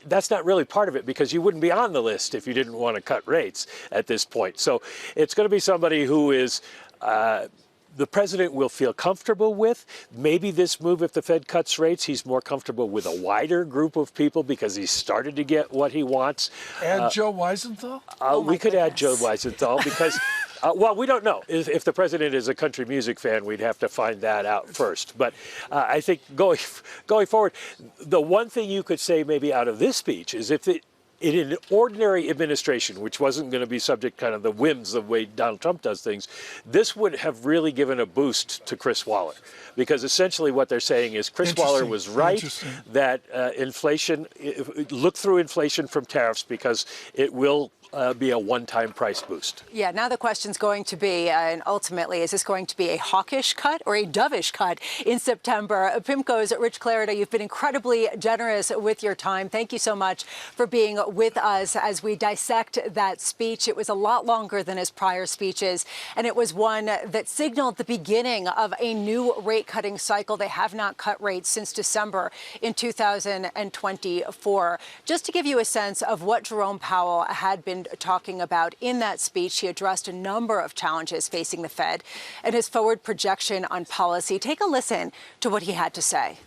that's not really part of it, because you wouldn't be on the list if you didn't want to cut rates at this point. So it's going to be somebody who is the president will feel comfortable with. Maybe this move, if the Fed cuts rates, he's more comfortable with a wider group of people because he's started to get what he wants. And Joe Weisenthal? We could add Joe Weisenthal because well, we don't know. If the president is a country music fan, we'd have to find that out first. But I think going forward, the one thing you could say maybe out of this speech is if in an ordinary administration, which wasn't going to be subject kind of the whims of the way Donald Trump does things, this would have really given a boost to Chris Waller. Because essentially what they're saying is Chris Waller was right that inflation, look through inflation from tariffs because it will be a one-time price boost. Yeah, now the question's going to be, and ultimately, is this going to be a hawkish cut or a dovish cut in September? PIMCO's Rich Clarida, you've been incredibly generous with your time. Thank you so much for being with us as we dissect that speech. It was a lot longer than his prior speeches, and it was one that signaled the beginning of a new rate-cutting cycle. They have not cut rates since December in 2024. Just to give you a sense of what Jerome Powell had been talking about in that speech, he addressed a number of challenges facing the Fed and his forward projection on policy. Take a listen to what he had to say.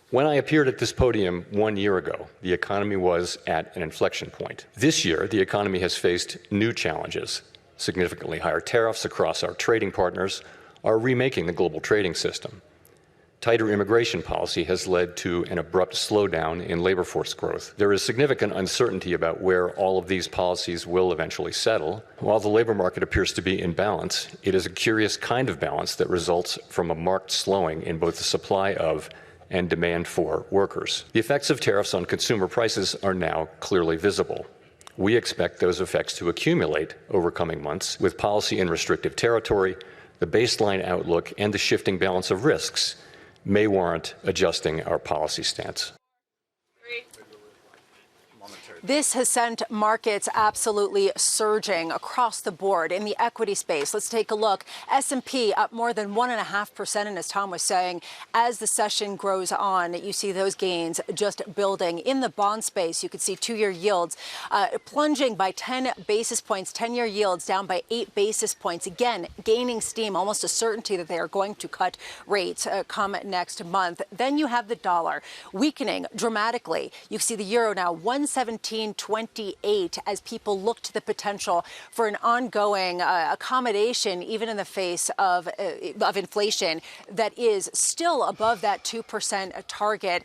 When I appeared at this podium 1 year ago, the economy was at an inflection point. This year, the economy has faced new challenges. Significantly higher tariffs across our trading partners are remaking the global trading system. Tighter immigration policy has led to an abrupt slowdown in labor force growth. There is significant uncertainty about where all of these policies will eventually settle. While the labor market appears to be in balance, it is a curious kind of balance that results from a marked slowing in both the supply of and demand for workers. The effects of tariffs on consumer prices are now clearly visible. We expect those effects to accumulate over coming months with policy in restrictive territory. The baseline outlook and the shifting balance of risks may warrant adjusting our policy stance. This has sent markets absolutely surging across the board in the equity space. Let's take a look. S&P up more than 1.5%. And as Tom was saying, as the session grows on, you see those gains just building. In the bond space, you could see two-year yields plunging by 10 basis points, 10-year yields down by 8 basis points. Again, gaining steam, almost a certainty that they are going to cut rates come next month. Then you have the dollar weakening dramatically. You see the euro now 117.28 as people look to the potential for an ongoing accommodation, even in the face of inflation that is still above that 2% target.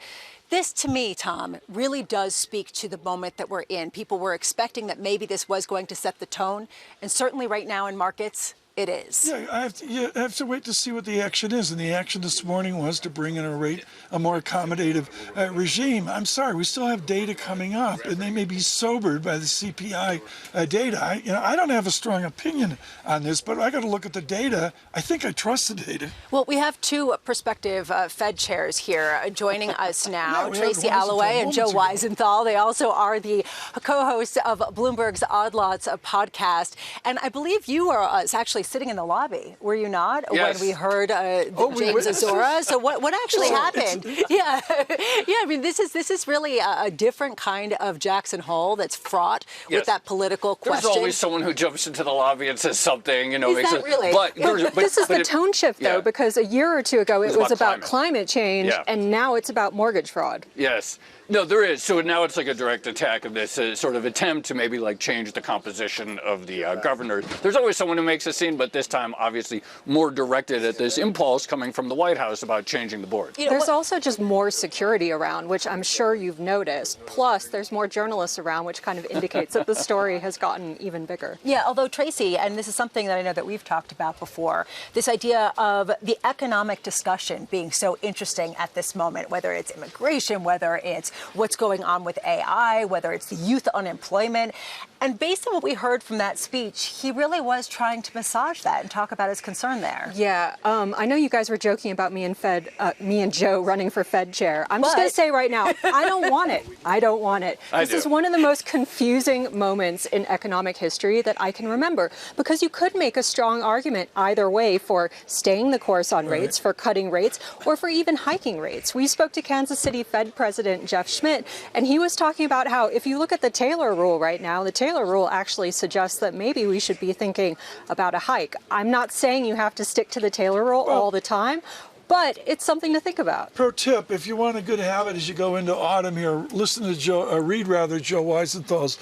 This, to me, Tom, really does speak to the moment that we're in. People were expecting that maybe this was going to set the tone, and certainly right now in markets, it is. Yeah, I have to wait to see what the action is. And the action this morning was to bring in a more accommodative regime. I'm sorry, we still have data coming up, and they may be sobered by the CPI data. I don't have a strong opinion on this, but I got to look at the data. I think I trust the data. Well, we have two prospective Fed chairs here joining us now, Yeah, Tracy Alloway and Joe Weisenthal. They also are the co-hosts of Bloomberg's Odd Lots podcast. And I believe you are actually sitting in the lobby, were you not? Yes. When we heard James Azora. So what actually happened? Yeah, I mean, this is really a different kind of Jackson Hole that's fraught with that political question. There's always someone who jumps into the lobby and says something, Is that really? But this is the tone shift, though, because a year or two ago it was about climate change, and now it's about mortgage fraud. Yes. No, there is. So now it's like a direct attack of this sort of attempt to maybe like change the composition of the governor. There's always someone who makes a scene, but this time obviously more directed at this impulse coming from the White House about changing the board. There's also just more security around, which I'm sure you've noticed. Plus, there's more journalists around, which kind of indicates that the story has gotten even bigger. Yeah, although Tracy, and this is something that I know that we've talked about before, this idea of the economic discussion being so interesting at this moment, whether it's immigration, whether it's what's going on with AI, whether it's the youth unemployment. And based on what we heard from that speech, he really was trying to massage that and talk about his concern there. Yeah, I know you guys were joking about me and Joe running for Fed chair. I'm just going to say right now, I don't want it. I don't want it. This is one of the most confusing moments in economic history that I can remember, because you could make a strong argument either way for staying the course on rates, for cutting rates, or for even hiking rates. We spoke to Kansas City Fed President Jeff Schmidt, and he was talking about how if you look at the Taylor rule right now, the Taylor rule actually suggests that maybe we should be thinking about a hike. I'm not saying you have to stick to the Taylor rule all the time, but it's something to think about. Pro tip, if you want a good habit as you go into autumn here, listen to Joe Weisenthal's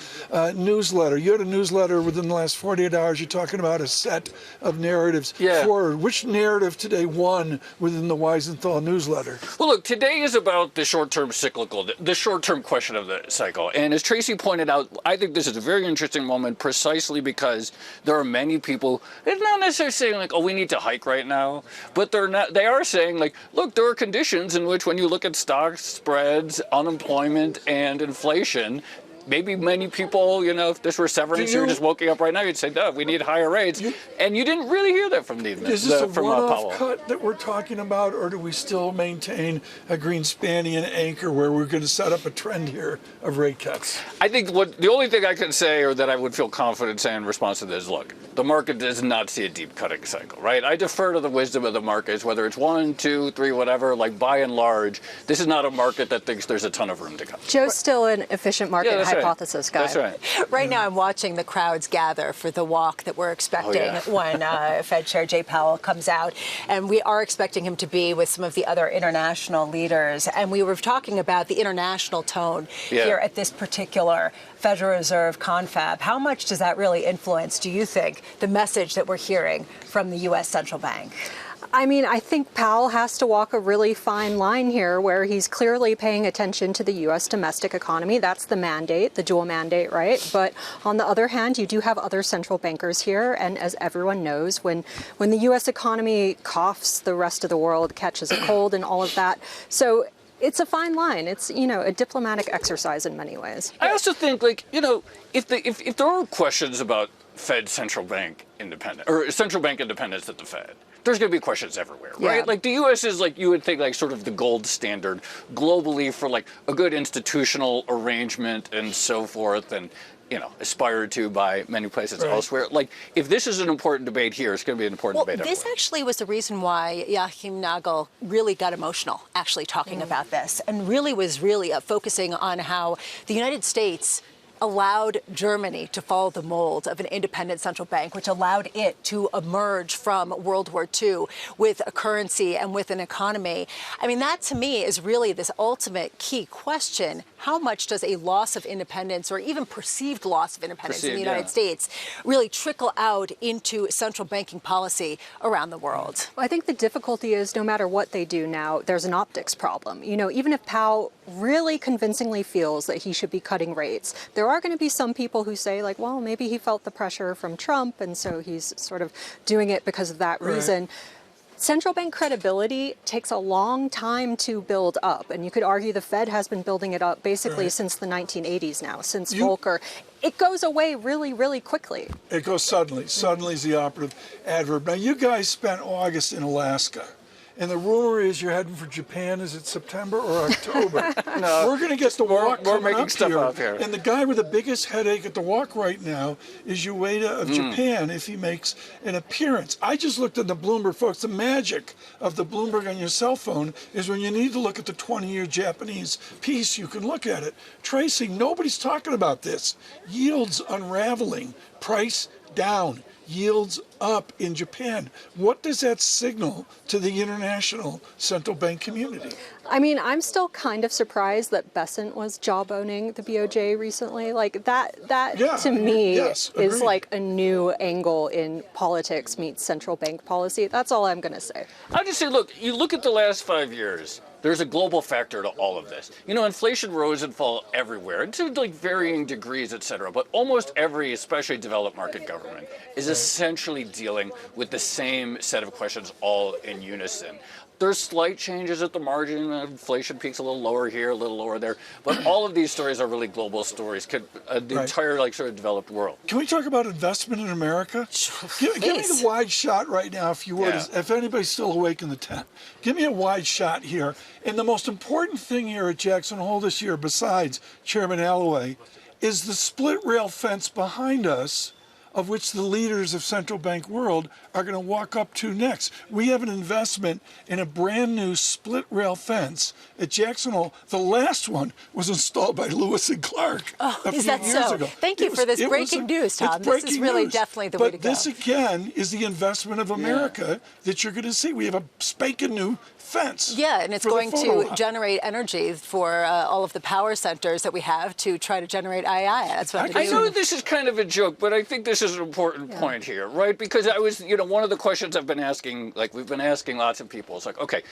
newsletter. You had a newsletter within the last 48 hours. You're talking about a set of narratives forward. Which narrative today won within the Weisenthal newsletter? Well, look, today is about the short-term cyclical, the short-term question of the cycle. And as Tracy pointed out, I think this is a very interesting moment precisely because there are many people, they're not necessarily saying like, oh, we need to hike right now, but they are saying like, look, there are conditions in which when you look at stock spreads, unemployment, and inflation, maybe many people, if this were severance, you're just waking up right now, you'd say, no, we need higher rates. And you didn't really hear that from Is this a one-off Powell. cut that we're talking about, or do we still maintain a Greenspanian anchor where we're going to set up a trend here of rate cuts? I think the only thing I can say, or that I would feel confident saying in response to this, look, the market does not see a deep cutting cycle, right? I defer to the wisdom of the markets, whether it's 1, 2, 3, whatever, like by and large, this is not a market that thinks there's a ton of room to cut. Joe's still an efficient market hypothesis guy. That's right. Right now, I'm watching the crowds gather for the walk that we're expecting when Fed Chair Jay Powell comes out. And we are expecting him to be with some of the other international leaders. And we were talking about the international tone here at this particular Federal Reserve confab. How much does that really influence, do you think, the message that we're hearing from the U.S. Central Bank? I mean, I think Powell has to walk a really fine line here where he's clearly paying attention to the U.S. domestic economy. That's the mandate, the dual mandate, right? But on the other hand, you do have other central bankers here. And as everyone knows, when the U.S. economy coughs, the rest of the world catches a cold and all of that. So it's a fine line. It's, a diplomatic exercise in many ways. I also think, if there are questions about Fed central bank independence or central bank independence at the Fed, there's going to be questions everywhere, right? Yeah. Like the U.S. is you would think sort of the gold standard globally for a good institutional arrangement and so forth, and aspired to by many places elsewhere. If this is an important debate here, it's going to be an important debate everywhere. This actually was the reason why Joachim Nagel really got emotional actually talking about this, and really was focusing on how the United States allowed Germany to follow the mold of an independent central bank, which allowed it to emerge from World War II with a currency and with an economy. I mean, that to me is really this ultimate key question. How much does a loss of independence or even perceived loss of independence in the United States really trickle out into central banking policy around the world? I think the difficulty is no matter what they do now, there's an optics problem. Even if Powell really convincingly feels that he should be cutting rates, there are going to be some people who say, well, maybe he felt the pressure from Trump, and so he's sort of doing it because of that reason. Central bank credibility takes a long time to build up, and you could argue the Fed has been building it up basically since the 1980s now, since Volcker. It goes away really, really quickly. It goes suddenly. Suddenly is the operative adverb. Now, you guys spent August in Alaska. And the rumor is you're heading for Japan. Is it September or October? No, we're going to get the walk we're making up stuff here. up here. And the guy with the biggest headache at the walk right now is Ueda of Japan, if he makes an appearance. I just looked at the Bloomberg, folks. The magic of the Bloomberg on your cell phone is when you need to look at the 20-year Japanese piece, you can look at it. Tracy, nobody's talking about this. Yields unraveling, price down. Yields up in Japan. What does that signal to the international central bank community? I mean, I'm still kind of surprised that Bessent was jawboning the BOJ recently. That to me is a new angle in politics meets central bank policy. That's all I'm going to say. I'll just say, look, you look at the last 5 years, there's a global factor to all of this. Inflation rose and fell everywhere, to varying degrees, et cetera. But almost every, especially developed market government, is essentially dealing with the same set of questions all in unison. There's slight changes at the margin. Inflation peaks a little lower here, a little lower there. But all of these stories are really global stories, the entire sort of developed world. Can we talk about investment in America? Give me the wide shot right now, if you would. If anybody's still awake in the tent, give me a wide shot here. And the most important thing here at Jackson Hole this year, besides Chairman Alloway, is the split rail fence behind us, of which the leaders of central bank world are going to walk up to next. We have an investment in a brand new split rail fence at Jackson Hole. The last one was installed by Lewis and Clark a few years ago. Thank you for this breaking news, Tom. This is really definitely the way to go. But this again is the investment of America that you're going to see. We have a spanking new fence. Yeah, and it's going to generate energy for all of the power centers that we have to try to generate II. That's what I know this is kind of a joke, but I think this is an important point here, right? Because I was, one of the questions I've been asking, we've been asking lots of people, it's okay,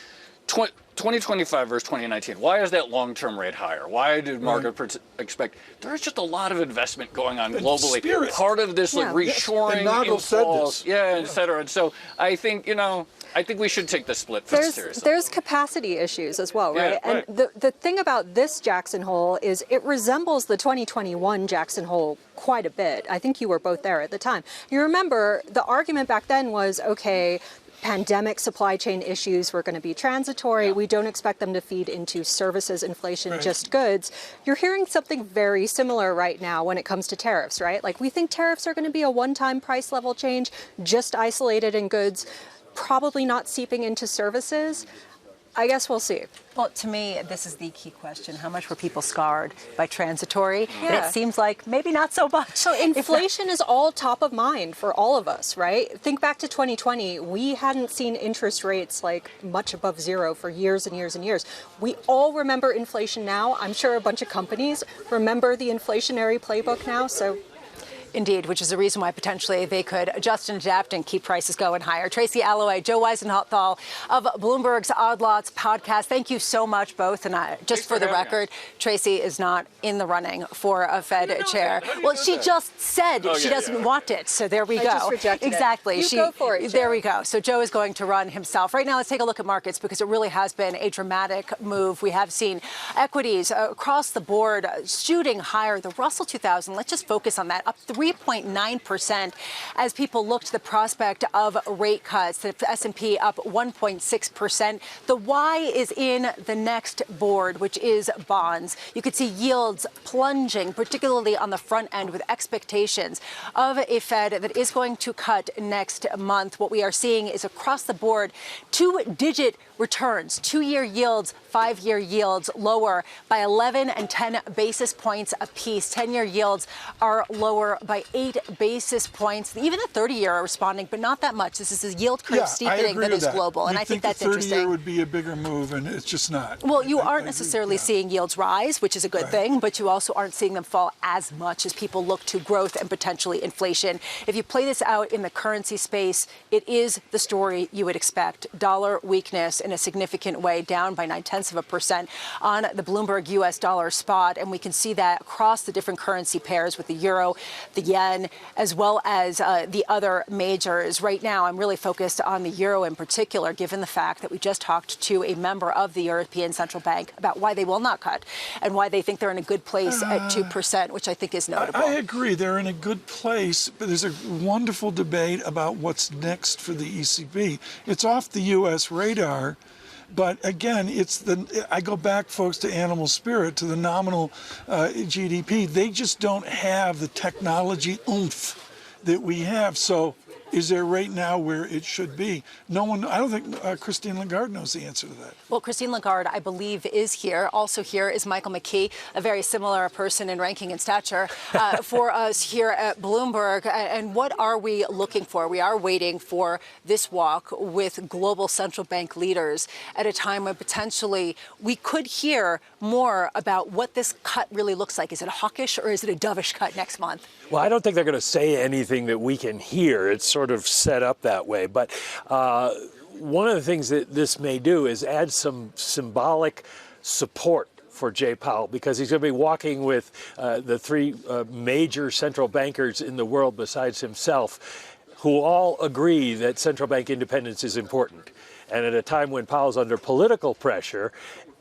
2025 versus 2019, why is that long-term rate higher? Why did market expect? There's just a lot of investment going on globally. Part of this reshoring, and Nagel said this. et cetera. And so I think, I think we should take the split seriously. There's capacity issues as well, right? And the thing about this Jackson Hole is it resembles the 2021 Jackson Hole quite a bit. I think you were both there at the time. You remember the argument back then was, okay, pandemic supply chain issues were going to be transitory. We don't expect them to feed into services inflation, just goods. You're hearing something very similar right now when it comes to tariffs, right? We think tariffs are going to be a one-time price level change, just isolated in goods, probably not seeping into services. I guess we'll see. Well, to me, this is the key question. How much were people scarred by transitory? And it seems like maybe not so much. So inflation is all top of mind for all of us, right? Think back to 2020. We hadn't seen interest rates much above zero for years and years and years. We all remember inflation now. I'm sure a bunch of companies remember the inflationary playbook now. So Indeed, which is the reason why potentially they could adjust and adapt and keep prices going higher. Tracy Alloway, Joe Weisenthal of Bloomberg's Odd Lots podcast. Thank you so much, both. And just for the record, Tracy is not in the running for a Fed chair. Well, she just said she doesn't want it. So there we go. Just rejected exactly. It. You go for it, there we go. So Joe is going to run himself. Right now, let's take a look at markets because it really has been a dramatic move. We have seen equities across the board shooting higher. The Russell 2000, let's just focus on that, up 3.9% as people look to the prospect of rate cuts. The S&P up 1.6%. The Y is in the next board, which is bonds. You could see yields plunging, particularly on the front end, with expectations of a Fed that is going to cut next month. What we are seeing is across the board, two-digit returns, 2-year yields, 5-year yields lower by 11 and 10 basis points apiece. 10-year yields are lower by 8 basis points. Even the 30-year are responding, but not that much. This is a yield curve steepening that is global, and I think that's interesting. The 30-year would be a bigger move, and it's just not. Well, you aren't necessarily seeing yields rise, which is a good thing, but you also aren't seeing them fall as much as people look to growth and potentially inflation. If you play this out in the currency space, it is the story you would expect. Dollar weakness in a significant way, down by 0.9% on the Bloomberg U.S. dollar spot, and we can see that across the different currency pairs with the euro, the yen, as well as the other majors. Right now, I'm really focused on the euro in particular, given the fact that we just talked to a member of the European Central Bank about why they will not cut and why they think they're in a good place at 2%, which I think is notable. I agree. They're in a good place, but there's a wonderful debate about what's next for the ECB. It's off the U.S. radar. But again, I go back, folks, to animal spirit, to the nominal GDP. They just don't have the technology oomph that we have. So is there right now where it should be? No one, I don't think Christine Lagarde knows the answer to that. Well, Christine Lagarde, I believe, is here. Also here is Michael McKee, a very similar person in ranking and stature for us here at Bloomberg. And what are we looking for? We are waiting for this walk with global central bank leaders at a time when potentially we could hear more about what this cut really looks like. Is it a hawkish or is it a dovish cut next month? Well, I don't think they're going to say anything that we can hear. It's sort of set up that way. But one of the things that this may do is add some symbolic support for Jay Powell, because he's going to be walking with the three major central bankers in the world besides himself, who all agree that central bank independence is important. And at a time when Powell's under political pressure,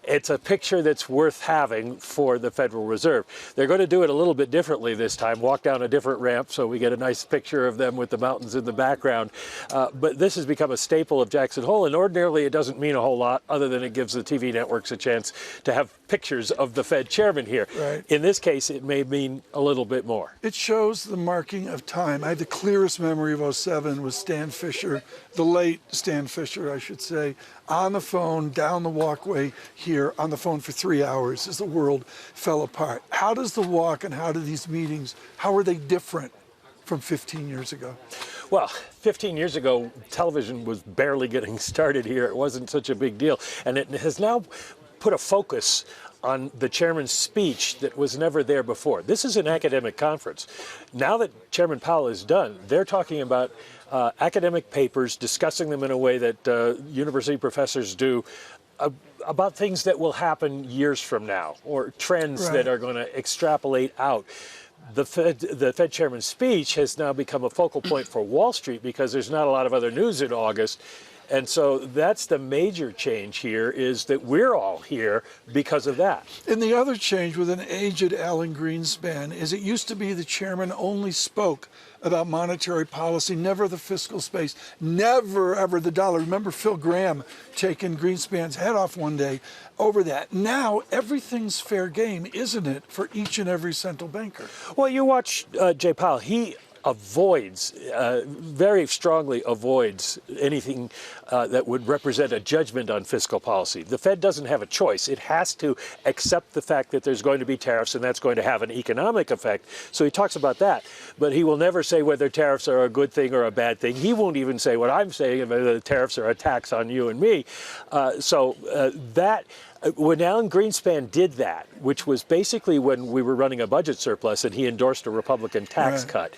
it's a picture that's worth having for the Federal Reserve. They're going to do it a little bit differently this time, walk down a different ramp so we get a nice picture of them with the mountains in the background. But this has become a staple of Jackson Hole, and ordinarily it doesn't mean a whole lot other than it gives the TV networks a chance to have pictures of the Fed chairman here. Right. In this case, it may mean a little bit more. It shows the marking of time. I have the clearest memory of 07 was Stan Fisher, the late Stan Fisher, I should say, on the phone down the walkway here, on the phone for 3 hours as the world fell apart. How does the walk and how do these meetings, how are they different from 15 years ago? Well, 15 years ago, television was barely getting started here. It wasn't such a big deal. And it has now put a focus on the chairman's speech that was never there before. This is an academic conference. Now that Chairman Powell is done, they're talking about academic papers, discussing them in a way that university professors do, about things that will happen years from now, or trends that are going to extrapolate out. The Fed chairman's speech has now become a focal point for Wall Street because there's not a lot of other news in August. And so that's the major change here, is that we're all here because of that. And the other change with an aged Alan Greenspan is it used to be the chairman only spoke about monetary policy, never the fiscal space, never ever the dollar. Remember Phil Graham taking Greenspan's head off one day over that. Now everything's fair game, isn't it, for each and every central banker? Well, you watch Jay Powell. He avoids, very strongly avoids anything that would represent a judgment on fiscal policy. The Fed doesn't have a choice. It has to accept the fact that there's going to be tariffs and that's going to have an economic effect. So he talks about that, but he will never say whether tariffs are a good thing or a bad thing. He won't even say what I'm saying, whether the tariffs are a tax on you and me. So that When Alan Greenspan did that, which was basically when we were running a budget surplus and he endorsed a Republican tax cut,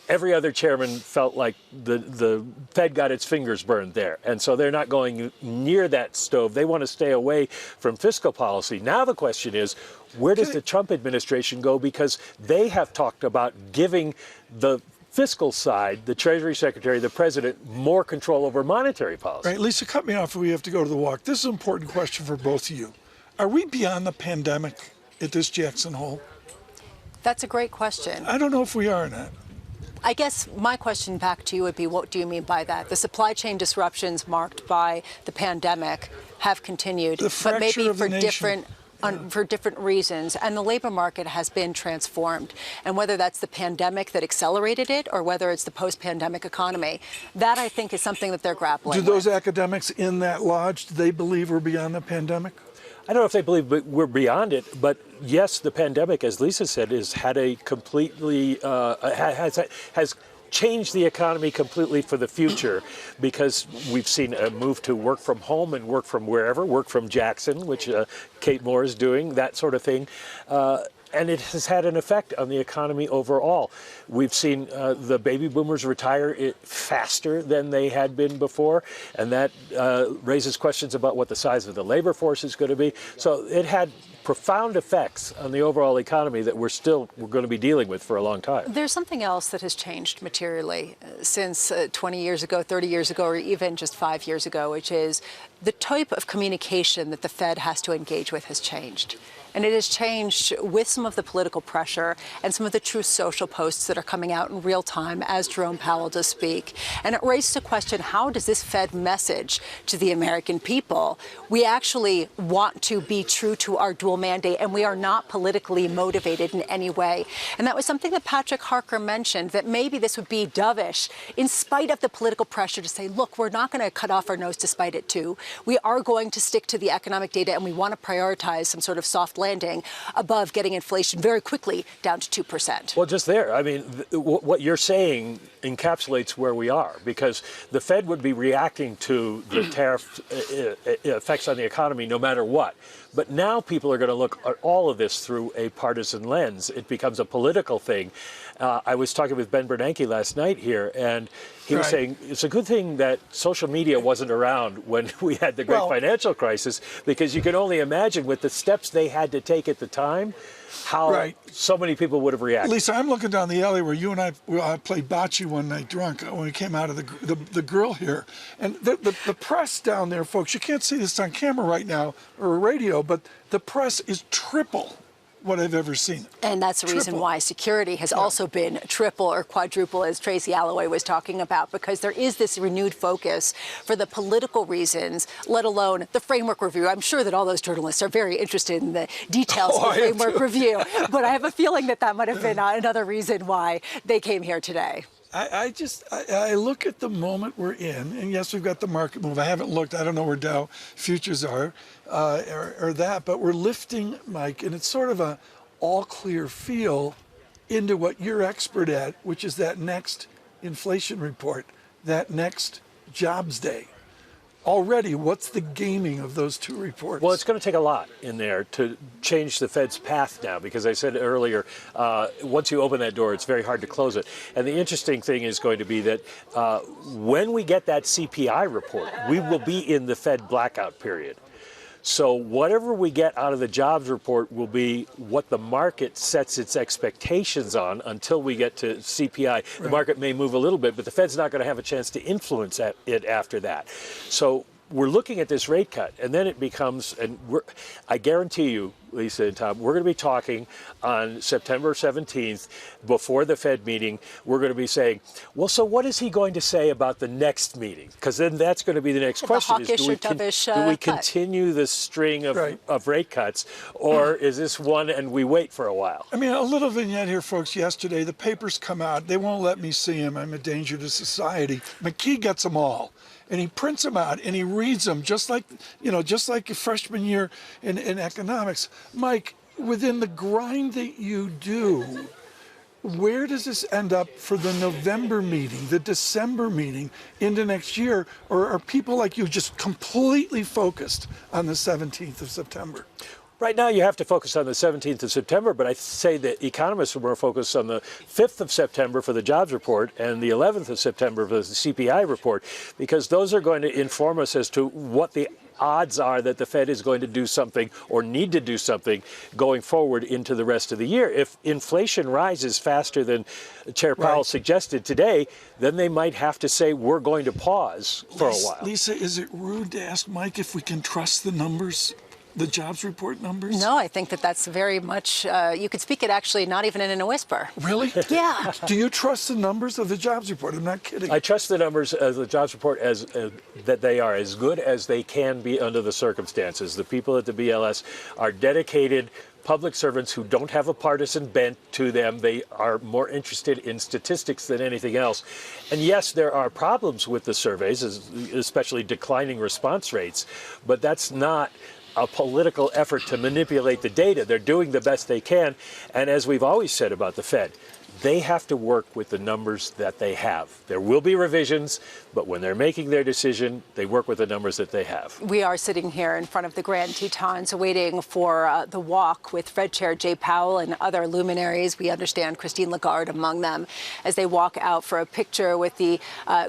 every other chairman felt like the Fed got its fingers burned there. And so they're not going near that stove. They want to stay away from fiscal policy. Now the question is, where does the Trump administration go? Because they have talked about giving the fiscal side, the Treasury Secretary, the President, more control over monetary policy. Right, Lisa, cut me off if we have to go to the walk. This is an important question for both of you. Are we beyond the pandemic at this Jackson Hole? That's a great question. I don't know if we are or not. I guess my question back to you would be, what do you mean by that? The supply chain disruptions marked by the pandemic have continued, but maybe for different reasons, and the labor market has been transformed. And whether that's the pandemic that accelerated it or whether it's the post-pandemic economy, that I think is something that they're grappling with. Do those academics in that lodge, do they believe we're beyond the pandemic? I don't know if they believe we're beyond it, but yes, the pandemic, as Lisa said, has had a completely has changed the economy completely for the future, because we've seen a move to work from home and work from wherever, work from Jackson, which Kate Moore is doing, that sort of thing. And it has had an effect on the economy overall. We've seen the baby boomers retire faster than they had been before, and that raises questions about what the size of the labor force is going to be. So it had profound effects on the overall economy that we're going to be dealing with for a long time. There's something else that has changed materially since 20 years ago, 30 years ago, or even just 5 years ago, which is the type of communication that the Fed has to engage with has changed. And it has changed with some of the political pressure and some of the true social posts that are coming out in real time as Jerome Powell does speak. And it raises the question, how does this Fed message to the American people? We actually want to be true to our dual mandate, and we are not politically motivated in any way. And that was something that Patrick Harker mentioned, that maybe this would be dovish in spite of the political pressure to say, look, we're not going to cut off our nose to spite it too. We are going to stick to the economic data, and we want to prioritize some sort of soft landing above getting inflation very quickly down to 2%. Well, just there, I mean, what you're saying encapsulates where we are, because the Fed would be reacting to the tariff effects on the economy no matter what. But now people are going to look at all of this through a partisan lens. It becomes a political thing. I was talking with Ben Bernanke last night here, and he was saying it's a good thing that social media wasn't around when we had the great financial crisis, because you can only imagine with the steps they had to take at the time, how so many people would have reacted. Lisa, I'm looking down the alley where you and I played bocce one night drunk when we came out of the grill here. And the press down there, folks, you can't see this on camera right now or radio, but the press is triple what I've ever seen. And that's the reason why security has also been triple or quadruple, as Tracy Alloway was talking about, because there is this renewed focus for the political reasons, let alone the framework review. I'm sure that all those journalists are very interested in the details of the framework review, but I have a feeling that might have been another reason why they came here today. I look at the moment we're in, and yes, we've got the market move. I haven't looked. I don't know where Dow futures are or that, but we're lifting, Mike, and it's sort of a all clear feel into what you're expert at, which is that next inflation report, that next jobs day. Already, what's the gaming of those two reports? Well, it's going to take a lot in there to change the Fed's path now, because I said earlier, once you open that door, it's very hard to close it. And the interesting thing is going to be that when we get that CPI report, we will be in the Fed blackout period. So whatever we get out of the jobs report will be what the market sets its expectations on until we get to CPI. The market may move a little bit, but the Fed's not going to have a chance to influence it after that. So we're looking at this rate cut, and then it becomes, and I guarantee you, Lisa and Tom, we're going to be talking on September 17th before the Fed meeting. We're going to be saying, well, so what is he going to say about the next meeting? Because then that's going to be the next question. Is, do we continue the string of rate cuts, or is this one and we wait for a while? I mean, a little vignette here, folks. Yesterday, the papers come out. They won't let me see them. I'm a danger to society. McKee gets them all. And he prints them out and he reads them just like your freshman year in economics. Mike, within the grind that you do, where does this end up for the November meeting, the December meeting into next year? Or are people like you just completely focused on the 17th of September? Right now, you have to focus on the 17th of September, but I say that economists are more focused on the 5th of September for the jobs report and the 11th of September for the CPI report, because those are going to inform us as to what the odds are that the Fed is going to do something or need to do something going forward into the rest of the year. If inflation rises faster than Chair Powell suggested today, then they might have to say, we're going to pause for a while. Lisa, is it rude to ask Mike if we can trust the numbers? The jobs report numbers? No, I think that that's very much, you could speak it actually not even in a whisper. Really? Yeah. Do you trust the numbers of the jobs report? I'm not kidding. I trust the numbers of the jobs report as that they are as good as they can be under the circumstances. The people at the BLS are dedicated public servants who don't have a partisan bent to them. They are more interested in statistics than anything else. And yes, there are problems with the surveys, especially declining response rates, but that's not a political effort to manipulate the data. They're doing the best they can. And as we've always said about the Fed, they have to work with the numbers that they have. There will be revisions, but when they're making their decision, they work with the numbers that they have. We are sitting here in front of the Grand Tetons waiting for the walk with Fed Chair Jay Powell and other luminaries. We understand Christine Lagarde among them as they walk out for a picture with the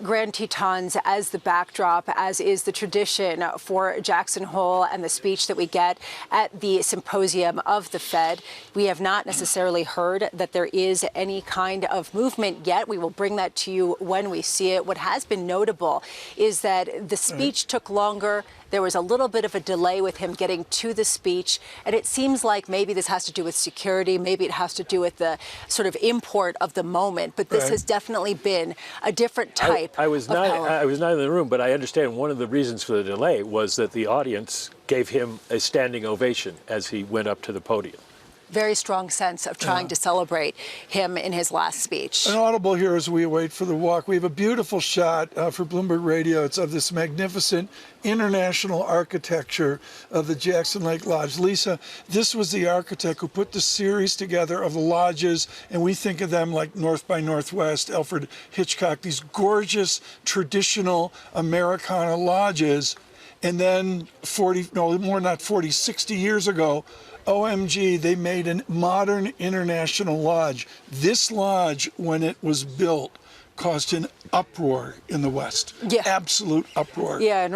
Grand Tetons as the backdrop, as is the tradition for Jackson Hole and the speech that we get at the symposium of the Fed. We have not necessarily heard that there is any kind of movement yet. We will bring that to you when we see it. What has been notable is that the speech took longer. There was a little bit of a delay with him getting to the speech, and it seems like maybe this has to do with security, maybe it has to do with the sort of import of the moment, but this has definitely been a different type I was not in the room, but I understand one of the reasons for the delay was that the audience gave him a standing ovation as he went up to the podium. Very strong sense of trying to celebrate him in his last speech. An audible here as we wait for the walk. We have a beautiful shot for Bloomberg Radio. It's of this magnificent international architecture of the Jackson Lake Lodge. Lisa, this was the architect who put the series together of the lodges, and we think of them like North by Northwest, Alfred Hitchcock, these gorgeous traditional Americana lodges. And then 60 years ago, OMG, they made a modern international lodge. This lodge, when it was built, caused an uproar in the West. Yeah. Absolute uproar. Yeah, and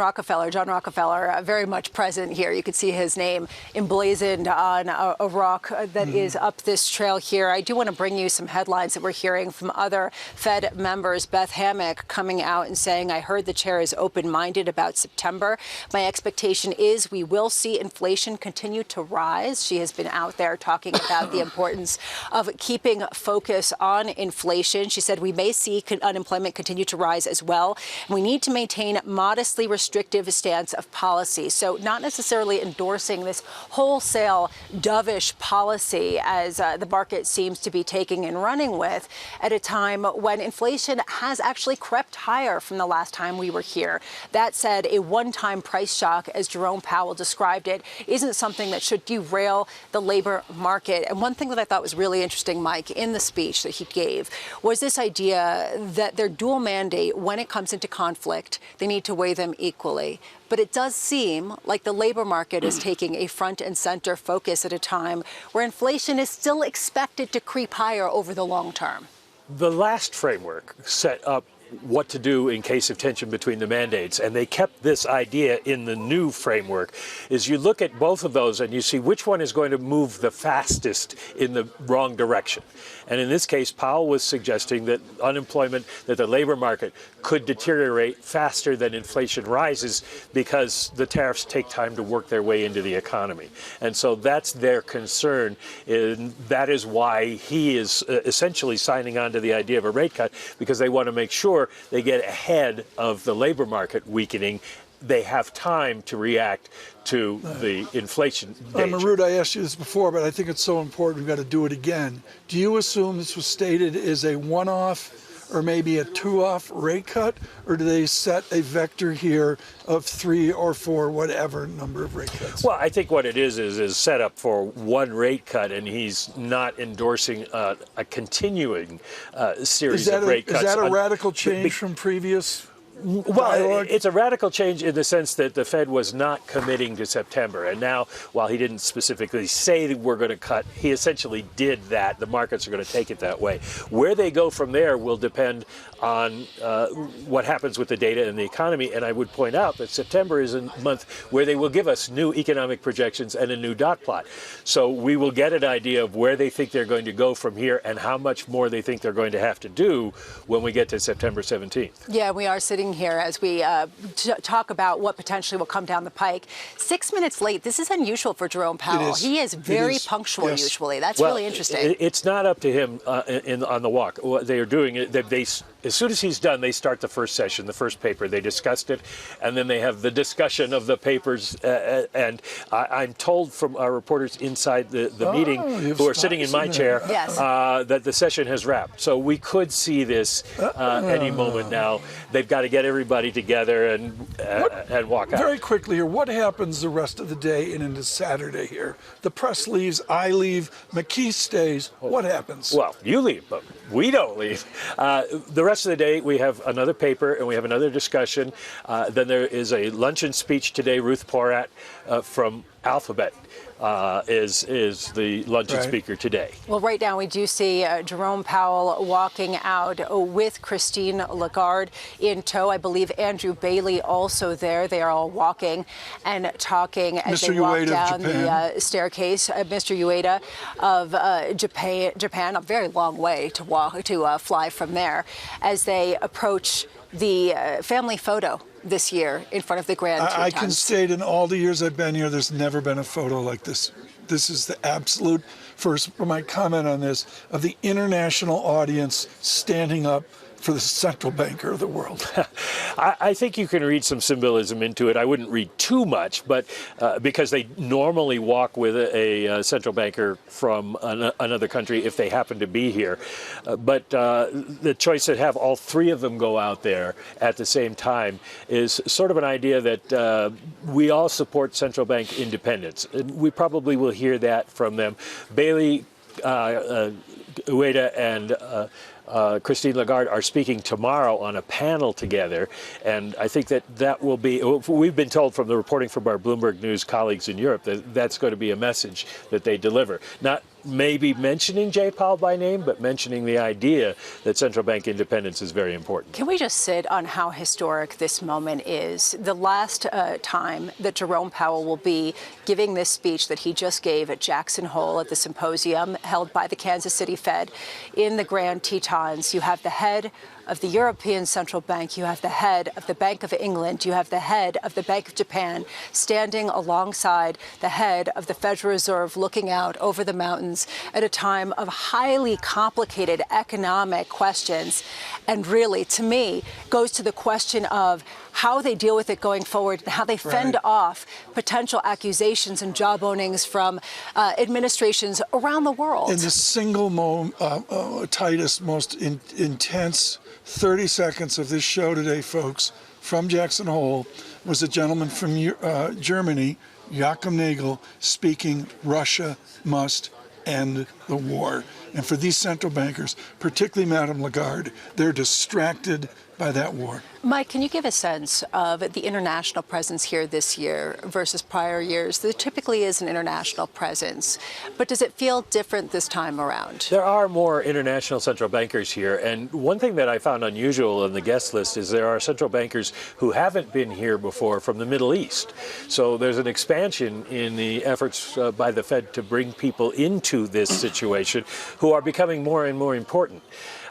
John Rockefeller, very much present here. You can see his name emblazoned on a rock that is up this trail here. I do want to bring you some headlines that we're hearing from other Fed members. Beth Hammack coming out and saying, I heard the chair is open-minded about September. My expectation is we will see inflation continue to rise. She has been out there talking about the importance of keeping focus on inflation. She said we may see unemployment continue to rise as well. And we need to maintain modestly restrictive stance of policy. So not necessarily endorsing this wholesale dovish policy as the market seems to be taking and running with at a time when inflation has actually crept higher from the last time we were here. That said, a one-time price shock, as Jerome Powell described it, isn't something that should derail the labor market. And one thing that I thought was really interesting, Mike, in the speech that he gave was this idea that their dual mandate, when it comes into conflict, they need to weigh them equally. But it does seem like the labor market is taking a front and center focus at a time where inflation is still expected to creep higher over the long term. The last framework set up what to do in case of tension between the mandates, and they kept this idea in the new framework. Is you look at both of those and you see which one is going to move the fastest in the wrong direction. And in this case, Powell was suggesting that unemployment, that the labor market could deteriorate faster than inflation rises because the tariffs take time to work their way into the economy. And so that's their concern. And that is why he is essentially signing on to the idea of a rate cut, because they want to make sure they get ahead of the labor market weakening. They have time to react to the inflation danger. Marut, I asked you this before, but I think it's so important we've got to do it again. Do you assume this was stated as a one-off, or maybe a 2-off rate cut, or do they set a vector here of 3 or 4, whatever number of rate cuts? Well, I think what it is set up for one rate cut, and he's not endorsing a continuing series of rate cuts. Is that a radical change from previous? Well, it's a radical change in the sense that the Fed was not committing to September. And now, while he didn't specifically say that we're going to cut, he essentially did that. The markets are going to take it that way. Where they go from there will depend on what happens with the data and the economy. And I would point out that September is a month where they will give us new economic projections and a new dot plot. So we will get an idea of where they think they're going to go from here and how much more they think they're going to have to do when we get to September 17th. Yeah, we are sitting here as we talk about what potentially will come down the pike. 6 minutes late. This is unusual for Jerome Powell. He is very punctual usually. That's really interesting. It's not up to him on the walk. What they are doing, as soon as he's done, they start the first session, the first paper. They discussed it, and then they have the discussion of the papers. And I'm told from our reporters inside the meeting, who are sitting in my chair, that the session has wrapped. So we could see this any moment now. They've got to get everybody together and walk out. Very quickly here, what happens the rest of the day and into Saturday here? The press leaves, I leave, McKee stays. What happens? Well, you leave, but we don't leave. The rest of the day, we have another paper and we have another discussion. Then there is a luncheon speech today. Ruth Porat from Alphabet is the luncheon speaker today. Well, right now we do see Jerome Powell walking out with Christine Lagarde in tow. I believe Andrew Bailey also there. They are all walking and talking as they walk down the staircase. Mr. Ueda of Japan, a very long way to fly from there, as they approach the family photo this year in front of the Grand Tetons. I can state in all the years I've been here, there's never been a photo like this. This is the absolute first, for my comment on this, of the international audience standing up for the central banker of the world. I think you can read some symbolism into it. I wouldn't read too much, but because they normally walk with a central banker from another country if they happen to be here. But the choice to have all three of them go out there at the same time is sort of an idea that we all support central bank independence. And we probably will hear that from them. Bailey, Ueda, and Christine Lagarde are speaking tomorrow on a panel together, and I think that will be, we've been told from the reporting from our Bloomberg News colleagues in Europe that that's going to be a message that they deliver. Not maybe mentioning Jay Powell by name, but mentioning the idea that central bank independence is very important. Can we just sit on how historic this moment is? The last time that Jerome Powell will be giving this speech that he just gave at Jackson Hole at the symposium held by the Kansas City Fed in the Grand Tetons, you have the head of the European Central Bank, you have the head of the Bank of England, you have the head of the Bank of Japan standing alongside the head of the Federal Reserve looking out over the mountains at a time of highly complicated economic questions. And really, to me, goes to the question of how they deal with it going forward and how they fend off potential accusations and job ownings from administrations around the world. In the single tightest, most intense 30 seconds of this show today, folks, from Jackson Hole, was a gentleman from Germany, Joachim Nagel, speaking, Russia must end the war. And for these central bankers, particularly Madame Lagarde, they're distracted by that war. Mike, can you give a sense of the international presence here this year versus prior years? There typically is an international presence, but does it feel different this time around? There are more international central bankers here, and one thing that I found unusual on the guest list is there are central bankers who haven't been here before from the Middle East. So there's an expansion in the efforts by the Fed to bring people into this situation who are becoming more and more important.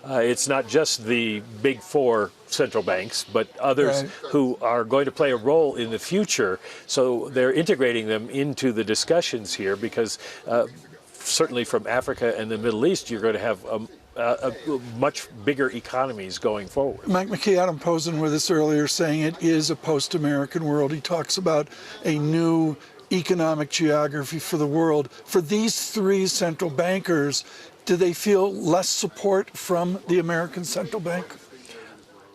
It's not just the big four central banks, but others who are going to play a role in the future. So they're integrating them into the discussions here because certainly from Africa and the Middle East, you're going to have much bigger economies going forward. Mike McKee, Adam Posen with us earlier saying it is a post-American world. He talks about a new economic geography for the world. For these three central bankers, Do they feel less support from the American Central Bank?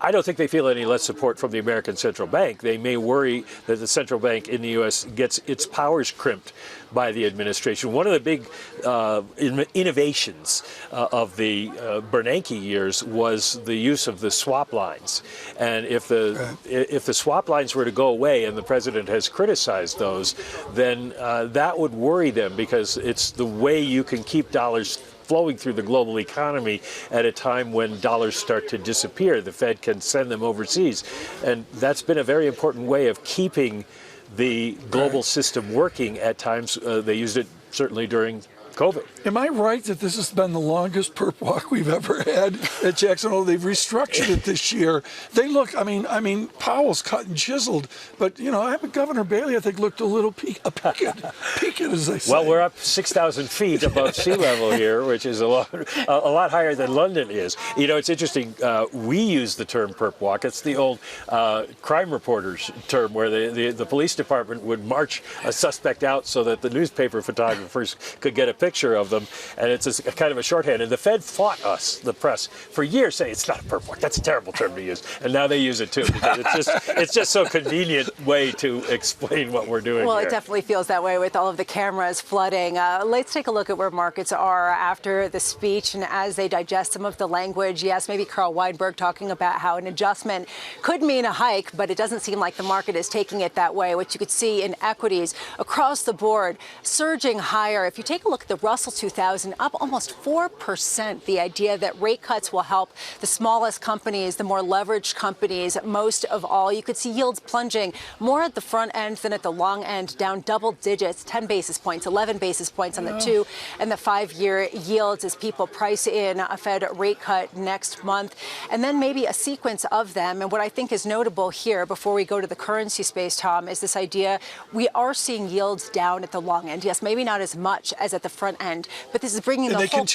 I don't think they feel any less support from the American Central Bank. They may worry that the central bank in the U.S. gets its powers crimped by the administration. One of the big innovations of the Bernanke years was the use of the swap lines. And if the swap lines were to go away, and the president has criticized those, then that would worry them, because it's the way you can keep dollars flowing through the global economy at a time when dollars start to disappear. The Fed can send them overseas. And that's been a very important way of keeping the global system working at times. They used it certainly during COVID. Am I right that this has been the longest perp walk we've ever had at Jackson Hole? They've restructured it this year. They look, I mean, Powell's cut and chiseled, but, you know, Governor Bailey, I think, looked a little peaked, as they say. Well, we're up 6,000 feet above sea level here, which is a lot higher than London is. You know, it's interesting. We use the term perp walk. It's the old crime reporters term, where the police department would march a suspect out so that the newspaper photographers could get a picture of them, and it's a kind of a shorthand. And the Fed fought us, the press, for years, saying it's not a perp walk. That's a terrible term to use, and now they use it too, because it's just so convenient way to explain what we're doing. Well, here. It definitely feels that way with all of the cameras flooding. Let's take a look at where markets are after the speech and as they digest some of the language. Yes, maybe Carl Weinberg talking about how an adjustment could mean a hike, but it doesn't seem like the market is taking it that way, which you could see in equities across the board surging higher. If you take a look at the Russell 2000, up almost 4%. The idea that rate cuts will help the smallest companies, the more leveraged companies, most of all. You could see yields plunging more at the front end than at the long end, down double digits, 10 basis points, 11 basis points on the 2 and the 5-year yields as people price in a Fed rate cut next month, and then maybe a sequence of them. And what I think is notable here, before we go to the currency space, Tom, is this idea we are seeing yields down at the long end. Yes, maybe not as much as at the front end, but this is bringing the whole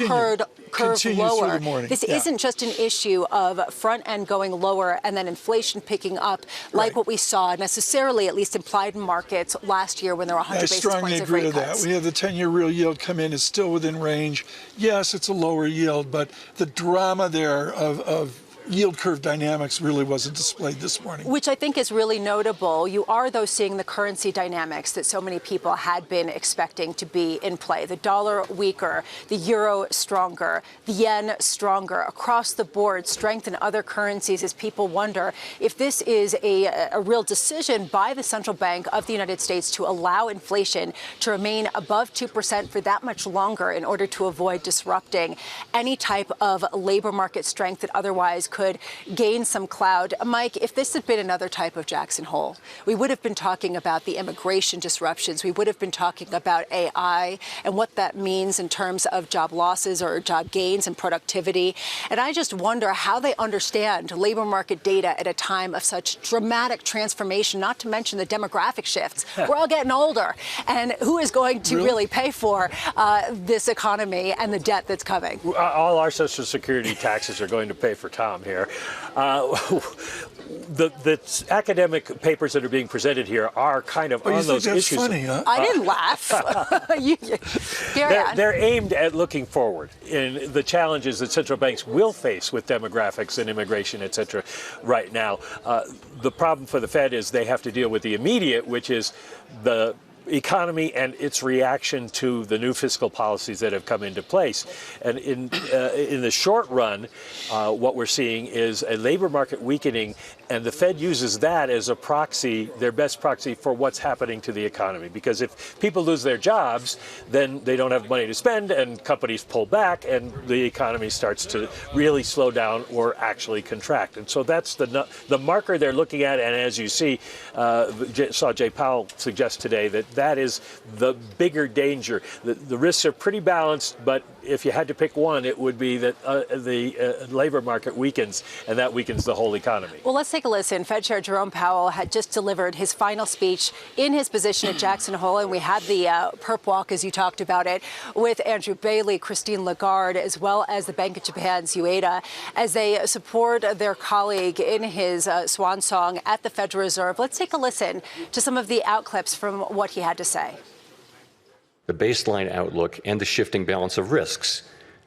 curve lower. This isn't just an issue of front end going lower and then inflation picking up, like what we saw necessarily, at least implied in markets last year when there were 100 basis points of rate cuts. I strongly agree to that. We have the 10-year real yield come in, is still within range. Yes, it's a lower yield, but the drama there of yield curve dynamics really wasn't displayed this morning. Which I think is really notable. You are, though, seeing the currency dynamics that so many people had been expecting to be in play. The dollar weaker, the euro stronger, the yen stronger. Across the board, strength in other currencies as people wonder if this is a real decision by the Central Bank of the United States to allow inflation to remain above 2% for that much longer in order to avoid disrupting any type of labor market strength that otherwise could gain some cloud. Mike, if this had been another type of Jackson Hole, we would have been talking about the immigration disruptions. We would have been talking about AI and what that means in terms of job losses or job gains and productivity. And I just wonder how they understand labor market data at a time of such dramatic transformation, not to mention the demographic shifts. We're all getting older. And who is going to really pay for this economy and the debt that's coming? All our Social Security taxes are going to pay for Tom here. The academic papers that are being presented here are kind of on those issues. Funny, huh? I didn't laugh. They're aimed at looking forward in the challenges that central banks will face with demographics and immigration, et cetera, right now. The problem for the Fed is they have to deal with the immediate, which is the economy and its reaction to the new fiscal policies that have come into place. And in the short run, what we're seeing is a labor market weakening, and the Fed uses that as a proxy, their best proxy for what's happening to the economy. Because if people lose their jobs, then they don't have money to spend, and companies pull back, and the economy starts to really slow down or actually contract. And so that's the marker they're looking at. And as you see, saw Jay Powell suggest today that is the bigger danger. The risks are pretty balanced, but if you had to pick one, it would be that the labor market weakens, and that weakens the whole economy. Well, let's take a listen. Fed Chair Jerome Powell had just delivered his final speech in his position at Jackson Hole, and we had the perp walk, as you talked about it, with Andrew Bailey, Christine Lagarde, as well as the Bank of Japan's Ueda, as they support their colleague in his swan song at the Federal Reserve. Let's take a listen to some of the outclips from what he had to say. The baseline outlook and the shifting balance of risks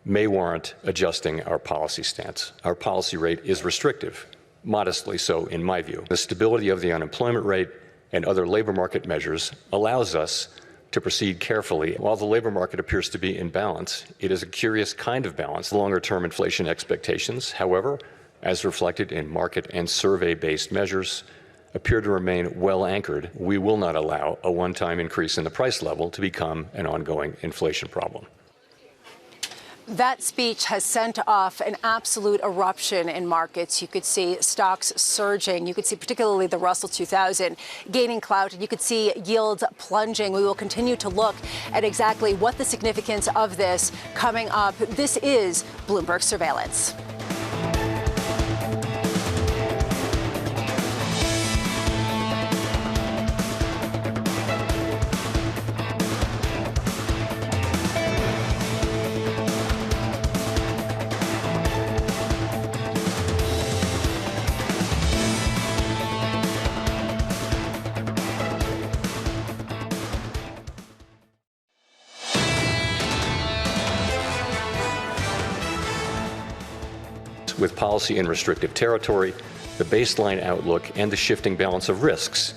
may warrant adjusting our policy stance. Our policy rate is restrictive, modestly so in my view. The stability of the unemployment rate and other labor market measures allows us to proceed carefully. While the labor market appears to be in balance, it is a curious kind of balance. Longer-term inflation expectations, however, as reflected in market and survey-based measures, appear to remain well anchored. We will not allow a one-time increase in the price level to become an ongoing inflation problem. That speech has sent off an absolute eruption in markets. You could see stocks surging. You could see particularly the Russell 2000 gaining clout. You could see yields plunging. We will continue to look at exactly what the significance of this coming up. This is Bloomberg Surveillance. With policy in restrictive territory, the baseline outlook and the shifting balance of risks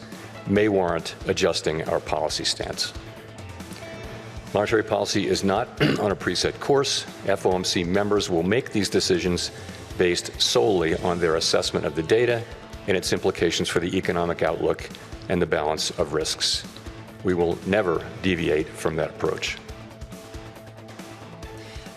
may warrant adjusting our policy stance. Monetary policy is not on a preset course. FOMC members will make these decisions based solely on their assessment of the data and its implications for the economic outlook and the balance of risks. We will never deviate from that approach.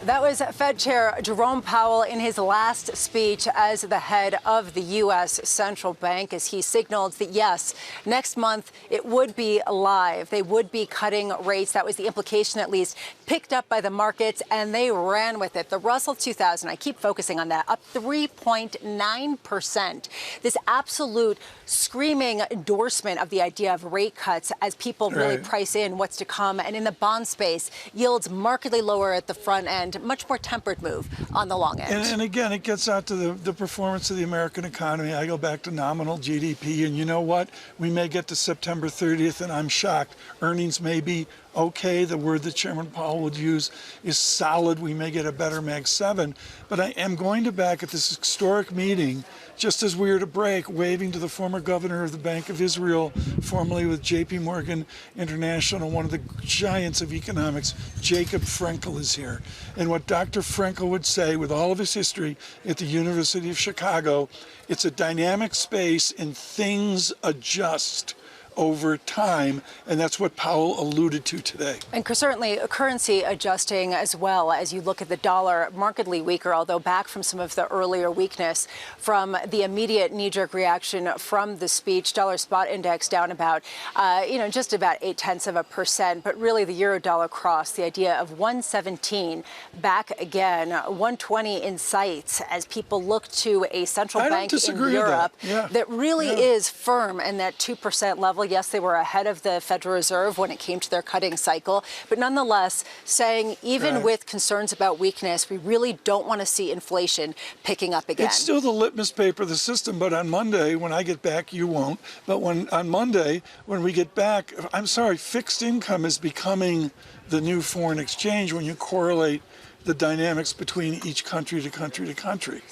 That was Fed Chair Jerome Powell in his last speech as the head of the U.S. Central Bank, as he signaled that, yes, next month it would be live. They would be cutting rates. That was the implication, at least, picked up by the markets, and they ran with it. The Russell 2000, I keep focusing on that, up 3.9%. This absolute screaming endorsement of the idea of rate cuts as people really price in what's to come. And in the bond space, yields markedly lower at the front end. Much more tempered move on the long end. And again, it gets out to the performance of the American economy. I go back to nominal GDP, and you know what? We may get to September 30th, and I'm shocked. Earnings may be okay. The word that Chairman Powell would use is solid. We may get a better Mag 7. But I am going to back at this historic meeting, just as we were to break, waving to the former governor of the Bank of Israel, formerly with J.P. Morgan International, one of the giants of economics, Jacob Frenkel, is here. And what Dr. Frenkel would say, with all of his history at the University of Chicago, it's a dynamic space and things adjust over time, and that's what Powell alluded to today. And certainly currency adjusting as well, as you look at the dollar, markedly weaker, although back from some of the earlier weakness from the immediate knee-jerk reaction from the speech. Dollar spot index down about, just about 0.8%. But really the euro-dollar cross, the idea of 117 back again, 120 in sight as people look to a central bank in Europe that really is firm in that 2% level. Yes, they were ahead of the Federal Reserve when it came to their cutting cycle, but nonetheless saying even with concerns about weakness, we really don't want to see inflation picking up again. It's still the litmus paper of the system, but on Monday, when I get back, you won't. But on Monday, when we get back, I'm sorry, fixed income is becoming the new foreign exchange when you correlate the dynamics between each country to country to country.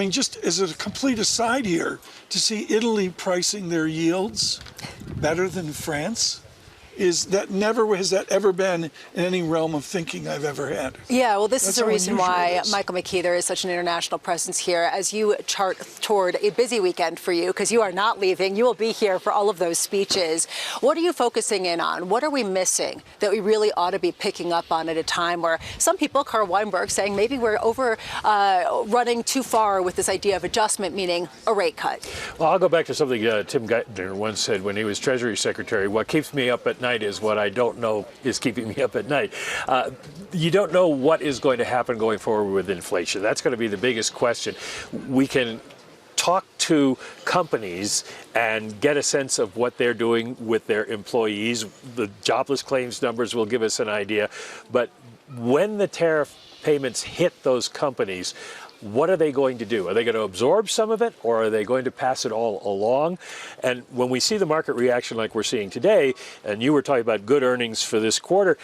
Just as a complete aside here, to see Italy pricing their yields better than France, has that ever been in any realm of thinking I've ever had. Yeah, well, this is the reason why, Michael McKee, there is such an international presence here as you chart toward a busy weekend for you, because you are not leaving. You will be here for all of those speeches. What are you focusing in on? What are we missing that we really ought to be picking up on at a time where some people, Carl Weinberg, saying maybe we're running too far with this idea of adjustment, meaning a rate cut? Well, I'll go back to something Tim Geithner once said when he was Treasury Secretary. What keeps me up at night is what I don't know is keeping me up at night. You don't know what is going to happen going forward with inflation. That's going to be the biggest question. We can talk to companies and get a sense of what they're doing with their employees. The jobless claims numbers will give us an idea. But when the tariff payments hit those companies, what are they going to do? Are they going to absorb some of it, or are they going to pass it all along? And when we see the market reaction like we're seeing today, and you were talking about good earnings for this quarter,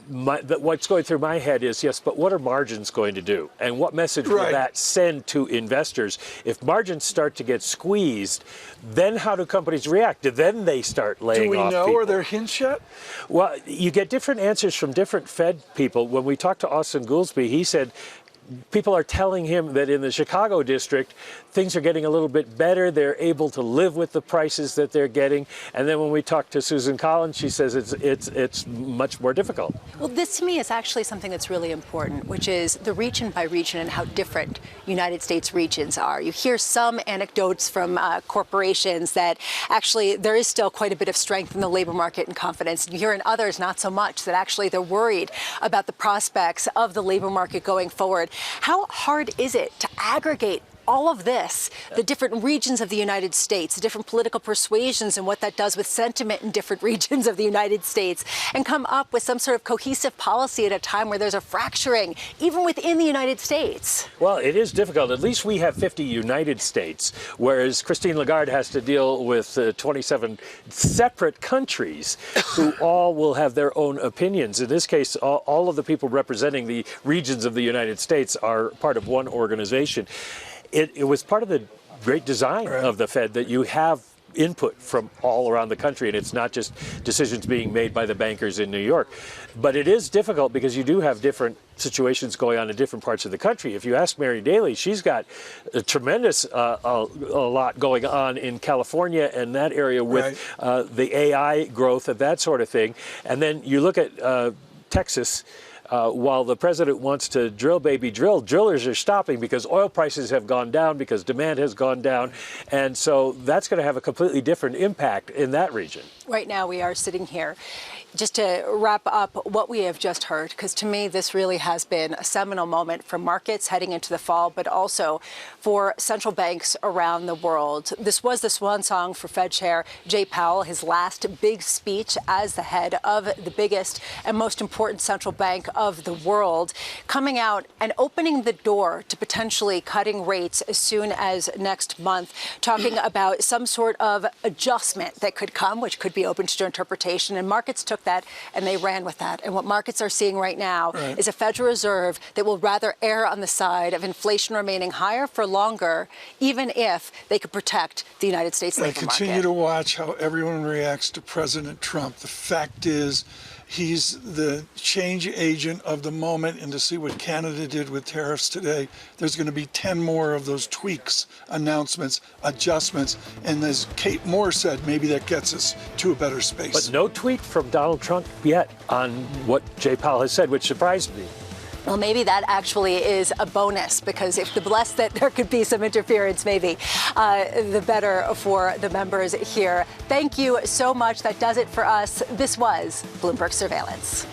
what's going through my head is, yes, but what are margins going to do? And what message will that send to investors? If margins start to get squeezed, then how do companies react? Then they start laying off Do we know? people. Are there hints yet? Well, you get different answers from different Fed people. When we talked to Austin Goolsbee, he said people are telling him that in the Chicago district, things are getting a little bit better. They're able to live with the prices that they're getting. And then when we talk to Susan Collins, she says it's much more difficult. Well, this to me is actually something that's really important, which is the region by region and how different United States regions are. You hear some anecdotes from corporations that actually there is still quite a bit of strength in the labor market and confidence. You hear in others not so much, that actually they're worried about the prospects of the labor market going forward. How hard is it to aggregate all of this, the different regions of the United States, the different political persuasions and what that does with sentiment in different regions of the United States, and come up with some sort of cohesive policy at a time where there's a fracturing, even within the United States? Well, it is difficult. At least we have 50 United States, whereas Christine Lagarde has to deal with 27 separate countries who all will have their own opinions. In this case, all of the people representing the regions of the United States are part of one organization. It was part of the great design of the Fed that you have input from all around the country, and it's not just decisions being made by the bankers in New York. But it is difficult because you do have different situations going on in different parts of the country. If you ask Mary Daly, she's got a tremendous a lot going on in California and that area with the AI growth and that sort of thing. And then you look at Texas. While the president wants to drill, baby, drill, drillers are stopping because oil prices have gone down, because demand has gone down. And so that's going to have a completely different impact in that region. Right now we are sitting here. Just to wrap up what we have just heard, because to me this really has been a seminal moment for markets heading into the fall, but also for central banks around the world. This was the swan song for Fed Chair Jay Powell, his last big speech as the head of the biggest and most important central bank of the world, coming out and opening the door to potentially cutting rates as soon as next month, talking about some sort of adjustment that could come, which could be open to interpretation. And markets took that and they ran with that. And what markets are seeing right now is a Federal Reserve that will rather err on the side of inflation remaining higher for longer, even if they could protect the United States labor market. I continue to watch how everyone reacts to President Trump. The fact is, he's the change agent of the moment, and to see what Canada did with tariffs today, there's going to be 10 more of those tweaks, announcements, adjustments, and as Kate Moore said, maybe that gets us to a better space. But no tweet from Donald Trump yet on what Jay Powell has said, which surprised me. Well, maybe that actually is a bonus, because if the less that there could be some interference, maybe the better for the members here. Thank you so much. That does it for us. This was Bloomberg Surveillance.